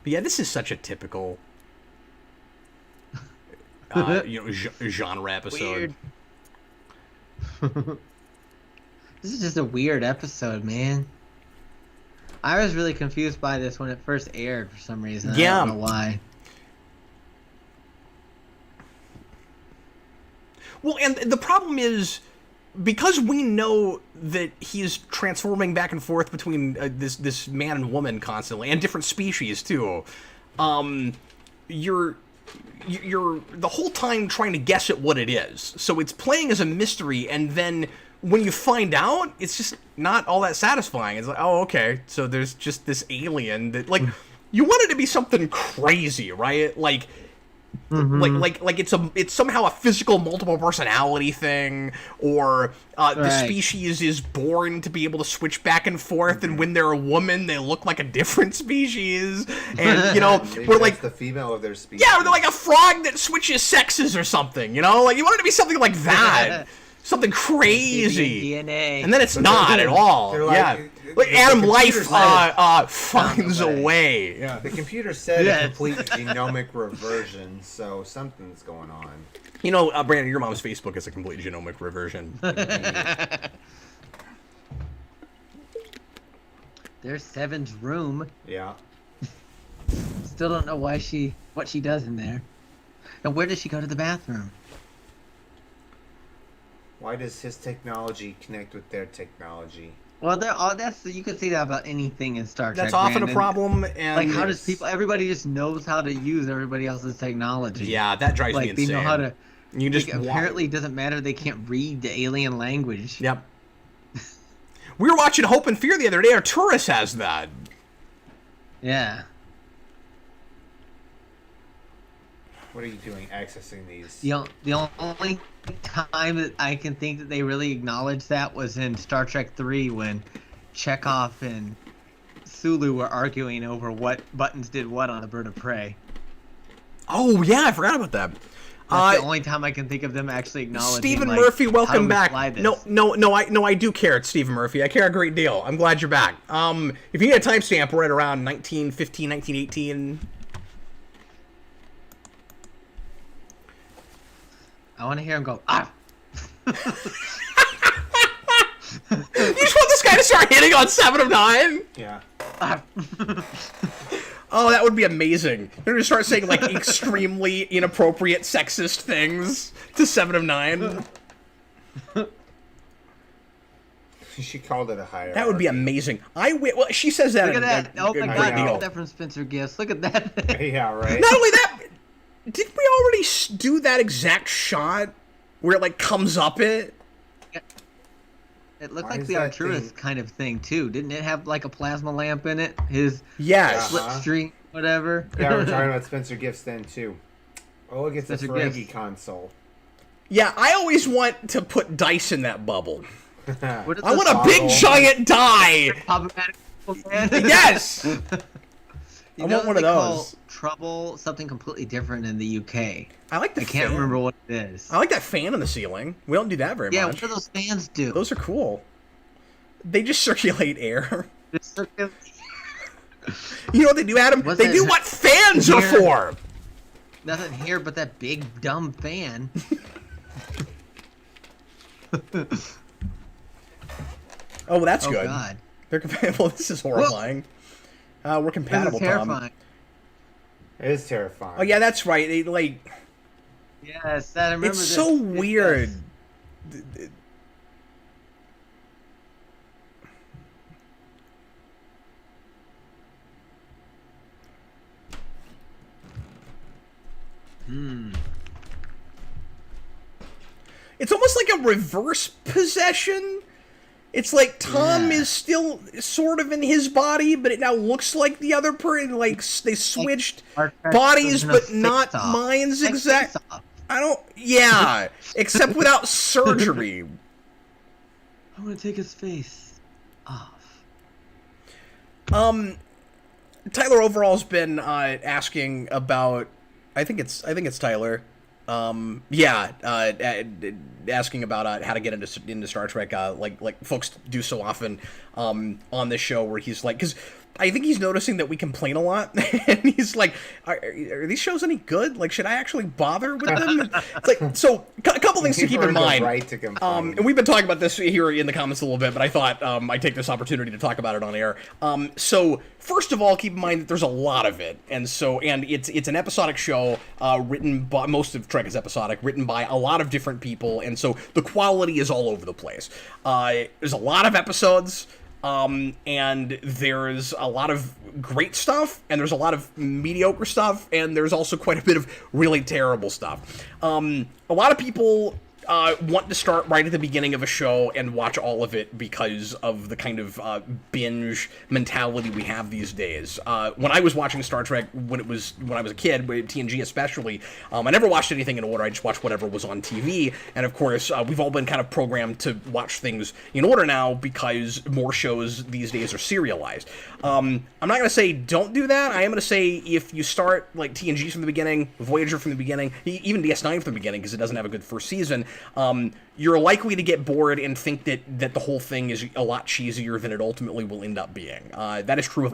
But yeah, this is such a typical genre episode. Weird. This is just a weird episode, man. I was really confused by this when it first aired for some reason. Yeah. I don't know why. Well, and the problem is, because we know that he's transforming back and forth between this man and woman constantly, and different species too, you're the whole time trying to guess at what it is. So it's playing as a mystery, and then when you find out, it's just not all that satisfying. It's like, oh, okay, so there's just this alien that, like, you want it to be something crazy, right? Like, like it's somehow a physical multiple personality thing, or the species is born to be able to switch back and forth, and when they're a woman, they look like a different species, and we're like the female of their species. Yeah, or they're like a frog that switches sexes or something. Like you want it to be something like that. Something crazy, DNA. And then it's not at all. Like Adam Life finds a way. Yeah, the computer said a complete genomic reversion, so something's going on. Brandon, your mom's Facebook is a complete genomic reversion. There's Seven's room. Yeah. Still don't know what she does in there. And where does she go to the bathroom? Why does his technology connect with their technology? Well, you could say that about anything in Star Trek. That's often a problem. And like, how does everybody just knows how to use everybody else's technology? Yeah, that drives me insane. They know how to. You just apparently, it doesn't matter. They can't read the alien language. Yep. We were watching Hope and Fear the other day. Arturus has that. Yeah. What are you doing accessing these? The only time that I can think that they really acknowledged that was in Star Trek 3 when Chekhov and Sulu were arguing over what buttons did what on a bird of prey. Oh, yeah, I forgot about that. That's the only time I can think of them actually acknowledging. Stephen Murphy, welcome back. No, I do care. It's Stephen Murphy. I care a great deal. I'm glad you're back. If you need a timestamp, we're at around 1915, 1918. I want to hear him go, ah! You just want this guy to start hitting on 7 of 9? Yeah. Ah. Oh, that would be amazing. They're going to start saying, like, extremely inappropriate sexist things to 7 of 9. She called it a hierarchy. That would be amazing. Well, she says that. Look at that. Oh my God, look at that from Spencer Gifts. Look at that. Yeah, right. Not only that, did we already do that exact shot where it, like, comes up it? It looked like the Arturus kind of thing, too. Didn't it have, like, a plasma lamp in it? His slipstream, whatever. Yeah, we're talking about Spencer Gifts then, too. Oh, it gets a Ferengi console. Yeah, I always want to put dice in that bubble. I want bottle? A big giant die! Yes! I want one of those. Trouble something completely different in the UK. I like the I can't remember what it is. I like that fan in the ceiling. We don't do that very much. Yeah, what do those fans do? Those are cool. They just circulate air. You know what they do, Adam? They do what fans are for! Nothing here but that big, dumb fan. Oh, well, that's good. God. They're compatible. This is horrifying. We're compatible, this is terrifying. Tom. It is terrifying. Oh, yeah, that's right. They, like... Yes, I remember it's this. So weird. It's almost like a reverse possession. It's like Tom is still sort of in his body, but it now looks like the other person. Like they switched bodies, but not minds exact. I don't. Yeah, except without surgery. I'm gonna take his face off. Tyler Overall's been asking about. I think it's Tyler. Asking about how to get into Star Trek, like folks do so often on this show, where he's like, because I think he's noticing that we complain a lot, and he's like, are these shows any good? Like, should I actually bother with them? It's like, so a couple things to keep in mind. Right to complain. And we've been talking about this here in the comments a little bit, but I thought I'd take this opportunity to talk about it on air. So first of all, keep in mind that there's a lot of it, and it's an episodic show written by, most of Trek is episodic, written by a lot of different people, and so the quality is all over the place. There's a lot of episodes. And there's a lot of great stuff, and there's a lot of mediocre stuff, and there's also quite a bit of really terrible stuff. A lot of people want to start right at the beginning of a show and watch all of it because of the kind of binge mentality we have these days. When I was watching Star Trek when I was a kid, with TNG especially, I never watched anything in order. I just watched whatever was on TV. And of course, we've all been kind of programmed to watch things in order now because more shows these days are serialized. I'm not going to say don't do that. I am going to say if you start like TNG from the beginning, Voyager from the beginning, even DS9 from the beginning because it doesn't have a good first season, you're likely to get bored and think that the whole thing is a lot cheesier than it ultimately will end up being. That is true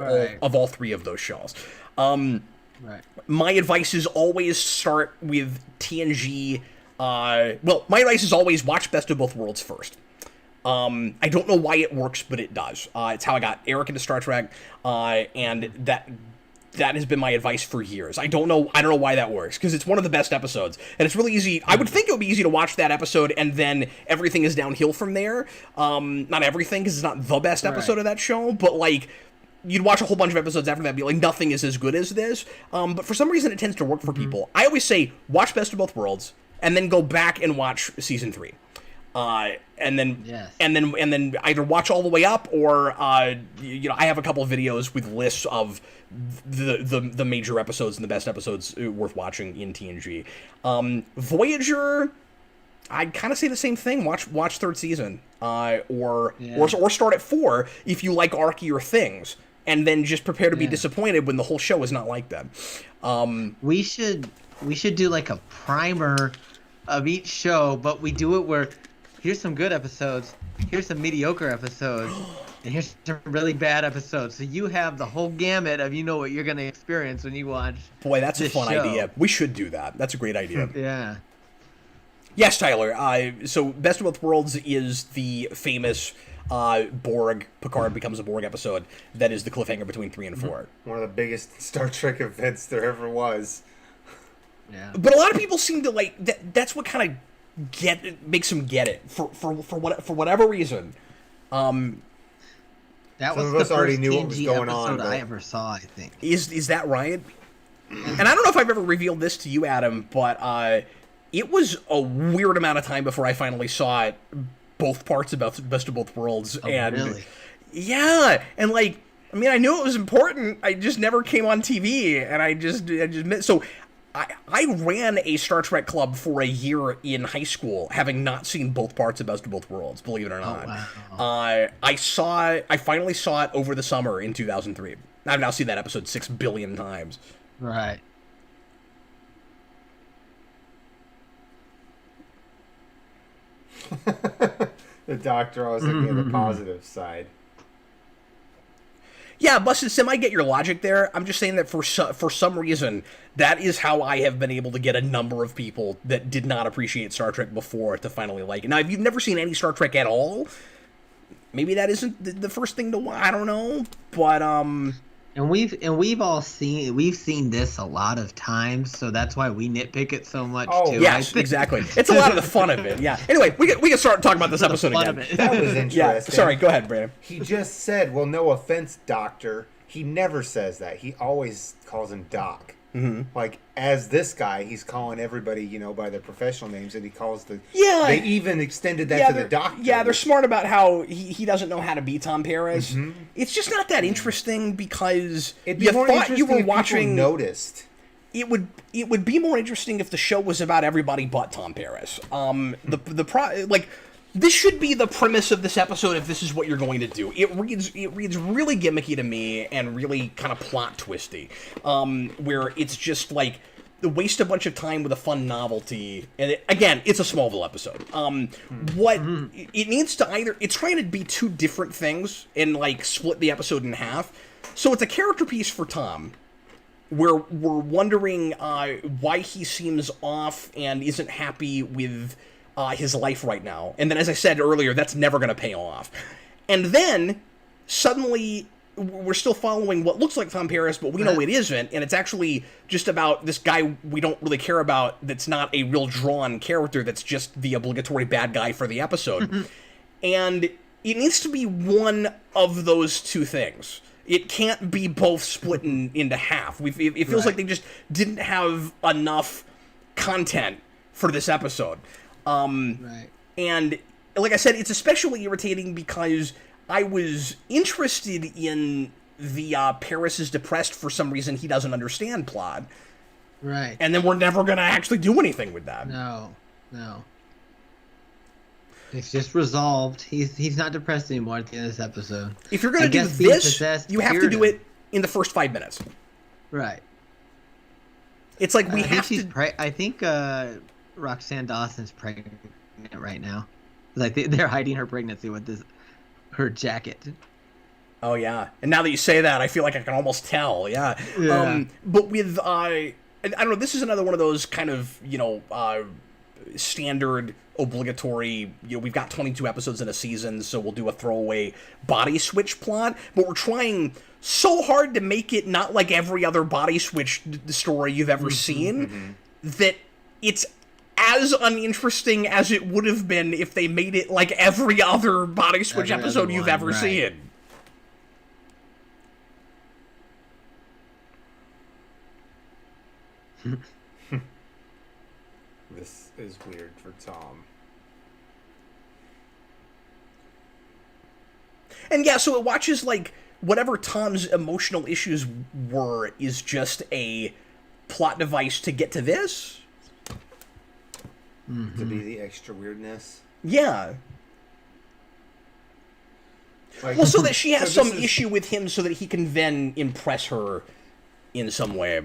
of all three of those shows. My advice is always start with TNG. My advice is always watch Best of Both Worlds first. I don't know why it works, but it does. It's how I got Eric into Star Trek, and that has been my advice for years. I don't know why that works, because it's one of the best episodes, and it's really easy. I would think it would be easy to watch that episode, and then everything is downhill from there. Not everything, because it's not the best episode of that show, but like, you'd watch a whole bunch of episodes after that and be like, nothing is as good as this. But for some reason, it tends to work for people. I always say, watch Best of Both Worlds, and then go back and watch Season 3. And then either watch all the way up or I have a couple of videos with lists of the major episodes and the best episodes worth watching in TNG. Voyager, I'd kind of say the same thing. Watch third season, or start at 4 if you like arcier things, and then just prepare to be disappointed when the whole show is not like that. We should do like a primer of each show, but we do it where here's some good episodes, here's some mediocre episodes, and here's some really bad episodes. So you have the whole gamut of what you're going to experience when you watch. Boy, that's a fun idea. We should do that. That's a great idea. Yeah. Yes, Tyler. So Best of Both Worlds is the famous Picard becomes a Borg episode that is the cliffhanger between 3 and 4. One of the biggest Star Trek events there ever was. Yeah. But a lot of people seem to like that. That's what kind of makes them get it for whatever reason. That was some of us already knew what was going on. But I ever saw, I think. Is that right? And I don't know if I've ever revealed this to you, Adam, but it was a weird amount of time before I finally saw it. Both parts about Best of Both Worlds, and really? Yeah, and like, I mean, I knew it was important. I just never came on TV, and I just missed. So I ran a Star Trek club for a year in high school, having not seen both parts of Best of Both Worlds, believe it or not. Oh, wow. I finally saw it over the summer in 2003. I've now seen that episode 6 billion times. Right. The doctor always looking at the positive side. Yeah, Busted Sim, I get your logic there. I'm just saying that for some reason, that is how I have been able to get a number of people that did not appreciate Star Trek before to finally like it. Now, if you've never seen any Star Trek at all, maybe that isn't the first thing to watch. I don't know, but And we've seen this a lot of times, so that's why we nitpick it so much too. Yes, exactly. It's a lot of the fun of it. Yeah. Anyway, we can start talking about this episode again. That was interesting. Yeah. Sorry, go ahead, Brandon. He just said, "Well, no offense, Doctor." He never says that. He always calls him Doc. Mm-hmm. Like, as this guy, he's calling everybody, by their professional names, and he calls the... Yeah. They even extended that to the Doctor. Yeah, they're smart about how he doesn't know how to be Tom Paris. Mm-hmm. It's just not that interesting because It'd be more thought you were if watching... people noticed. It would be more interesting if the show was about everybody but Tom Paris. This should be the premise of this episode if this is what you're going to do. It reads really gimmicky to me and really kind of plot twisty, where it's just like waste a bunch of time with a fun novelty. And it's a Smallville episode. It needs to it's trying to be two different things and like split the episode in half. So it's a character piece for Tom, where we're wondering why he seems off and isn't happy with his life right now. And then, as I said earlier, that's never going to pay off. And then, suddenly, we're still following what looks like Tom Paris, but we know it isn't, and it's actually just about this guy we don't really care about that's not a real drawn character, that's just the obligatory bad guy for the episode. And it needs to be one of those two things. It can't be both split into half. It feels like they just didn't have enough content for this episode. Right. And like I said, it's especially irritating because I was interested in the Paris is depressed for some reason he doesn't understand plot. Right. And then we're never going to actually do anything with that. No. It's just resolved. He's not depressed anymore at the end of this episode. If you're going to do this, you have to do it in the first 5 minutes. Right. It's like we have to... I think Roxanne Dawson's pregnant right now. Like they're hiding her pregnancy with her jacket. Oh, yeah. And now that you say that, I feel like I can almost tell. Yeah. But with... I don't know, this is another one of those kind of, standard, obligatory, we've got 22 episodes in a season, so we'll do a throwaway body switch plot, but we're trying so hard to make it not like every other body switch story you've ever seen, that it's as uninteresting as it would have been if they made it like every other body switch episode you've ever seen. This is weird for Tom. And yeah, so it watches like whatever Tom's emotional issues were is just a plot device to get to this. To be the extra weirdness. Yeah. Like, Well, so that she has some issue with him so that he can then impress her in some way.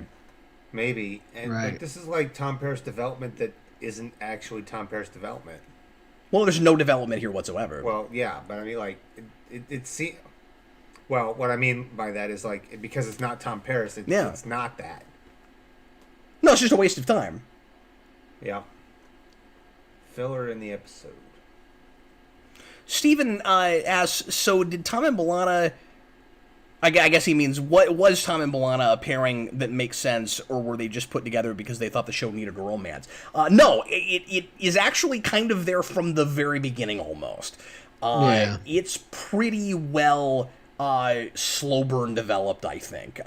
Maybe. And like, this is like Tom Paris development that isn't actually Tom Paris development. Well, there's no development here whatsoever. Well, yeah, but I mean, like, well, what I mean by that is, like, because it's not Tom Paris, it's not that. No, it's just a waste of time. Yeah. Filler in the episode. Steven asks, so did Tom and B'Elanna... I guess he means, what was Tom and B'Elanna a pairing that makes sense, or were they just put together because they thought the show needed a romance? No, it is actually kind of there from the very beginning, almost. It's pretty well slow burn developed, I think.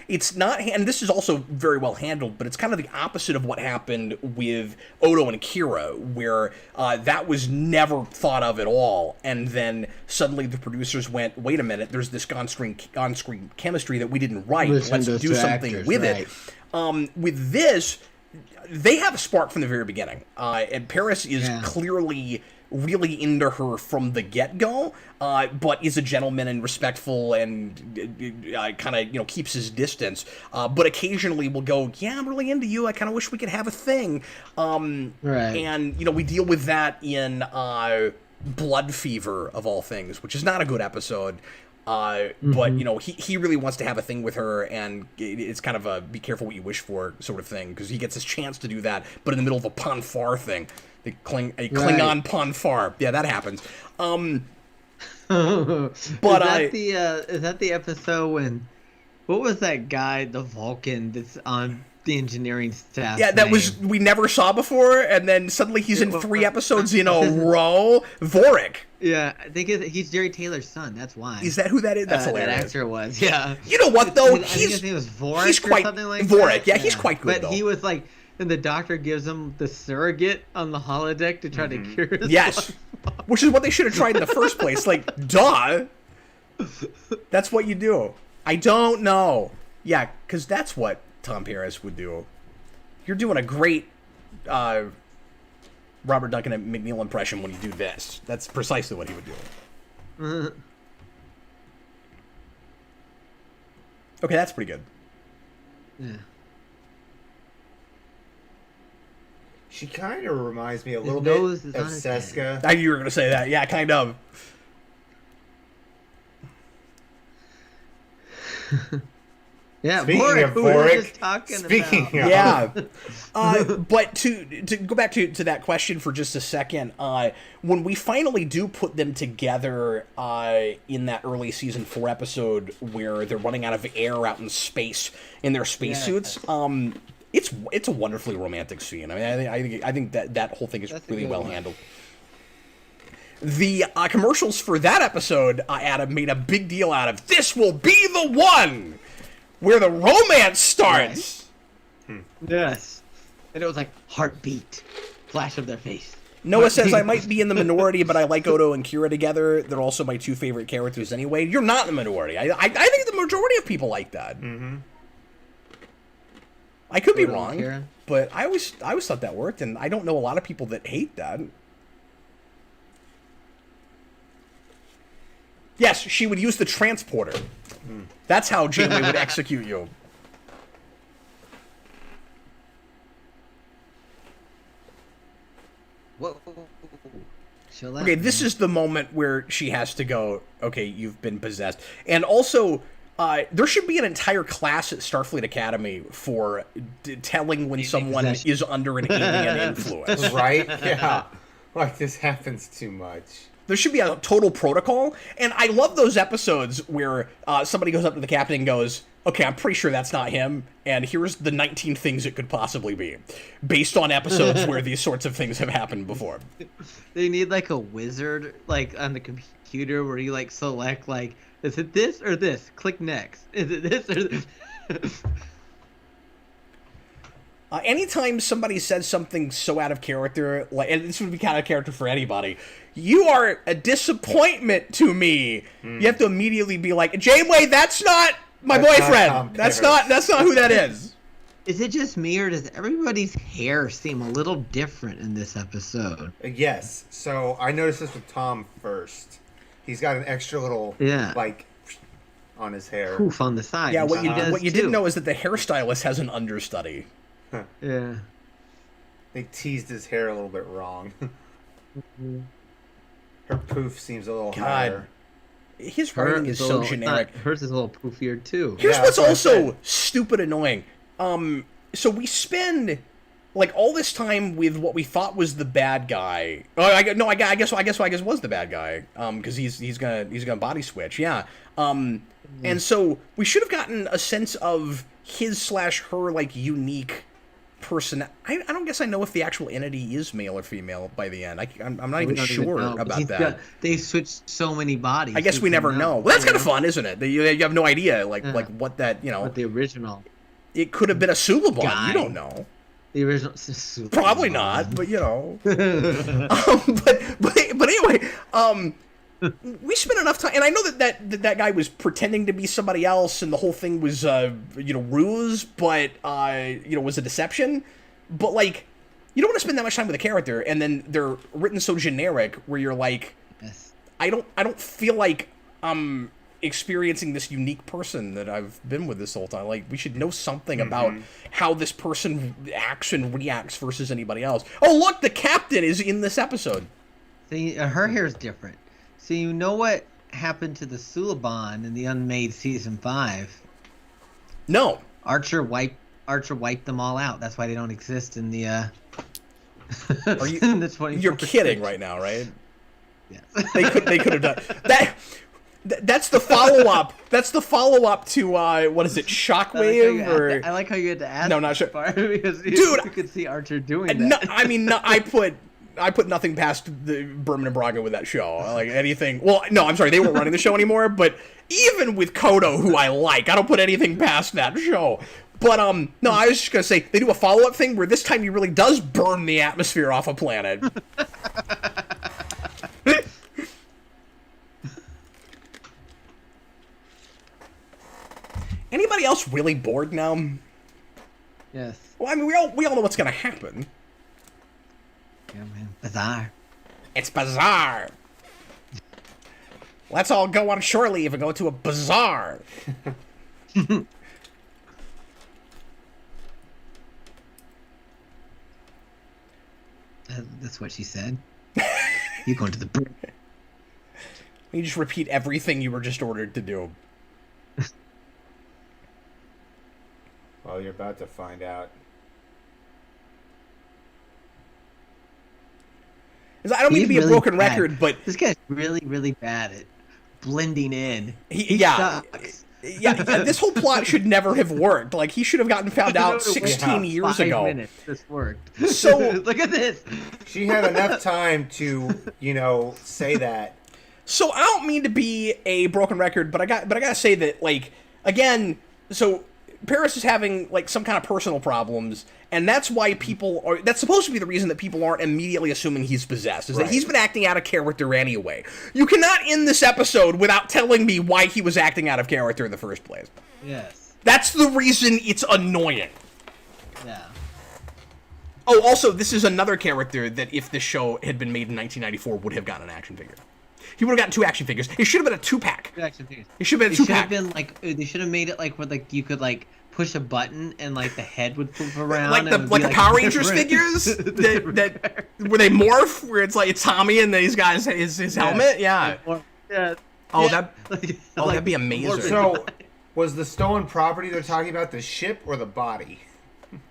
It's not, and this is also very well handled, but it's kind of the opposite of what happened with Odo and Kira, where that was never thought of at all, and then suddenly the producers went, wait a minute, there's this on-screen chemistry that we didn't write, let's do something with it. With this, they have a spark from the very beginning, and Paris is clearly really into her from the get-go, but is a gentleman and respectful and kind of, keeps his distance. But occasionally will go, yeah, I'm really into you. I kind of wish we could have a thing. And, we deal with that in Blood Fever, of all things, which is not a good episode. But, he really wants to have a thing with her, and it's kind of a be careful what you wish for sort of thing, because he gets his chance to do that, but in the middle of a Ponfar thing. A Klingon Ponfar. Yeah, that happens. But is that the episode when... What was that guy, the Vulcan, that's on the engineering staff? Yeah, that was... We never saw before, and then suddenly he's in 3 episodes in a row. Vorik. Yeah, I think he's Jerry Taylor's son. That's why. Is that who that is? That's hilarious. That actor was, yeah. You know what, though? I think his name was Vorik he's quite, or something like Vorik, that. yeah, he's quite good, but though. He was like... And the doctor gives him the surrogate on the holodeck to try to cure his Yes. Which is what they should have tried in the first place. Like, duh. That's what you do. I don't know. Yeah, because that's what Tom Paris would do. You're doing a great Robert Duncan and McNeil impression when you do this. That's precisely what he would do. Okay, that's pretty good. Yeah. She kind of reminds me a little bit of Seska. I knew you were going to say that. Yeah, kind of. Yeah, speaking of Vorik, yeah. But to go back to that question for just a second, when we finally do put them together in that early season 4 episode where they're running out of air out in space in their spacesuits, it's a wonderfully romantic scene. I mean, I think that whole thing is really well handled. The commercials for that episode, Adam made a big deal out of. This will be the one where the romance starts. Yes. And it was like heartbeat, flash of their face. Noah says, I might be in the minority, but I like Odo and Kira together. They're also my two favorite characters anyway. You're not in the minority. I think the majority of people like that. Mm-hmm. I could be Odo and wrong, Kira? but I always thought that worked, and I don't know a lot of people that hate that. Yes, she would use the transporter. That's how Janeway would execute you. Whoa. Okay, this is the moment where she has to go, okay, you've been possessed. And also, there should be an entire class at Starfleet Academy for telling when someone is under an alien influence. Right? Yeah. Like, this happens too much. There should be a total protocol. And I love those episodes where somebody goes up to the captain and goes, okay, I'm pretty sure that's not him, and here's the 19 things it could possibly be, based on episodes where these sorts of things have happened before. They need, like, a wizard, like, on the computer where you, like, select, like, is it this or this? Click next. Is it this or this? Anytime somebody says something so out of character, like, and this would be kind of character for anybody, you are a disappointment to me. You have to immediately be like, Janeway, that's not my boyfriend. That's not who that is. Is it just me, or does everybody's hair seem a little different in this episode? Yes. So I noticed this with Tom first. He's got an extra little, like, on his hair. Poof on the side. Yeah, what you didn't know is that the hairstylist has an understudy. Yeah. They teased his hair a little bit wrong. Her poof seems a little higher. His writing is so generic. Hers is a little poofier too. Here's what's also stupid annoying. So we spend like all this time with what we thought was the bad guy. Oh, I guess it was the bad guy. Because he's gonna body switch. Yeah. And so we should have gotten a sense of his/her like unique person. I don't guess I know if the actual entity is male or female by the end. I'm not even sure about that. They switched so many bodies. I guess we never know. Well, that's kind of fun, isn't it? You have no idea, like what that, What the original. It could have been a Suliban. You don't know. The original. Suliban. Probably not, but you know. But anyway, we spent enough time, and I know that guy was pretending to be somebody else, and the whole thing was ruse, but was a deception. But like, you don't want to spend that much time with a character, and then they're written so generic, where you're like, yes. I don't feel like I'm experiencing this unique person that I've been with this whole time. Like, we should know something about how this person acts and reacts versus anybody else. Oh, look, the captain is in this episode. See, her hair is different. So you know what happened to the Suliban in the Unmade season 5? No. Archer wiped them all out. That's why they don't exist in the Are you, in the 24th you're kidding right now, right? Yes. They could have done that. That's the follow up. That's the follow up to what is it, Shockwave? I like how you had to ask. No, not sure. Because Dude, you could see Archer doing that. No, I put nothing past the Berman and Braga with that show. Like anything. Well, no, I'm sorry, they weren't running the show anymore. But even with Kodo, who I like, I don't put anything past that show. But no, I was just gonna say they do a follow up thing where this time he really does burn the atmosphere off a planet. Anybody else really bored now? Yes. Well, I mean, we all know what's gonna happen. Yeah, man. Bizarre. It's bizarre. Let's all go on shore leave and go to a bazaar. That's what she said. You going to the... You just repeat everything you were just ordered to do. Well, you're about to find out. I don't mean to be a broken record, but this guy's really, really bad at blending in. He yeah, sucks. yeah. This whole plot should never have worked. Like, he should have gotten found out 16 years ago. 5 minutes, this worked. So look at this. She had enough time to, say that. So I don't mean to be a broken record, but I gotta say that, like, again, so Paris is having like some kind of personal problems, and that's why people are. That's supposed to be the reason that people aren't immediately assuming he's possessed. Is that he's been acting out of character anyway. You cannot end this episode without telling me why he was acting out of character in the first place. Yes. That's the reason it's annoying. Yeah. Oh, also, this is another character that if this show had been made in 1994 would have gotten an action figure. He would have gotten 2 action figures. It should have been a 2-pack. 2 action figures. It should have been a 2-pack. They should have made it like where like you could like push a button and like the head would flip around. Like the Power Rangers figures that where they morph, where it's like it's Tommy and he's got his helmet. Yeah. Yeah. Oh, yeah. that'd be amazing. So, was the stolen property they're talking about the ship or the body?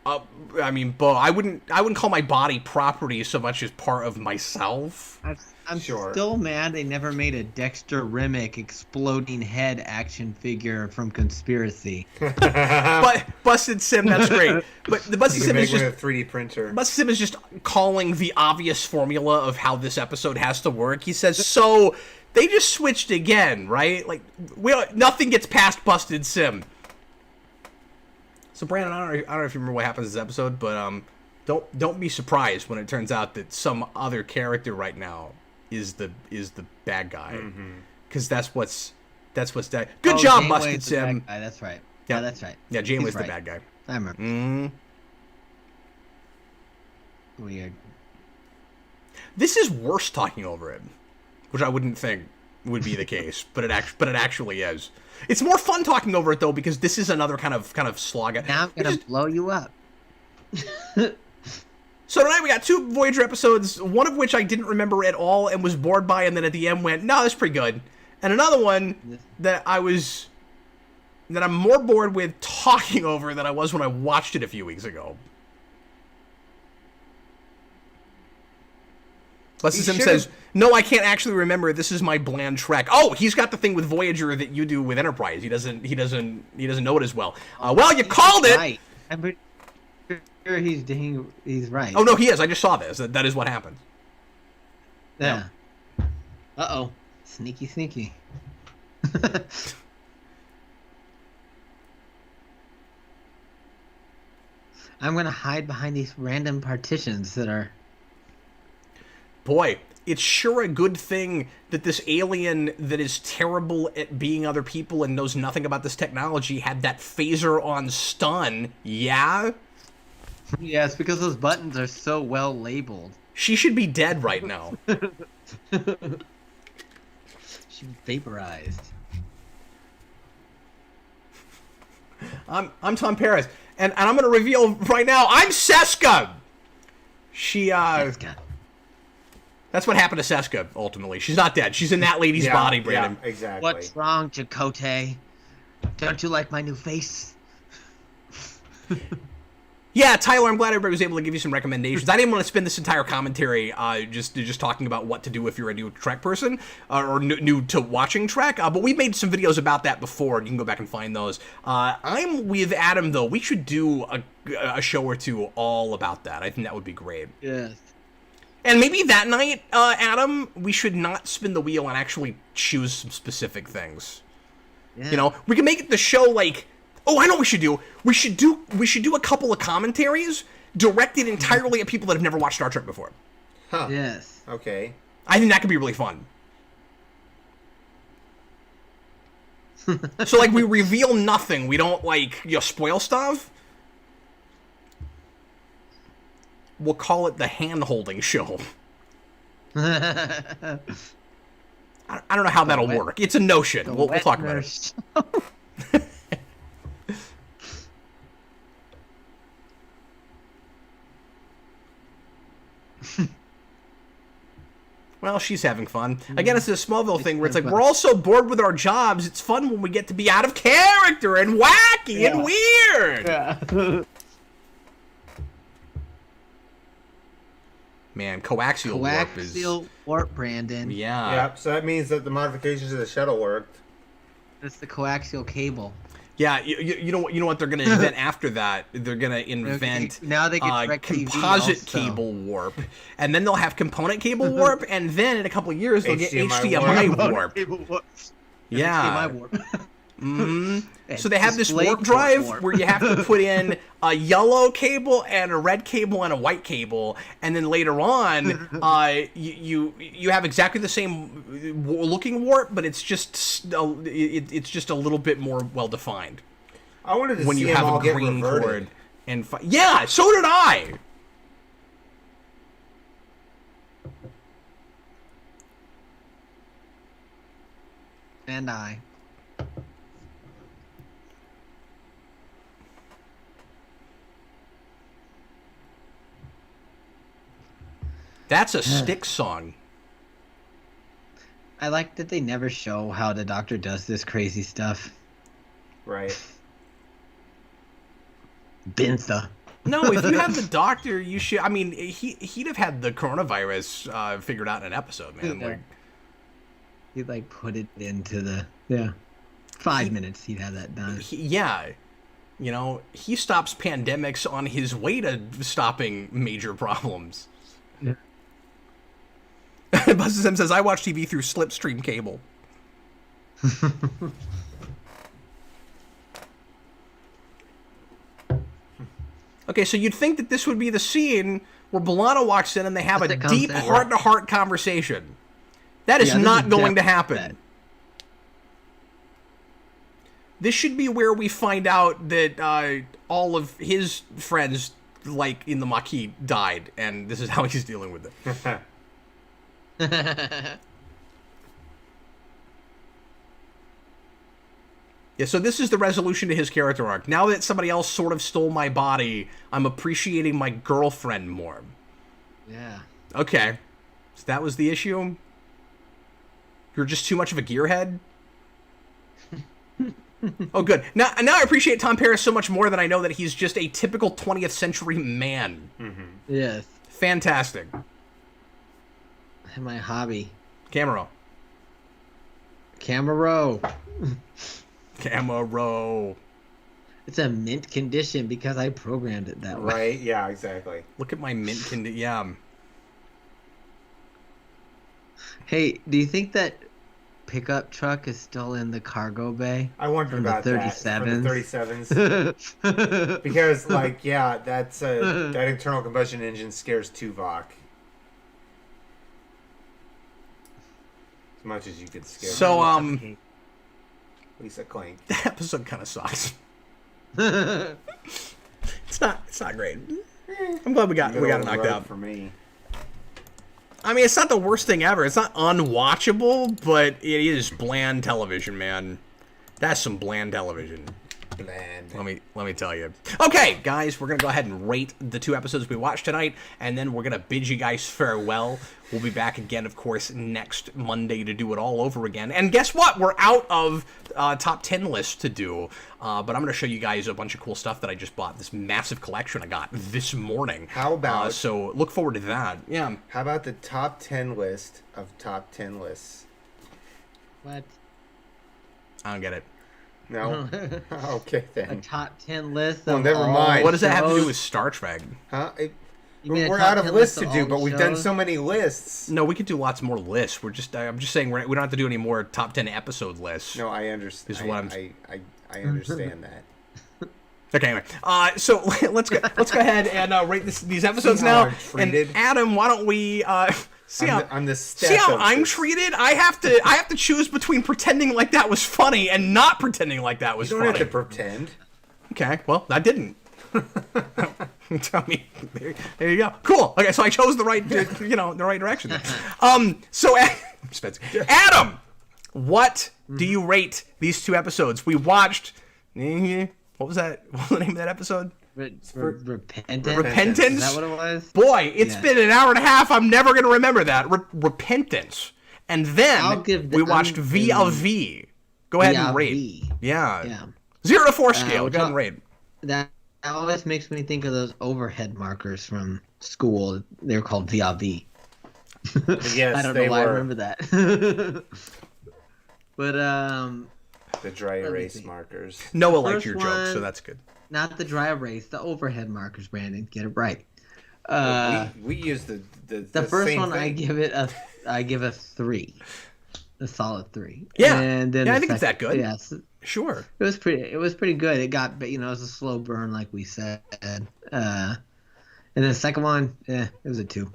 I mean, I wouldn't call my body property so much as part of myself. I'm sure. Still mad they never made a Dexter Remick exploding head action figure from Conspiracy. But Busted Sim, that's great. But the Busted Sim is just with a 3D printer. Busted Sim is just calling the obvious formula of how this episode has to work. He says, "So they just switched again, right? Like nothing gets past Busted Sim." So Brandon, I don't know if you remember what happens in this episode, but don't be surprised when it turns out that some other character right now is the bad guy, because that's what's that. Good job, Janeway's Busted the Sim. bad guy. That's right. Yeah. Yeah, that's right. Yeah, Janeway's He's the bad guy. I remember. Weird. This is worse talking over it, which I wouldn't think would be the case, but it actually is. It's more fun talking over it though, because this is another kind of slog. Now I'm gonna blow you up. So tonight we got 2 Voyager episodes, one of which I didn't remember at all and was bored by, and then at the end went, "No, that's pretty good," and another one that I'm more bored with talking over than I was when I watched it a few weeks ago. Leslie Sim says, "No, I can't actually remember. This is my bland Trek." Oh, he's got the thing with Voyager that you do with Enterprise. He doesn't know it as well. Well, you called it. Right. I'm pretty sure he's right. Oh no, he is. I just saw this. That is what happened. Yeah. Uh-oh. Sneaky. I'm gonna hide behind these random partitions that are... Boy, it's sure a good thing that this alien that is terrible at being other people and knows nothing about this technology had that phaser on stun. Yeah? Yeah, it's because those buttons are so well labeled. She should be dead right now. She vaporized. I'm Tom Paris, and I'm gonna reveal right now, I'm Seska! Seska. That's what happened to Seska, ultimately. She's not dead. She's in that lady's body, Brandon. Yeah, exactly. What's wrong, Chakotay? Don't you like my new face? Yeah, Tyler, I'm glad everybody was able to give you some recommendations. I didn't want to spend this entire commentary just talking about what to do if you're a new Trek person or new to watching Trek, but we made some videos about that before. You can go back and find those. I'm with Adam, though. We should do a show or two all about that. I think that would be great. Yes. And maybe that night, Adam, we should not spin the wheel and actually choose some specific things. Yeah. You know, we can make the show like... Oh, I know what we should do. We should do a couple of commentaries directed entirely at people that have never watched Star Trek before. Huh. Yes. Okay. I think that could be really fun. So, like, we reveal nothing. We don't, like, spoil stuff. We'll call it the hand-holding show. I don't know how that'll work. It's a notion. We'll talk about it. Well, she's having fun. Again, it's a Smallville thing where it's like, we're all so bored with our jobs, it's fun when we get to be out of character and wacky and weird. Yeah. Man, coaxial warp is... Coaxial warp, Brandon. Yeah. Yep, so that means that the modifications of the shuttle worked. That's the coaxial cable. Yeah, you know what they're going to invent after that? They're going to invent now they get composite cable warp, and then they'll have component cable warp, and then in a couple of years they'll get HDMI warp. Cable warp. Yeah. HDMI warp. So they have this Display warp drive warp. where you have to put in a yellow cable and a red cable and a white cable, and then later on, you have exactly the same looking warp, but it's just it's just a little bit more well defined. I wanted to When see you them have all a get green reverted. cord and yeah, so did I. And I. That's a Styx song. I like that they never show how the Doctor does this crazy stuff. Right. Bintha. No, if you have the Doctor, you should. I mean, he'd have had the coronavirus figured out in an episode, man. Yeah. Like, He'd like put it into the 5 minutes. He'd have that done. yeah, you know, he stops pandemics on his way to stopping major problems. Yeah. Buster Sim says, "I watch TV through slipstream cable." Okay, so you'd think that this would be the scene where B'Elanna walks in and they have a That comes deep out. heart-to-heart conversation. That is Yeah, this not is going to definitely happen. This should be where we find out that all of his friends, like in the Maquis, died, and this is how he's dealing with it. Yeah, so this is the resolution to his character arc. Now that somebody else sort of stole my body, I'm appreciating my girlfriend more. Yeah. Okay. So that was the issue? You're just too much of a gearhead? Oh, good. Now I appreciate Tom Paris so much more that I know that he's just a typical 20th century man. Yes. Fantastic. My hobby. Camera. Camaro. Camaro. It's a mint condition because I programmed it that way. Right? Yeah, exactly. Look at my mint condition. Yeah. Hey, do you think that pickup truck is still in the cargo bay? I wondered From the about that. From the 37s. Because, like, yeah, that's that internal combustion engine scares Tuvok. As much as you could scare So, Lisa Clank. that episode kind of sucks. It's not great. I'm glad we got it knocked out. For me. I mean, it's not the worst thing ever. It's not unwatchable, but it is bland television, man. That's some bland television. Bland. Let me tell you. Okay, guys, we're gonna go ahead and rate the 2 episodes we watched tonight, and then we're gonna bid you guys farewell. We'll be back again, of course, next Monday to do it all over again. And guess what? We're out of top 10 lists to do, but I'm gonna show you guys a bunch of cool stuff that I just bought. This massive collection I got this morning. How about? So look forward to that. Yeah. How about the top 10 list of top 10 lists? What? I don't get it. No. Okay A then. top 10 list. Well, of never all mind. What does that have to do shows? with Star Trek? Huh? You mean a We're top out of 10 lists list to of do, all but the we've done shows? so many lists. No, we could do lots more lists. I'm just saying we don't have to do any more top 10 episode lists. No, I understand. Is what I'm- I understand that. Okay, anyway. So let's go ahead and rate these episodes See how now. I'm treated? And Adam, why don't we see I'm the see how I'm Steph. treated? I have to choose between pretending like that was funny and not pretending like that was You don't funny. have to pretend. Okay, well, I didn't. Tell me. There you go. Cool. Okay, so I chose the right direction. So Spencer, Adam, what do you rate these 2 episodes? We watched. What was that? What was the name of that episode? Repentance? Repentance? Is that what it was? Boy, it's Yeah. been an hour and a half. I'm never going to remember that. Repentance. And I'll then give we watched V.L.V. Go ahead and rate. V. Yeah. Yeah. 0 to 4 scale. which Go ahead I'll- and rate. That always makes me think of those overhead markers from school. They're called VRV. Yes, I don't they know why I were. remember that. But The dry Let me erase see. markers. Noah liked first your joke, so one- that's good. not the dry erase, the overhead markers, Brandon. Get it right. We use the First same one thing. I give a 3. A solid 3. Yeah. And then Yeah, I the think it's that good. Yes. Sure. It was pretty good. It got, it was a slow burn, like we said. And the second one, it was a 2.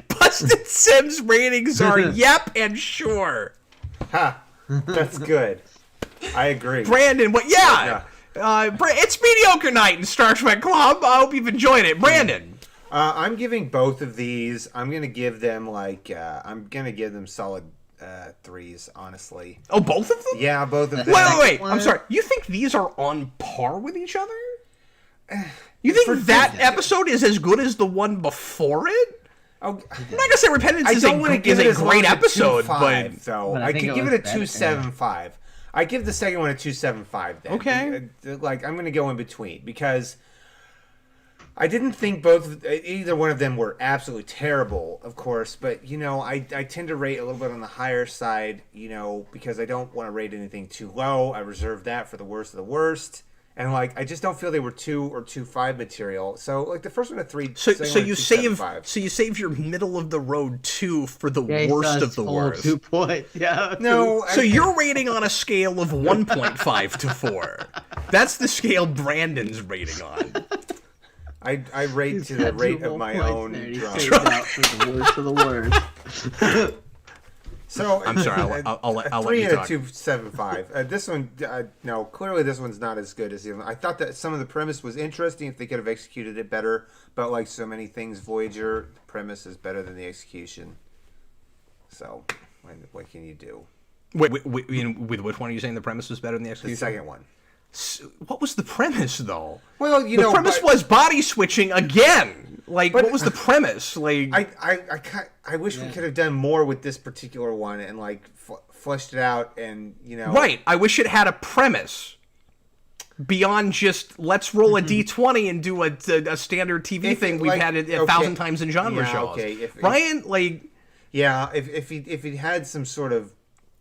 Busted Sims ratings are yep and sure. Ha! That's good. I agree. Brandon, what? Yeah. It's mediocre night in Star Trek Club. I hope you've enjoyed it. Brandon. I'm giving both of these. I'm gonna give them solid 3s, honestly. Oh, both of them? Yeah, both of them. Wait. I'm sorry. You think these are on par with each other? You think that episode is as good as the one before it? Oh, I'm not gonna say Repentance is a great episode, but though I could give it a 2.75. I give the second one a 2.75. Then. Okay. I'm gonna go in between because I didn't think either one of them were absolutely terrible, of course, but I tend to rate a little bit on the higher side, because I don't want to rate anything too low. I reserve that for the worst of the worst. And I just don't feel they were 2 or 2.5 material. So the first one a 3. So you save your middle of the road 2 for the worst of the worst. 2 points. Yeah. No. So you're rating on a scale of 1.5 to 4. That's the scale Brandon's rating on. I rate to the rate of my own drunk. Out for the worst of the worst. So I'm sorry. I'll let you talk. 3 and a 2.75. This one, no, clearly this one's not as good as the other. I thought that some of the premise was interesting if they could have executed it better, but like so many things, Voyager, the premise is better than the execution. So, what can you do? Wait, with which one are you saying the premise was better than the execution? The second one. What was the premise, though? Well, the premise was body switching again. What was the premise? I wish we could have done more with this particular one and fleshed it out and Right. I wish it had a premise beyond just let's roll a d20 and do a standard TV thing we've had it 1,000 times in genre shows. Okay. Ryan, yeah, if he had some sort of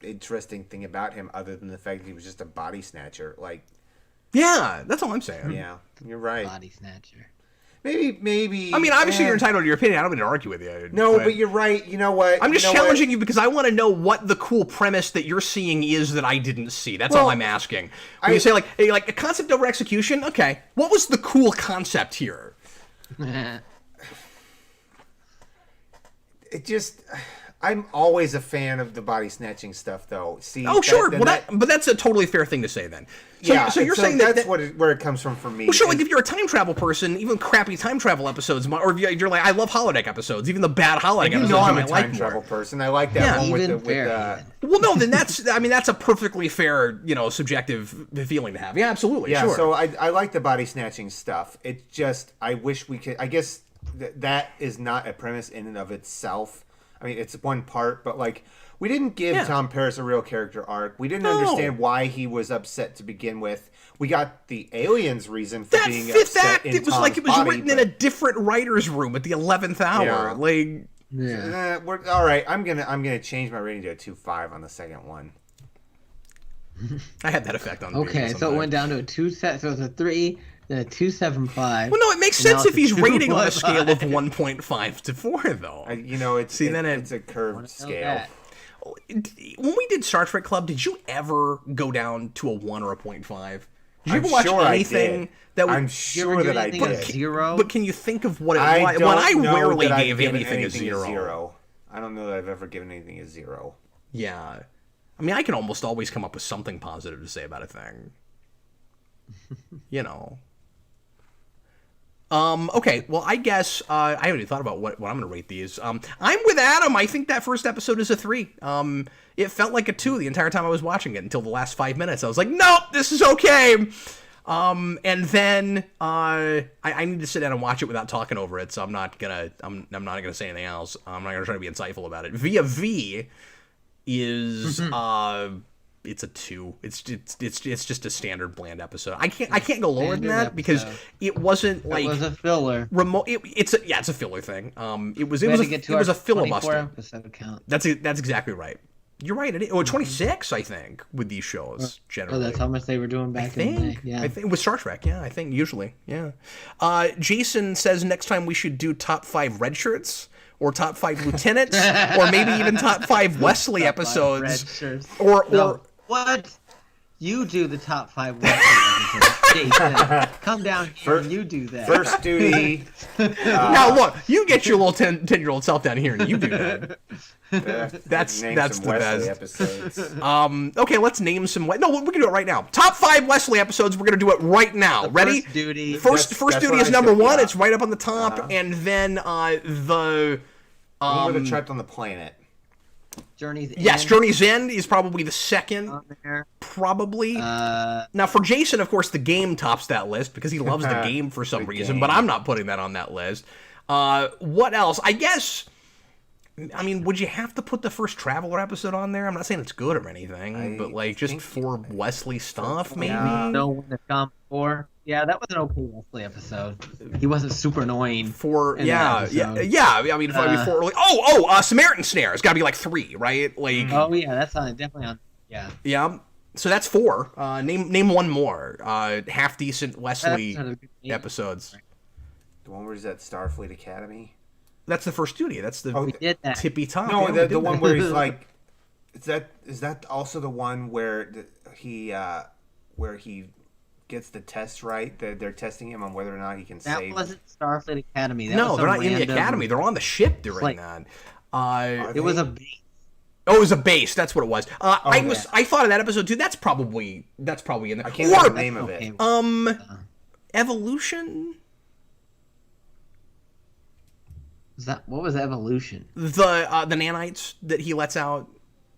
interesting thing about him other than the fact that he was just a body snatcher, yeah, that's all I'm saying. Yeah, you're right. Body snatcher. Maybe. I mean, obviously you're entitled to your opinion. I don't mean to argue with you. No, but you're right. You know what? I'm just challenging you because I want to know what the cool premise that you're seeing is that I didn't see. That's all I'm asking. When you say a concept over execution, okay. What was the cool concept here? It just. I'm always a fan of the body snatching stuff, though. See, sure. But that's a totally fair thing to say, then. So you're saying that's where it comes from for me. Well, sure. If you're a time travel person, even crappy time travel episodes, or if you're I love holodeck episodes, even the bad holodeck episodes. I'm a time travel person. I like that one with the. Well, no, then that's a perfectly fair, subjective feeling to have. Yeah, absolutely. Yeah. Sure. So I like the body snatching stuff. It's just I wish we could. I guess that is not a premise in and of itself. I mean, it's one part, but we didn't give Tom Paris a real character arc. We didn't understand why he was upset to begin with. We got the alien's reason for being upset in It was Tom's it was written in a different writer's room at the 11th hour. Yeah. We're all right. I'm gonna change my rating to a 2.5 on the second one. I had that effect on. Okay, so it went down to a 2. So it's a 3. Then a 2.75. Well, no, it makes sense if he's rating on a scale of 1.5 to 4, though. It's a curved scale. When we did Star Trek Club, did you ever go down to a 1 or a 0.5? Did you ever watch anything that would? I'm sure that I did. Zero? But can you think of what it was? I rarely gave anything a 0. I don't know that I've ever given anything a 0. Yeah. I mean, I can almost always come up with something positive to say about a thing. Okay, well, I guess I haven't even thought about what I'm going to rate these. I'm with Adam. I think that first episode is a 3. It felt like a 2 the entire time I was watching it until the last 5 minutes. I was like, nope, this is okay. And then I need to sit down and watch it without talking over it, so I'm not gonna say anything else. I'm not gonna try to be insightful about it. Via V is it's a 2. It's just a standard bland episode. I can't go lower than that because it wasn't It was a filler. It's a filler thing. It was a filibuster. Episode count. That's exactly right. You're right. 26, I think, with these shows generally. Oh, that's how much they were doing back in the day. Yeah. I think with Star Trek. Yeah, I think usually. Yeah. Jason says next time we should do top 5 red shirts. Or top 5 lieutenants, or maybe even top 5 Wesley episodes, or What? You do the top 5 Wesley episodes. Jason, come down here and you do that. First duty. Now look, you get your little 10-year-old self down here and you do that. That's name the some Wesley best. episodes. Okay, let's name some. No, we're gonna do it right now. Top 5 Wesley episodes. We're gonna do it right now. Ready? First duty. First That's duty what is I number said, 1. yeah. It's right up on the top, and then the. When were they trapped on the planet? Journey's Yes, End Journey's End is probably the second. on there. Probably. Now, for Jason, of course, the game tops that list because he loves the game for some The reason, game. but I'm not putting that on that list. What else? I guess. I mean, would you have to put the first Traveler episode on there? I'm not saying it's good or anything, but like just think- for Wesley stuff, maybe. No one has gone before. Yeah, that was an okay Wesley episode. He wasn't super annoying. For in yeah, that yeah, episode. yeah. I mean, before like Samaritan Snare. It's got to be like 3, right? Like Oh yeah, that's on definitely on. Yeah. yeah. So that's 4. Name one more. Half decent Wesley That's a good name. episodes. The one where he's at Starfleet Academy? That's the first duty. That's the We did that. tippy top. No, Yeah, we the did one that. where he's like, is that also the one where he gets the test right? They're testing him on whether or not he can That save. wasn't Starfleet Academy. That No, was they're some not in the random- academy. They're on the ship during like- that. It was a base. Oh, it was a base. That's what it was. I yeah. I thought of that episode too. That's probably in there. I can't remember Or the name of it. Okay. Evolution. What was Evolution? The nanites that he lets out.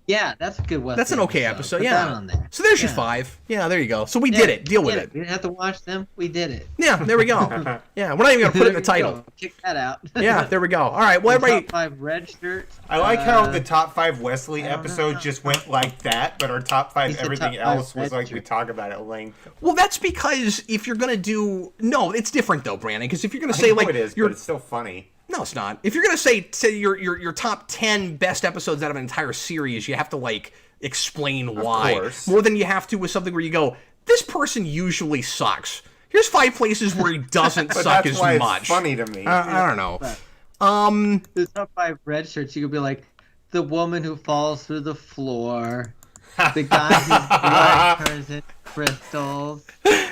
Yeah, that's a good Wesley. That's an okay episode. Put Yeah. that on there. So there's your Yeah. 5. Yeah, there you go. So we did it. Deal with Yeah, it. We didn't have to watch them. We did it. Yeah, there we go. Yeah, we're not even gonna put it in the There you title. go. Kick that out. Yeah, there we go. All right. Well, The everybody. top 5 red shirts. I like how the top 5 Wesley I don't episodes know. just went like that, but our top 5 He said everything top 5 else was red like we shirt. talk about at length. Well, that's because if you're gonna do it's different though, Brandon. Because if you're gonna I say know like it is, your but it's still funny. no, it's not. If you're gonna say your top 10 best episodes out of an entire series, you have to like explain why course. more than you have to with something where you go, this person usually sucks. Here's 5 places where he doesn't But suck that's as why much. it's funny to me. I don't know. The top 5 red shirts, you could be like, the woman who falls through the floor, the guy whose blood turns into crystals,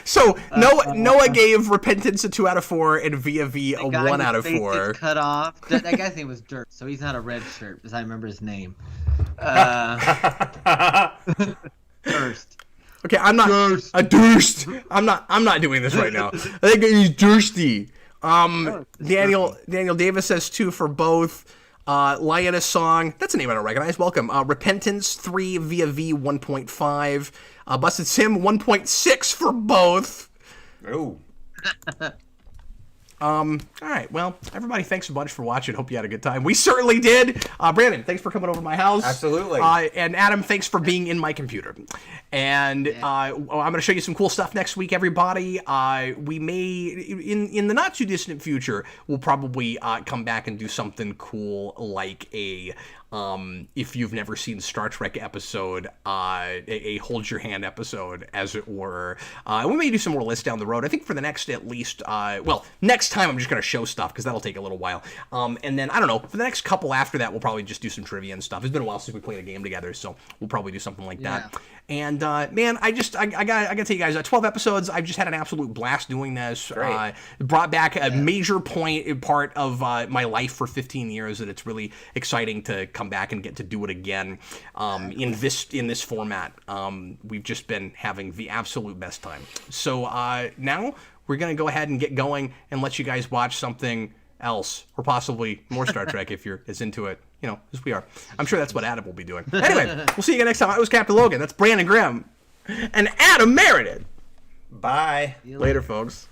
So Noah gave Repentance a 2 out of 4 and Via V a the guy 1 whose out of face 4. gets cut off. That guy's name was Dirt, so he's not a red shirt, because I remember his name. Durst. Okay, I'm not a Durst. I'm not doing this right now. I think he's Dursty. Daniel Davis says 2 for both. Lioness Song, that's a name I don't recognize. Welcome. Repentance 3 Via V 1.5. Busted Sim 1.6 for both. Ooh. All right, well, everybody, thanks a bunch for watching. Hope you had a good time. We certainly did. Brandon, thanks for coming over to my house. Absolutely. And Adam, thanks for being in my computer. And I'm going to show you some cool stuff next week, everybody. We may, in the not too distant future, we'll probably come back and do something cool like a if you've never seen Star Trek episode, a hold your hand episode, as it were. We may do some more lists down the road. I think for the next at least, next time I'm just going to show stuff because that'll take a little while. And then, I don't know, for the next couple after that, we'll probably just do some trivia and stuff. It's been a while since we played a game together, so we'll probably do something like that. And, man, I gotta tell you guys, 12 episodes, I've just had an absolute blast doing this. Great. Brought back a major part of my life for 15 years, and it's really exciting to come back and get to do it again in this format. We've just been having the absolute best time. So now we're going to go ahead and get going and let you guys watch something else, or possibly more Star Trek if you're as into it, as we are. I'm sure that's what Adam will be doing. Anyway, we'll see you again next time. I was Captain Logan. That's Brandon Grimm. And Adam Meredith. Bye. Later, folks.